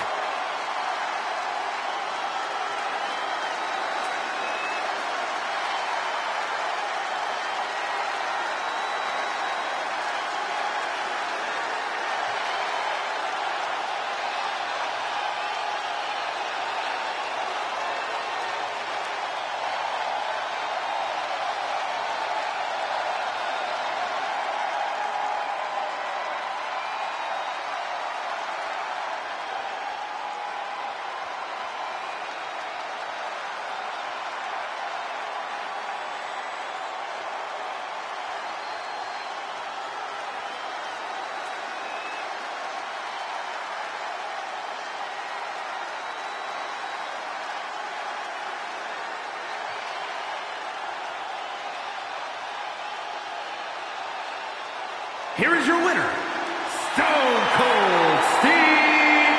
Here is your winner, Stone Cold Steve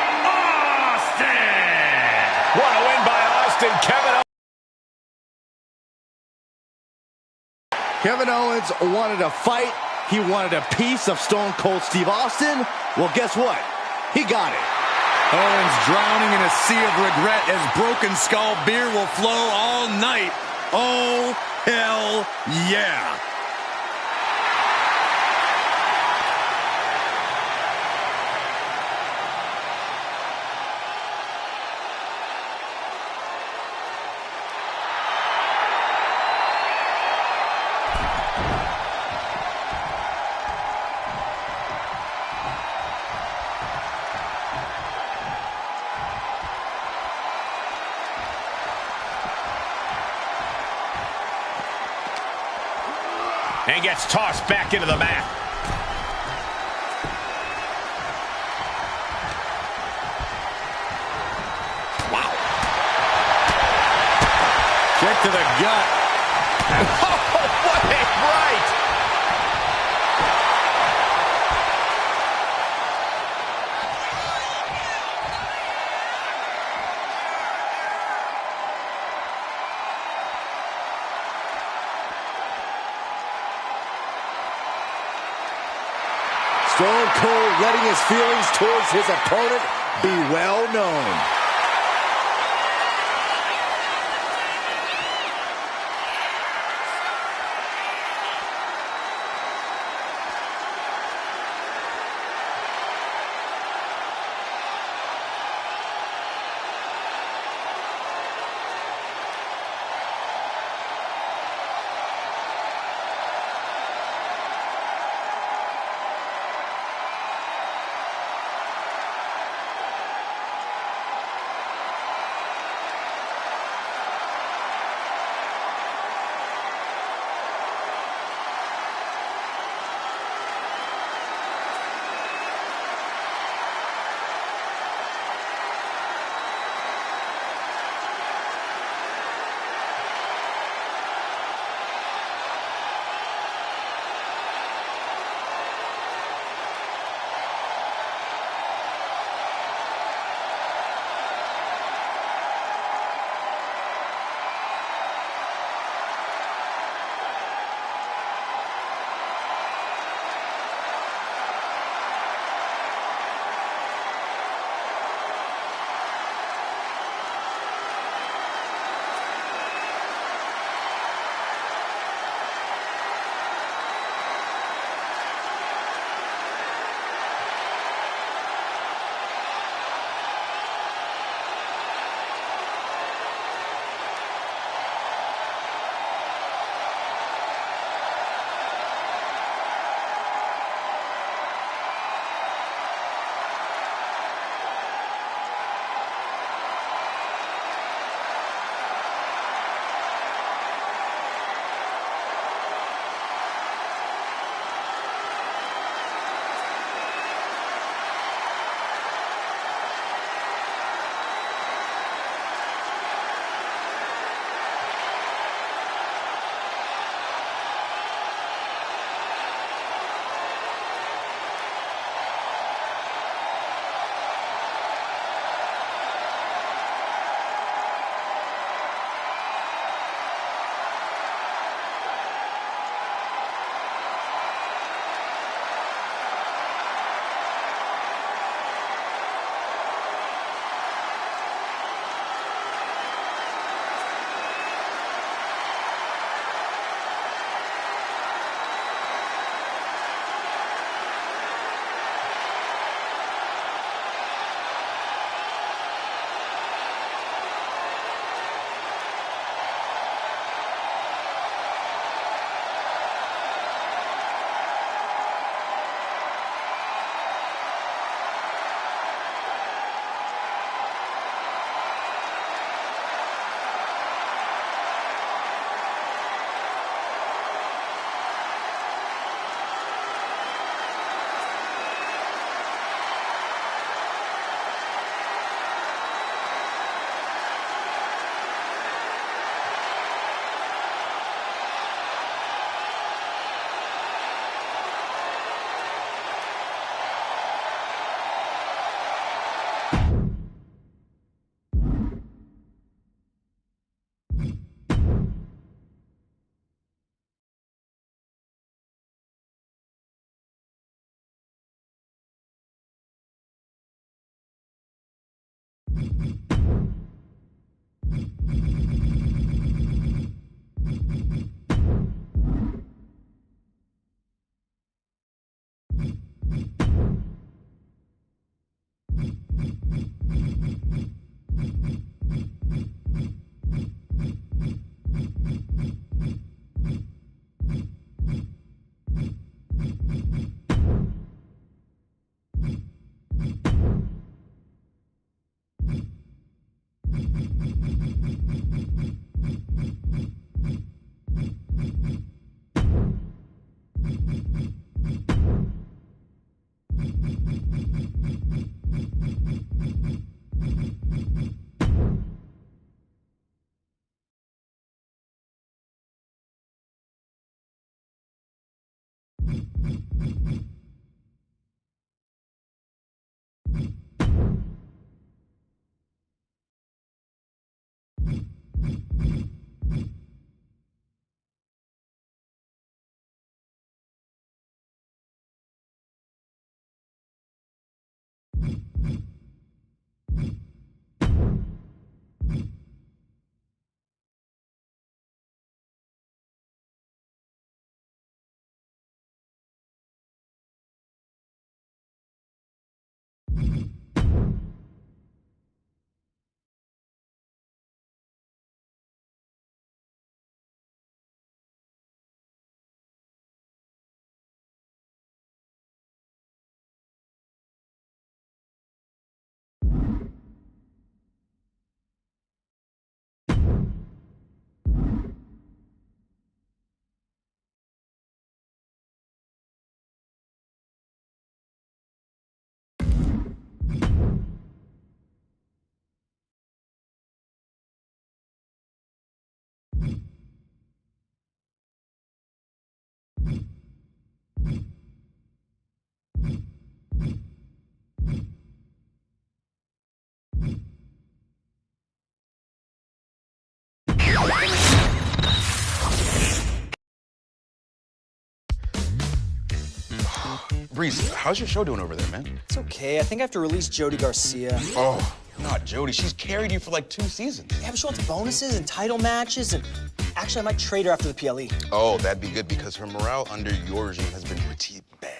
Kevin Owens wanted a fight. He wanted a piece of Stone Cold Steve Austin. Well, guess what? He got it.
Owens drowning in a sea of regret as Broken Skull beer will flow all night. Oh, hell yeah.
And gets tossed back into the mat. Wow.
Kick to the gut.
Oh, what a right!
Stone Cold letting his feelings towards his opponent be well known.
Breeze, how's your show doing over there, man?
It's okay. I think I have to release Jody Garcia.
Oh, not Jody. She's carried you for like 2 seasons.
Yeah, but she wants bonuses and title matches, and actually, I might trade her after the PLE.
Oh, that'd be good because her morale under your regime has been pretty bad.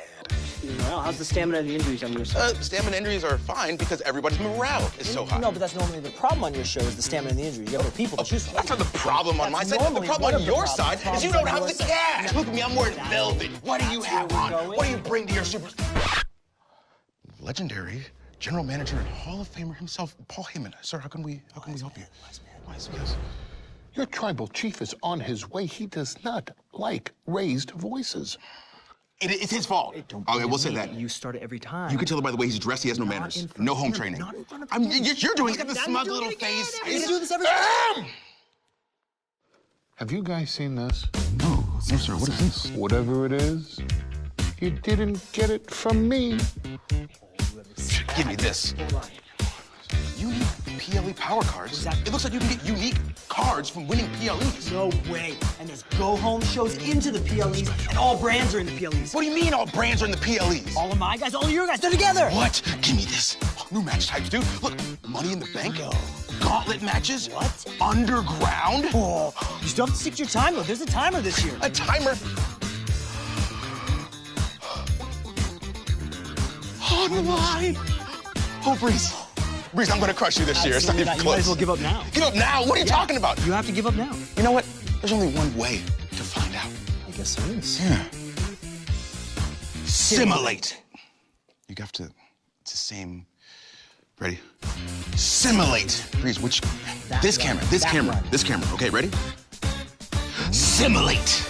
Well, how's the stamina and the injuries on your side?
Stamina injuries are fine because everybody's morale is so high.
No, but that's normally the problem on your show is the stamina and the injuries. You have other people to choose from.
That's not the problem on my side. The problem on your side is you don't have the cash. Look at me, I'm wearing velvet. What do you have on? What do you bring to your super... Legendary general manager and Hall of Famer himself, Paul Heyman. Sir, how can we help you? Wise, yes.
Your tribal chief is on his way. He does not like raised voices.
It's his fault. Okay, we'll say that.
You start it every time.
You can tell it by the way he's dressed. He has no manners. No home training. You're doing it. He's got the smug little face.
He's doing this every time.
Have you guys seen this?
No, sir. What is this?
Whatever it is, you didn't get it from me.
Give me this. Unique PLE power cards? It looks like you can get unique cards from winning PLEs.
No way. And there's go-home shows into the PLEs, and all brands are in the PLEs.
What do you mean all brands are in the PLEs?
All of my guys, all of your guys, they're together.
What? Give me this. New match types, dude. Look, Money in the Bank. Gauntlet matches.
What?
Underground.
Oh, you still have to stick to your timer. There's a timer this year.
A timer? Online. Oh, Breeze. Breeze, I'm gonna crush you this year. It's not even close.
You might as well give up now.
Give up now? What are you talking about?
You have to give up now.
You know what? There's only one way to find out.
I guess there is.
Yeah. Simulate. You have to, it's the same. Ready? Simulate. Breeze, which? This camera. Okay, ready? Simulate.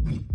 you